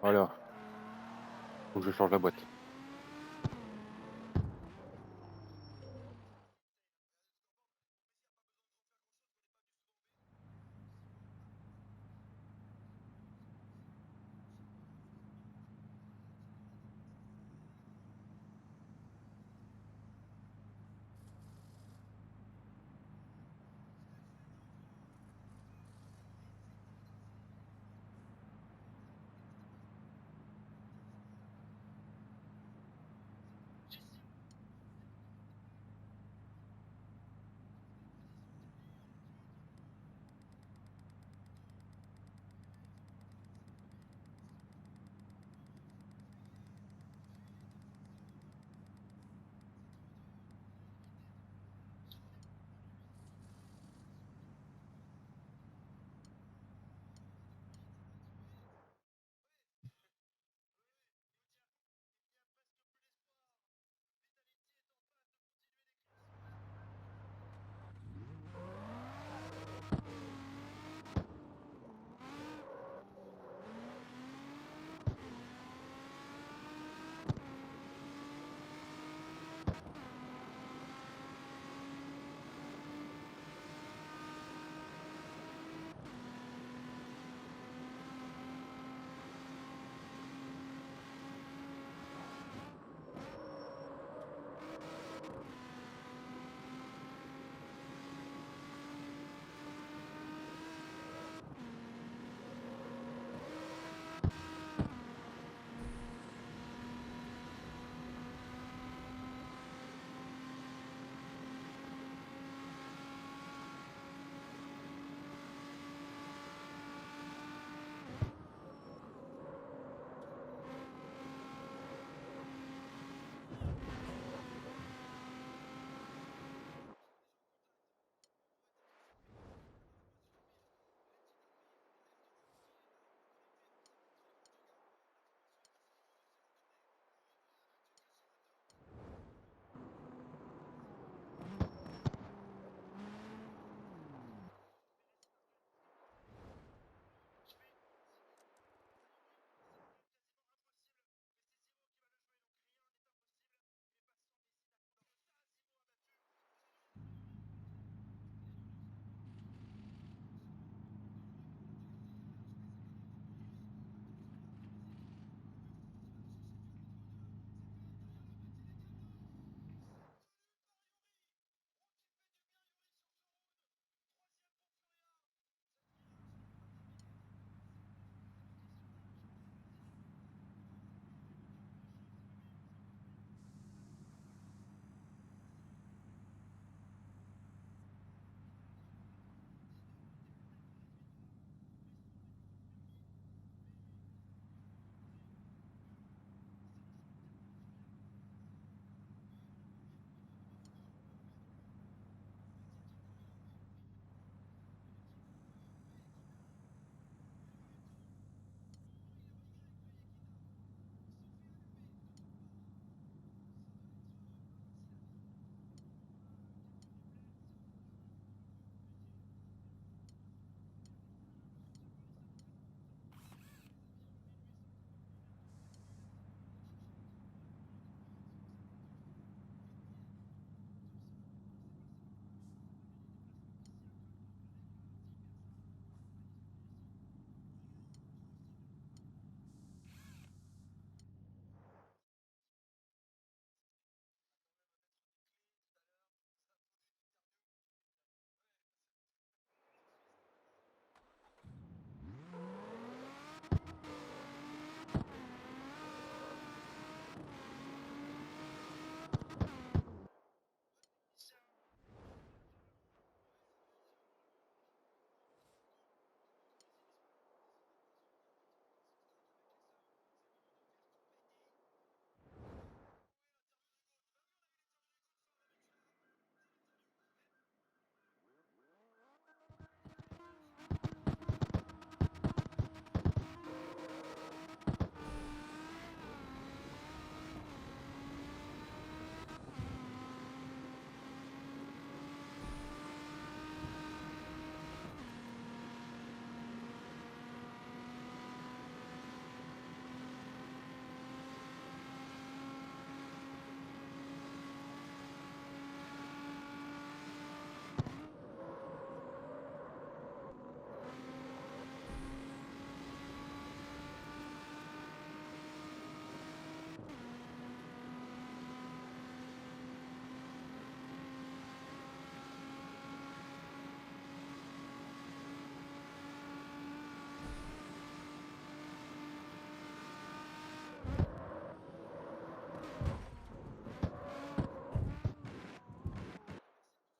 Voilà. Faut que je change la boîte.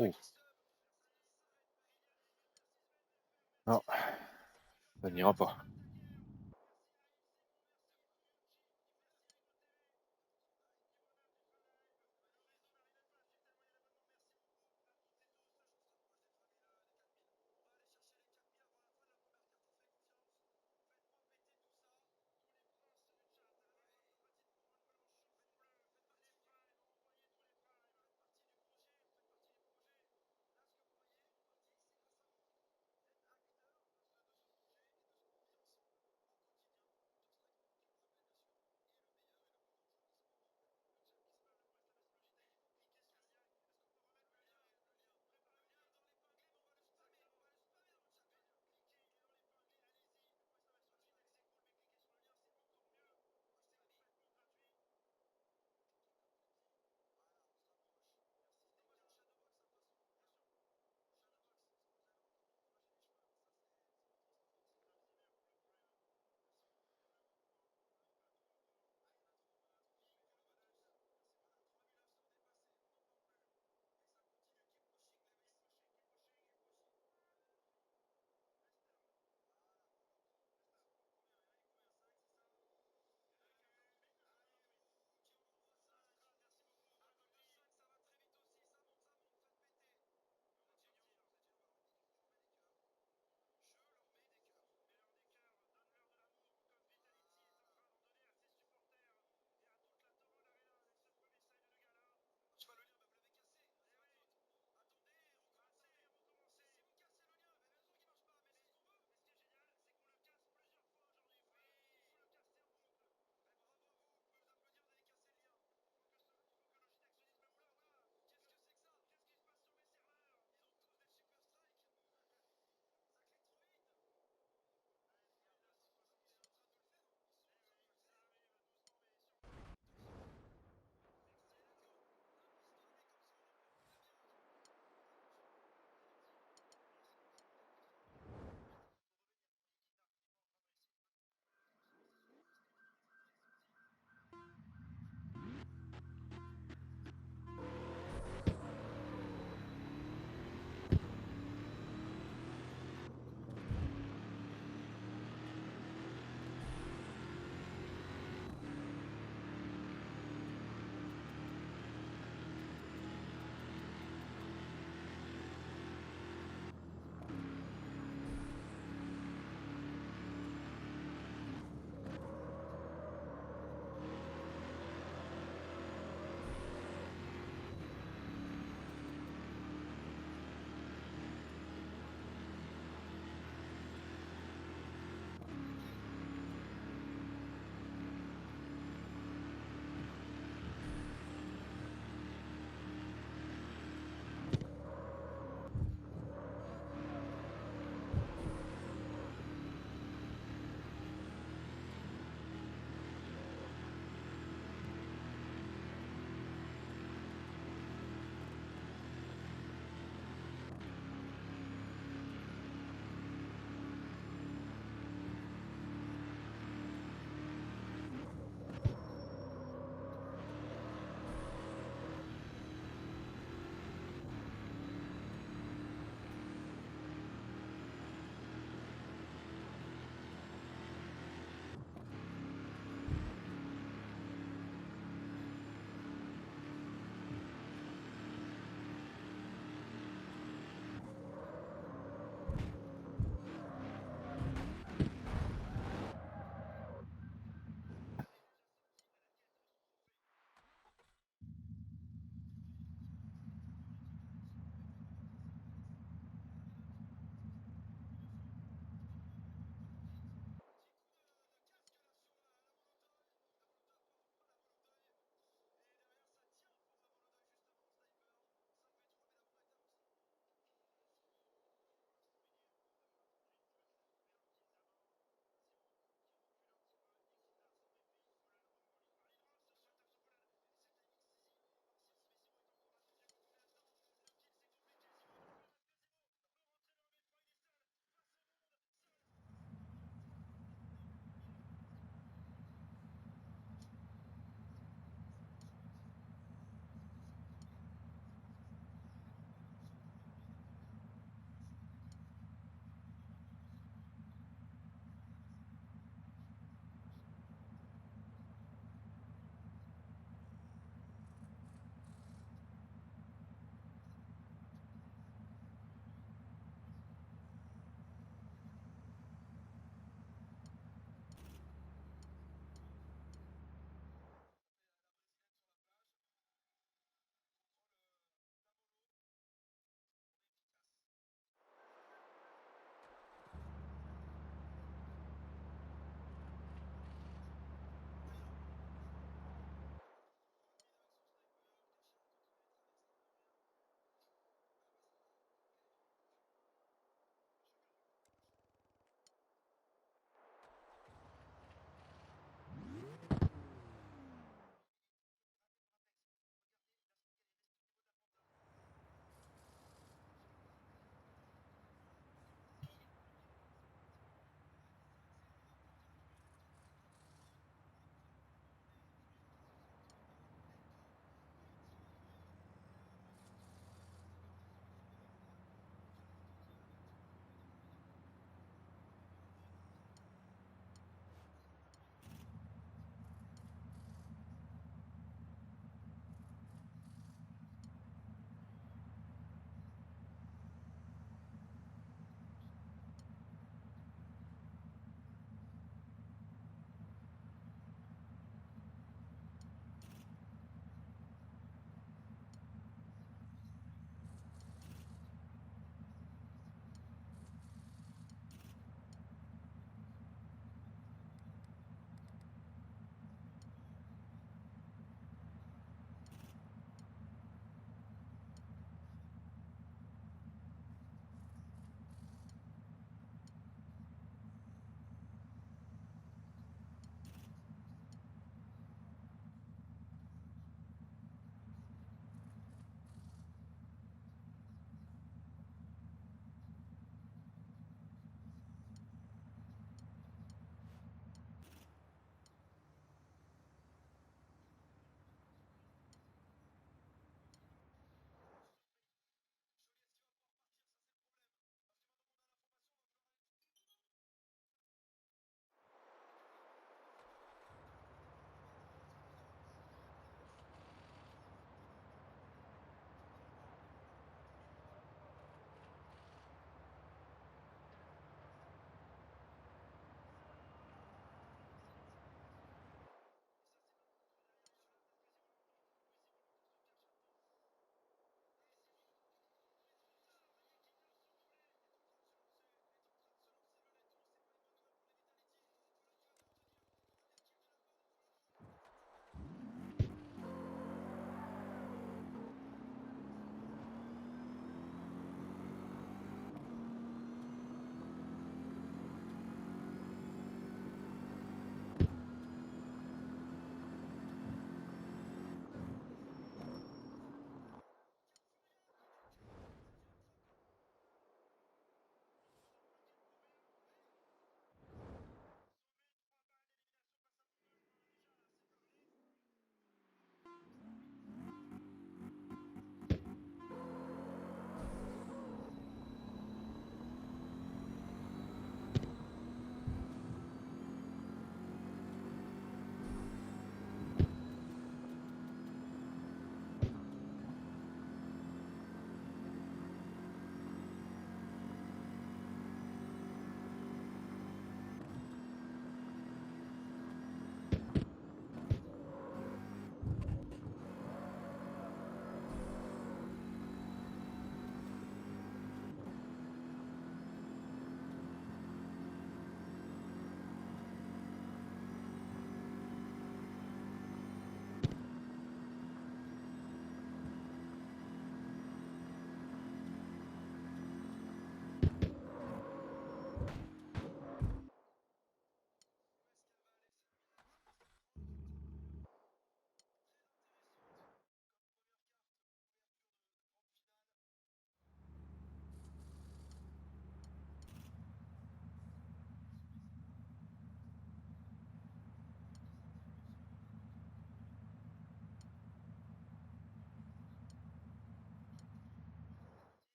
Oh. Non, ça n'ira pas.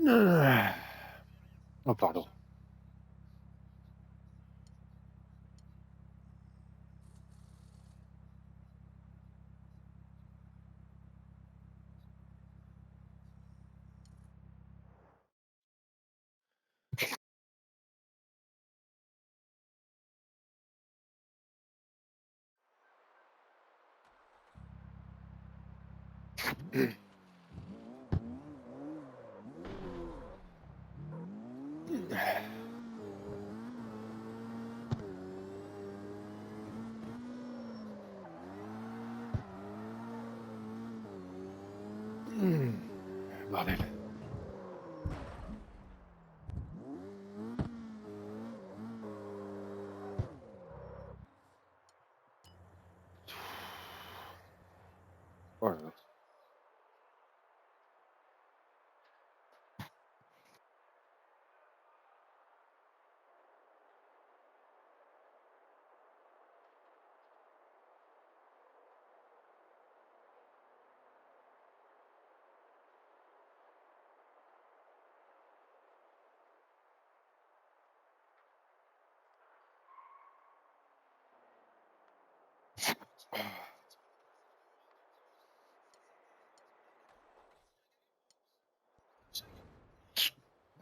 Oh, pardon. Bordel. Oh là là.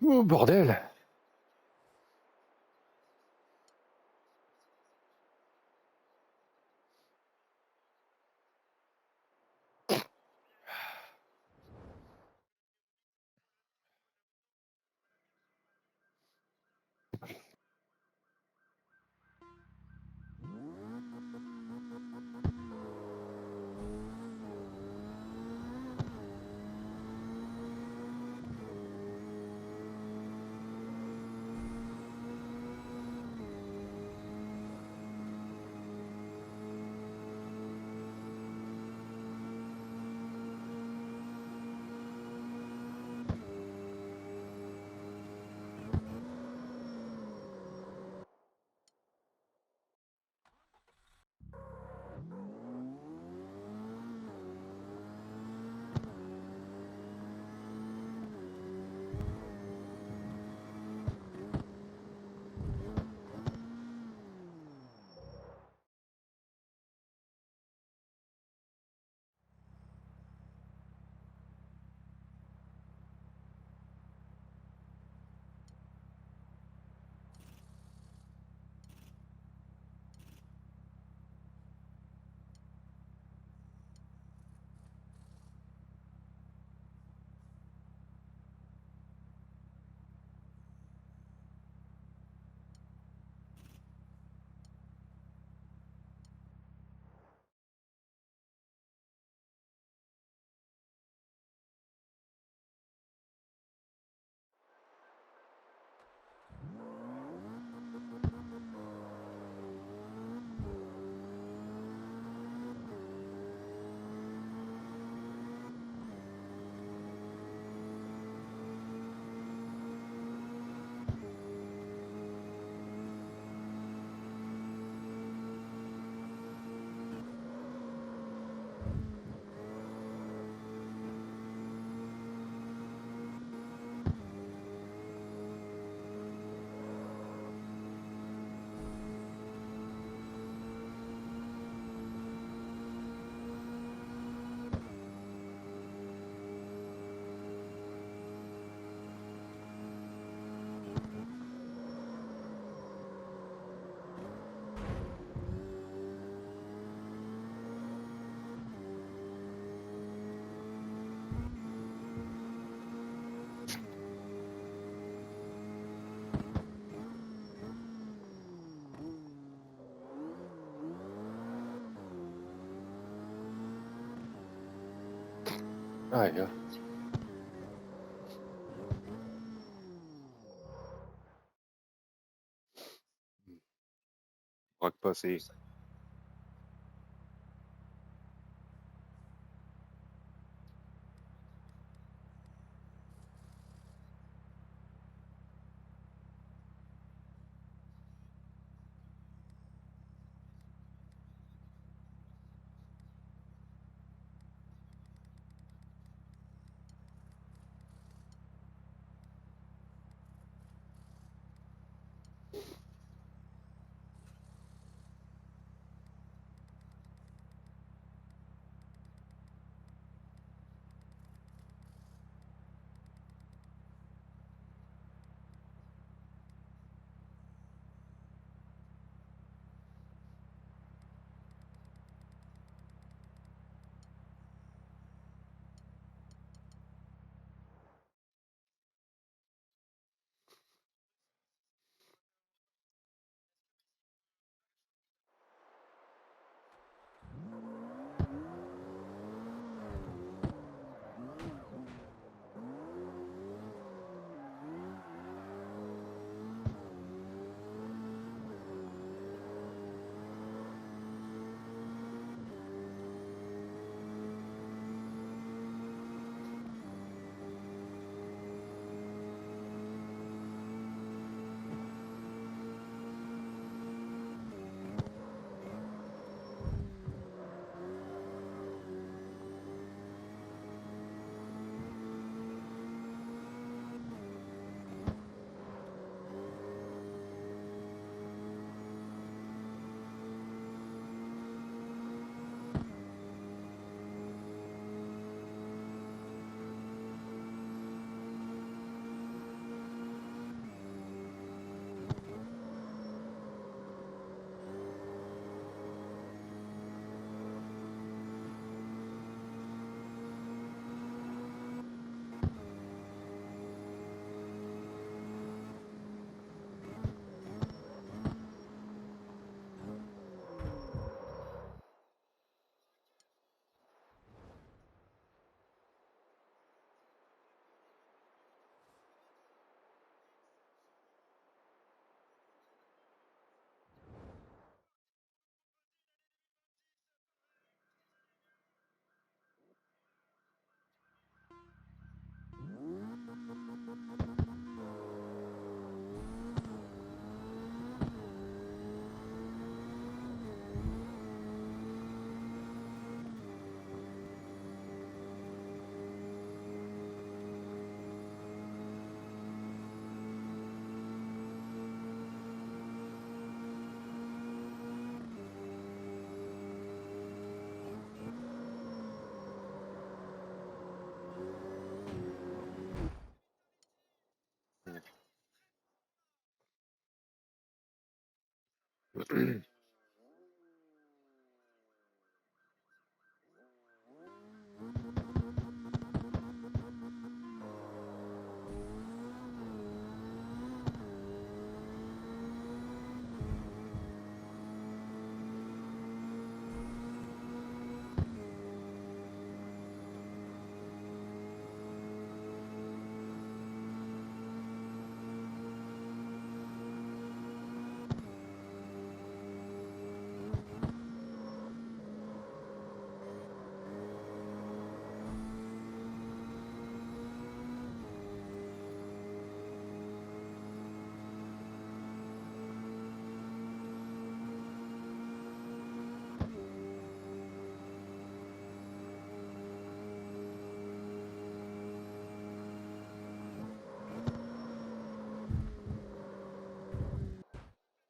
Oh, bordel. Ah, ja. Braque passé.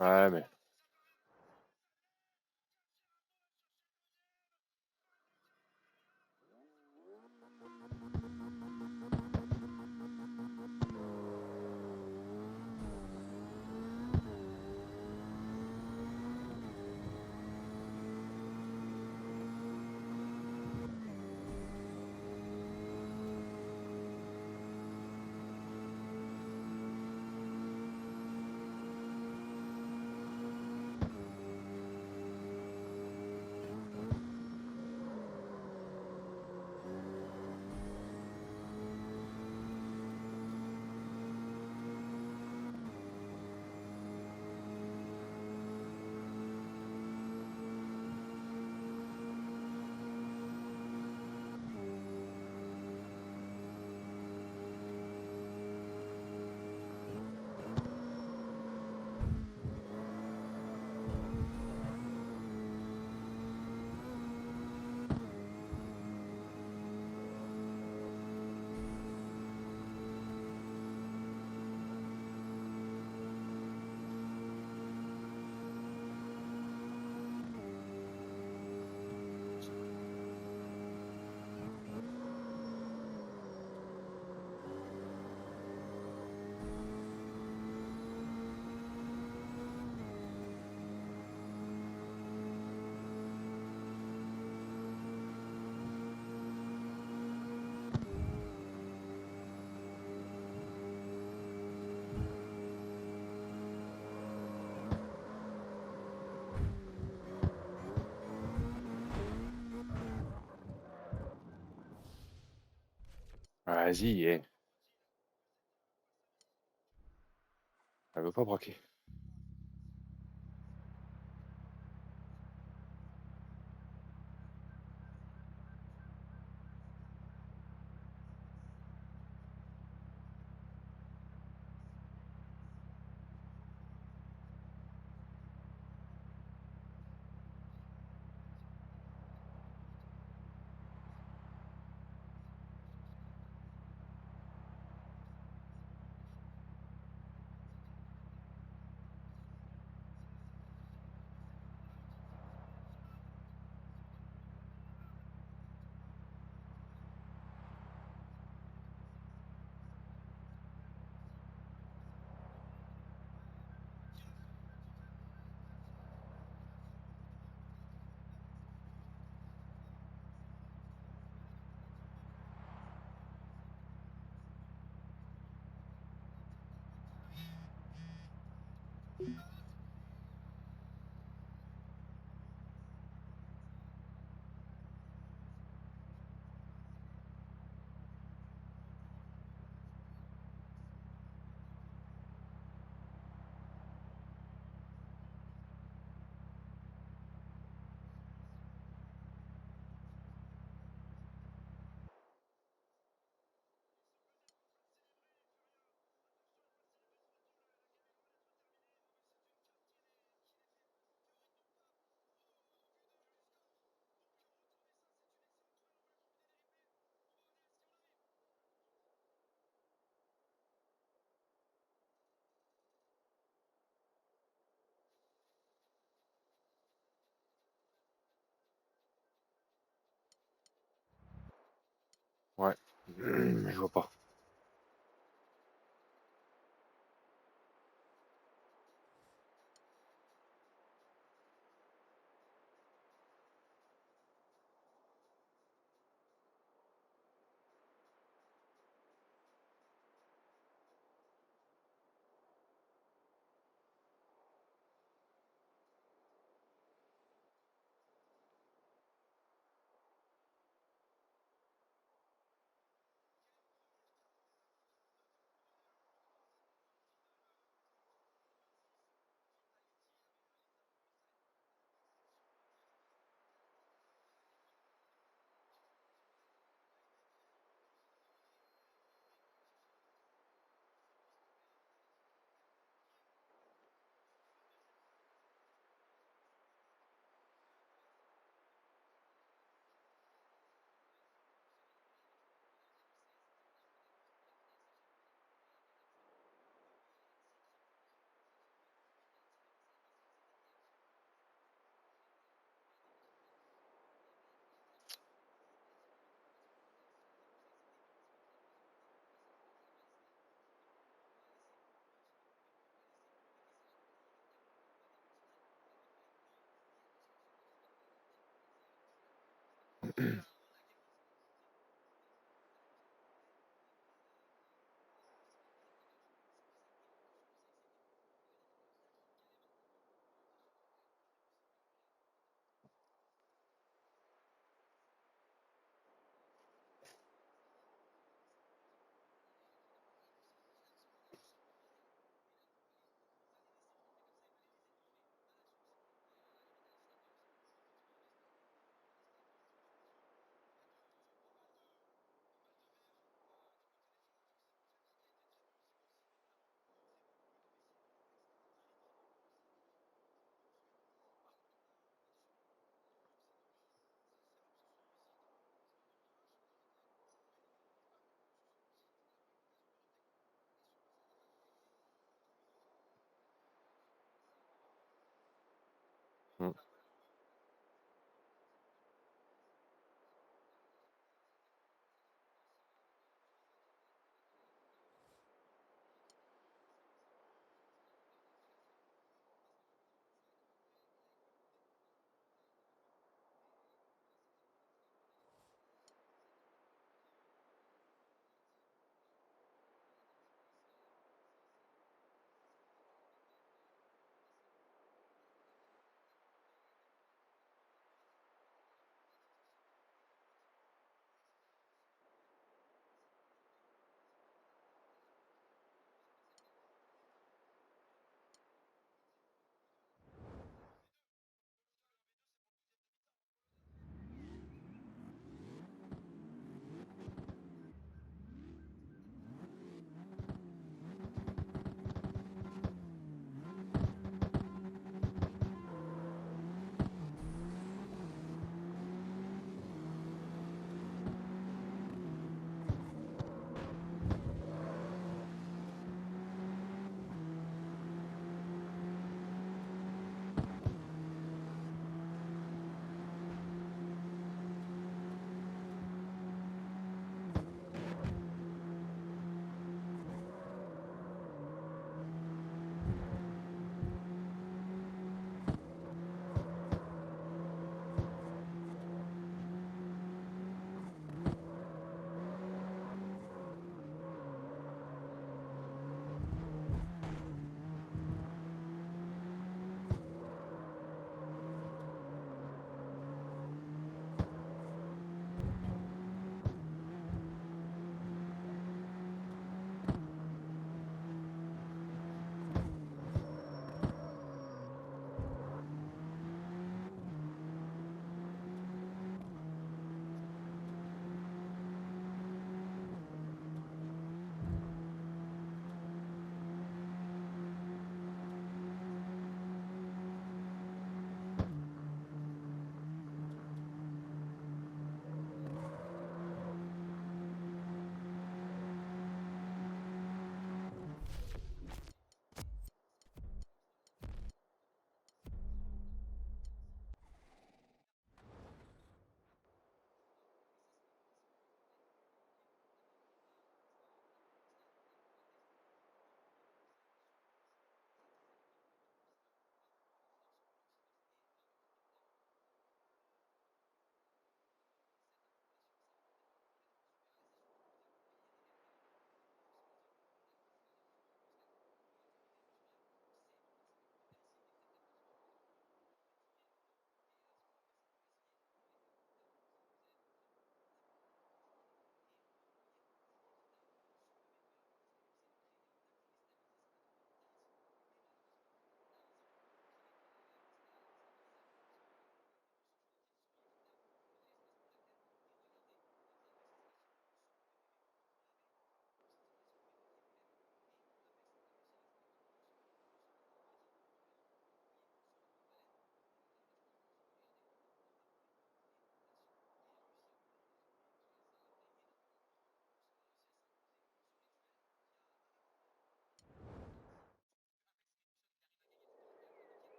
Ouais, mais. Vas-y, eh. Elle veut pas braquer. Ouais. Je vois pas. Mm.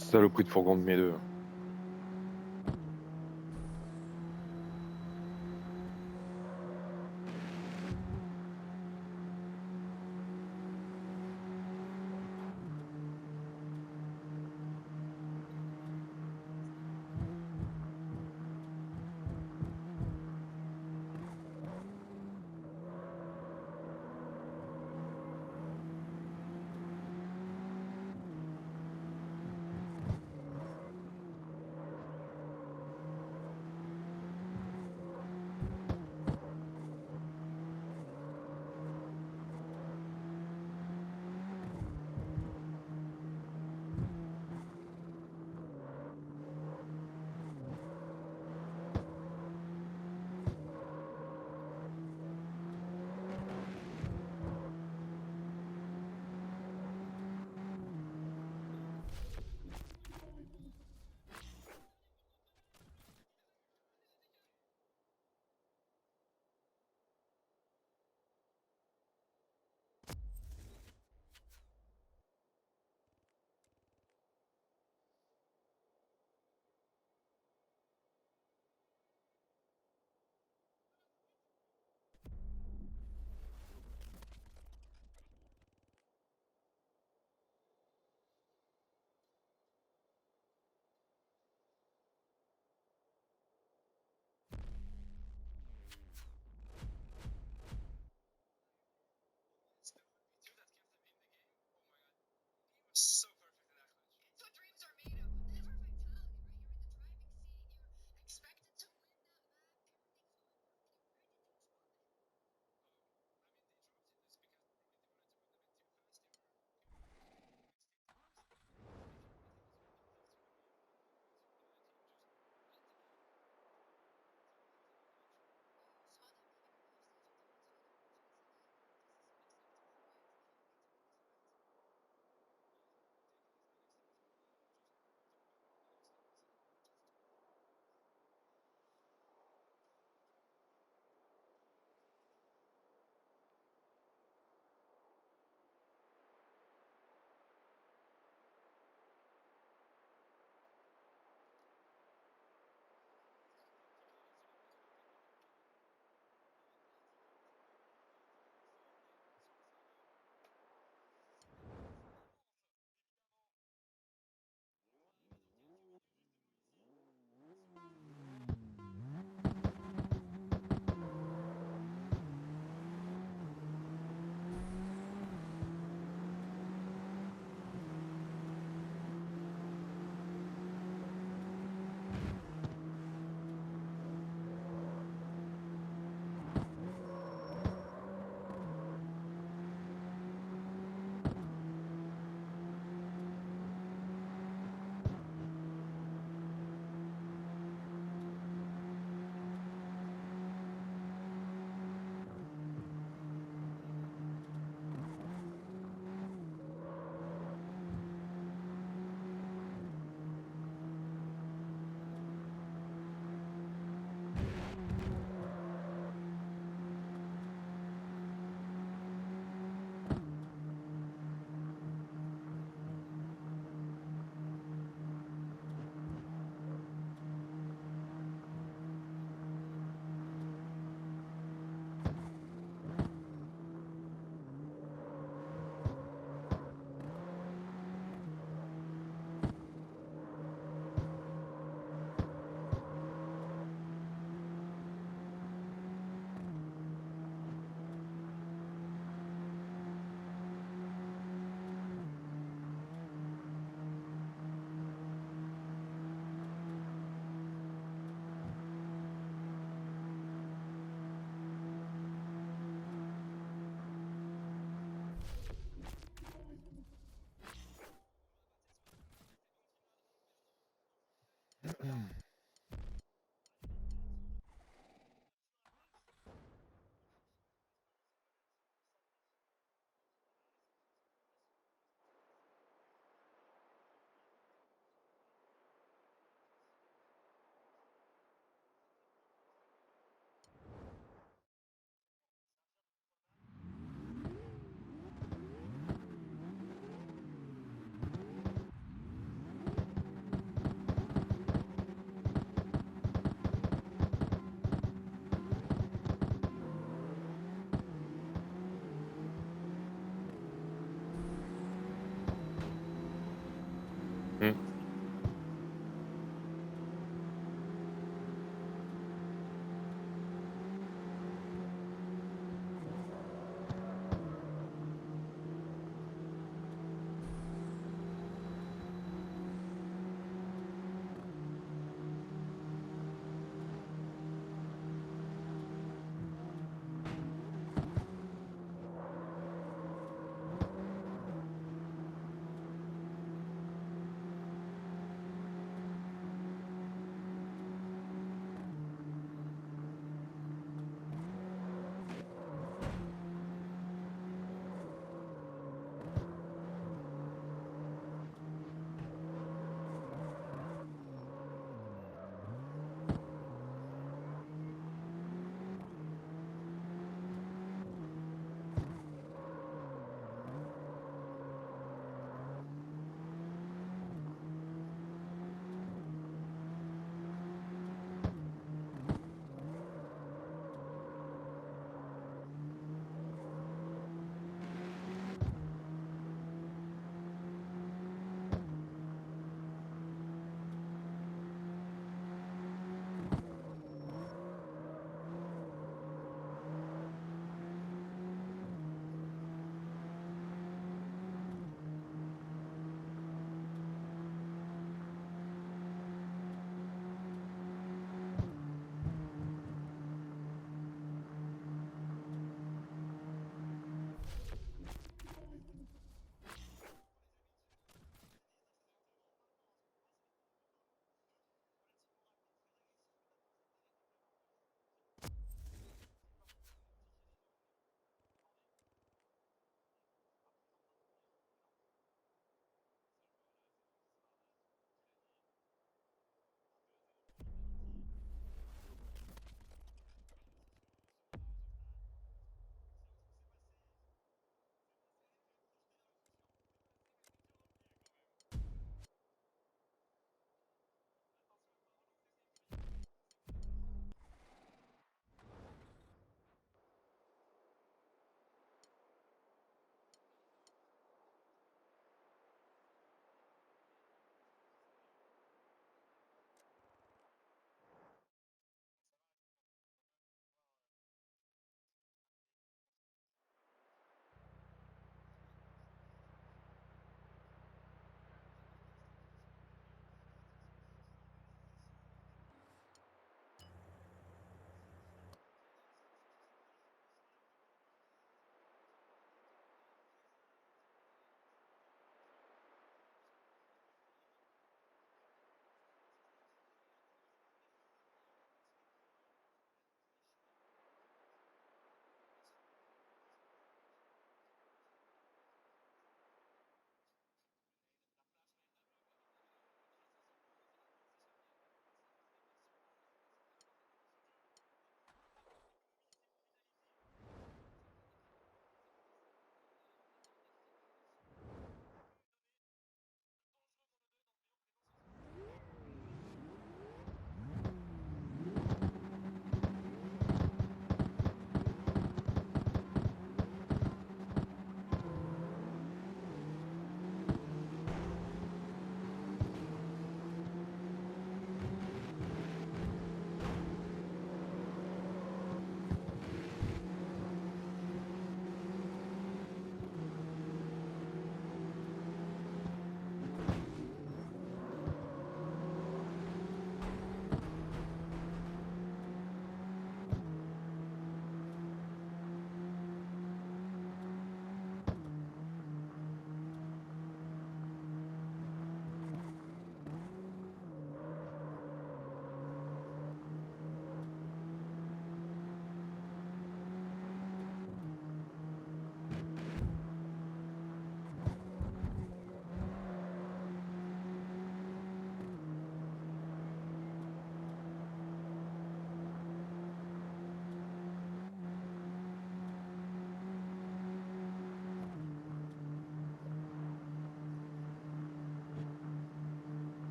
Saloperie de fourgon de mes deux.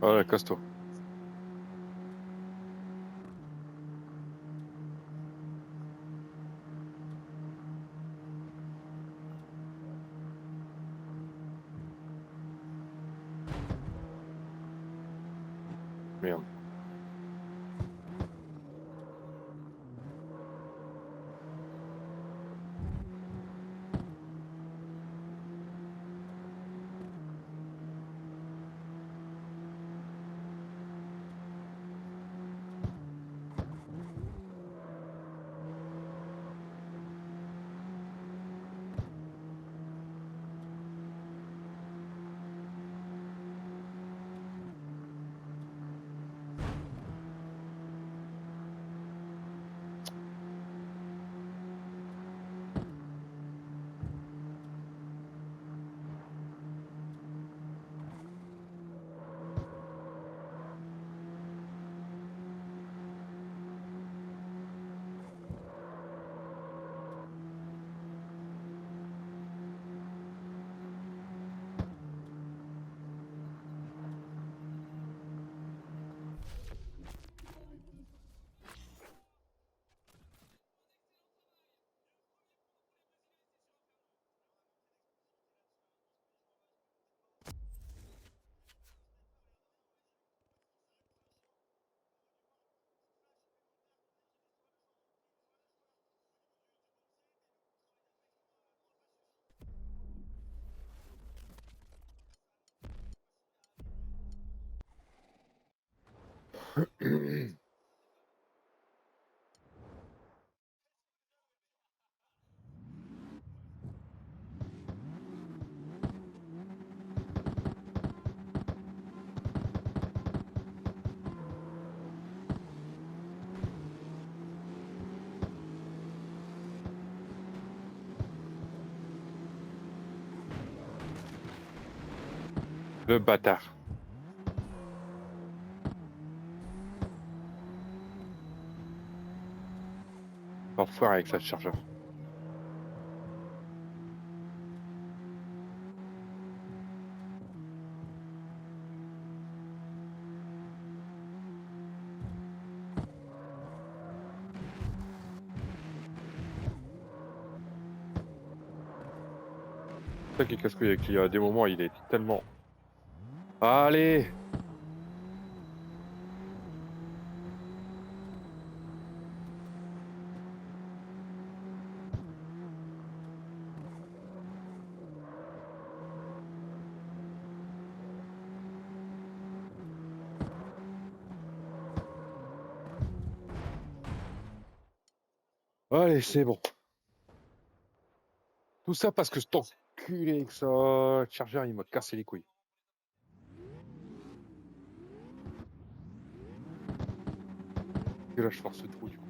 Voilà, casse-toi. Merde. Le bâtard. Enfoiré avec sa chargeur. C'est ça qui est casse-couille avec lui. À des moments, il est tellement... Allez! Allez, c'est bon. Tout ça parce que cet enculé avec sa chargeur, il m'a cassé les couilles. Et là, je force ce trou, du coup.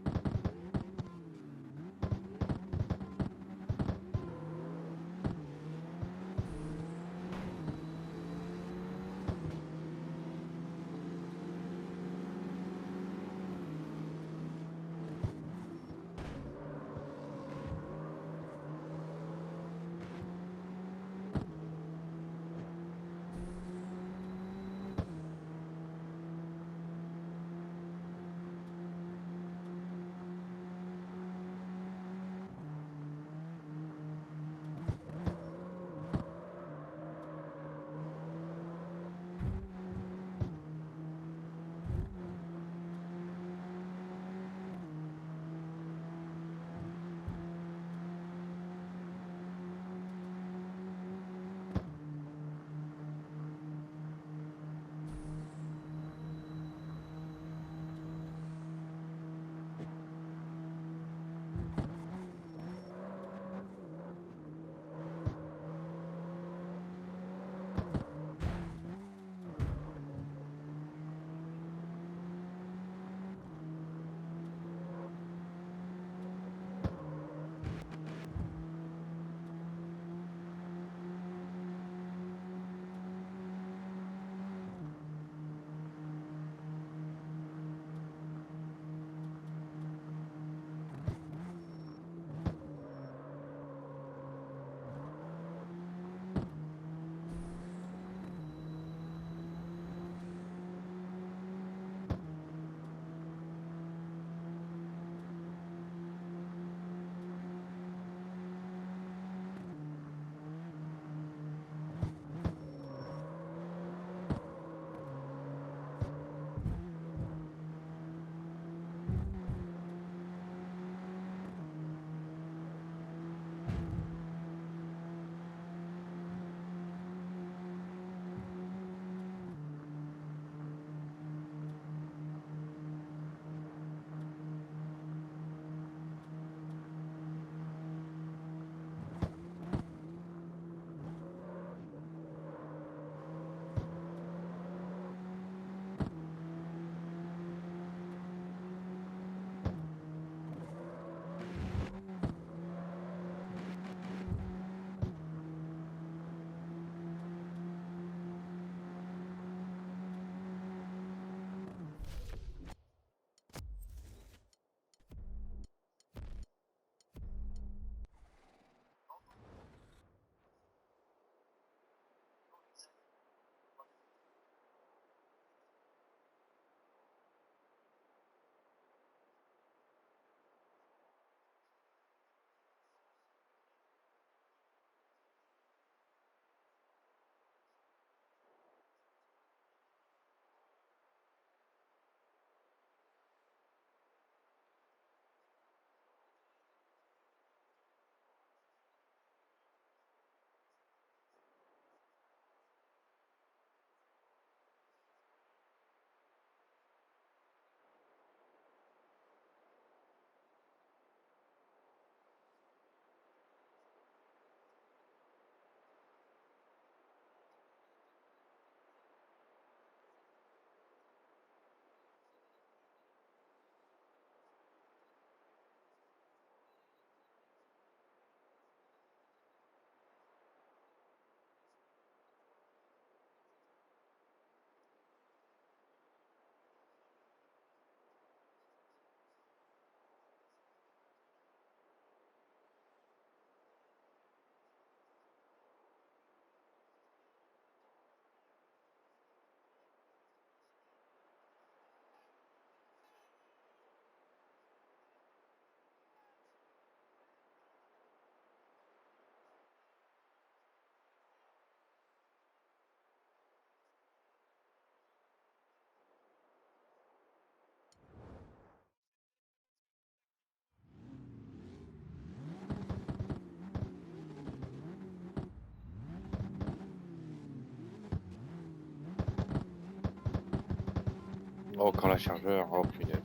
Oh, encore la chargeur. Oh, punaise.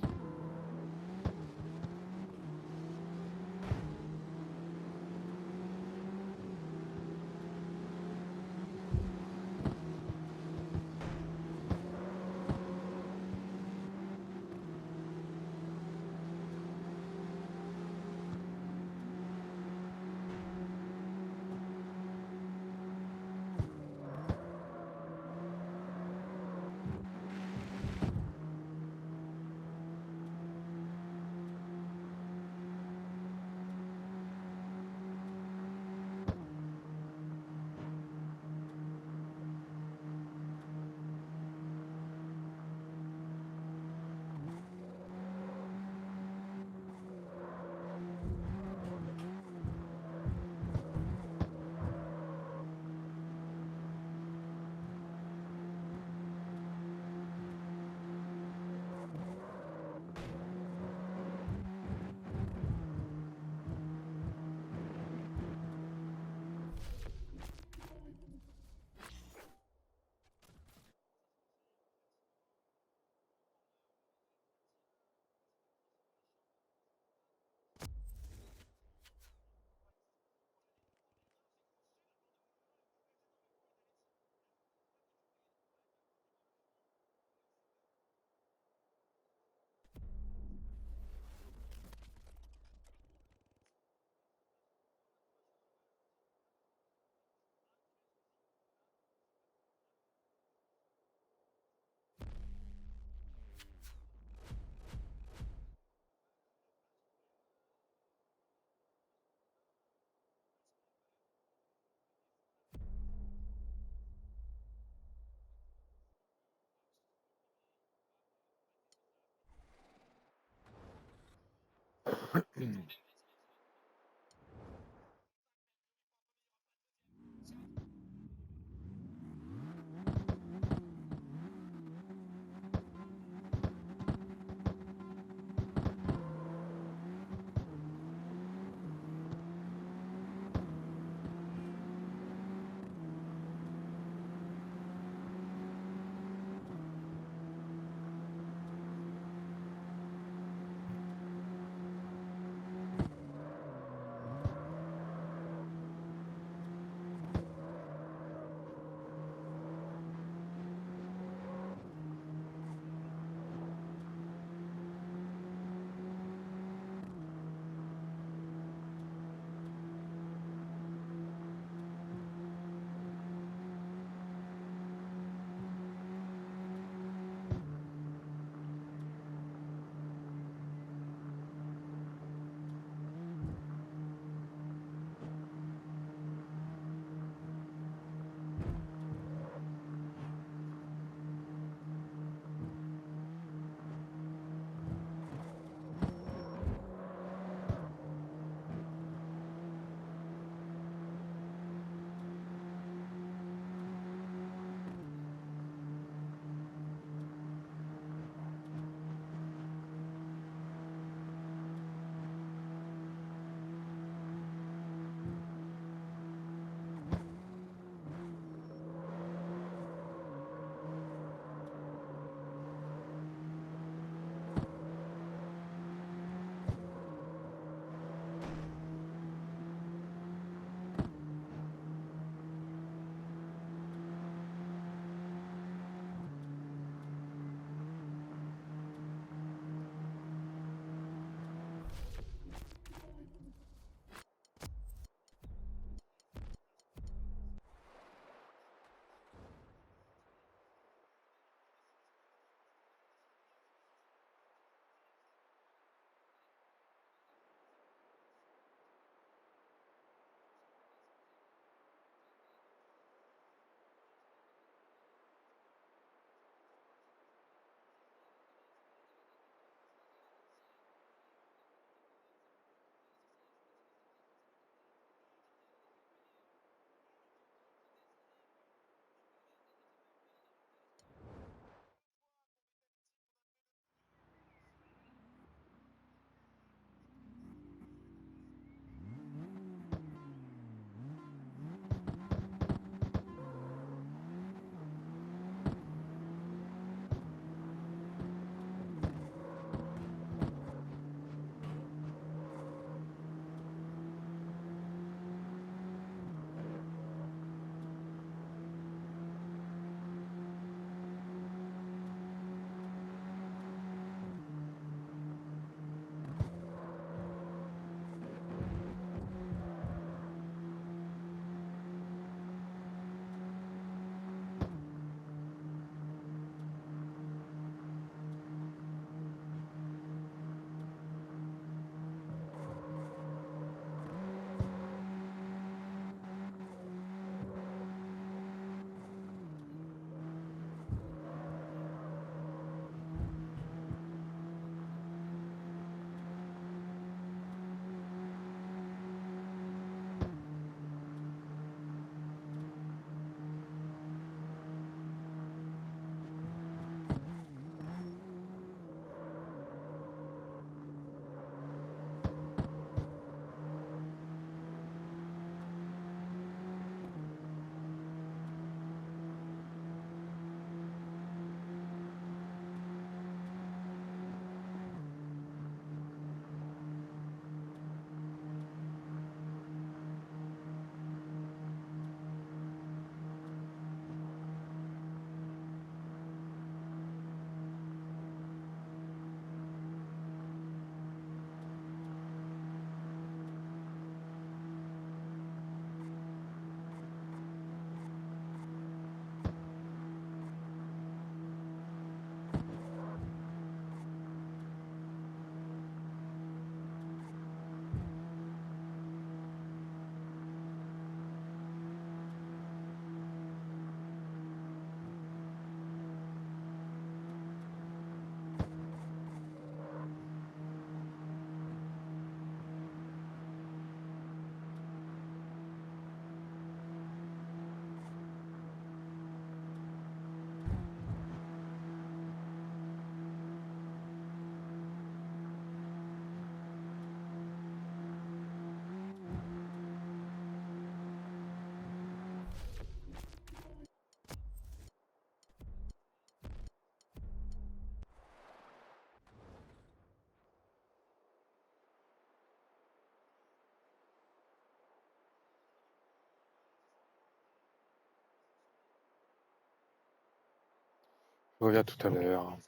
reviens tout à l'heure.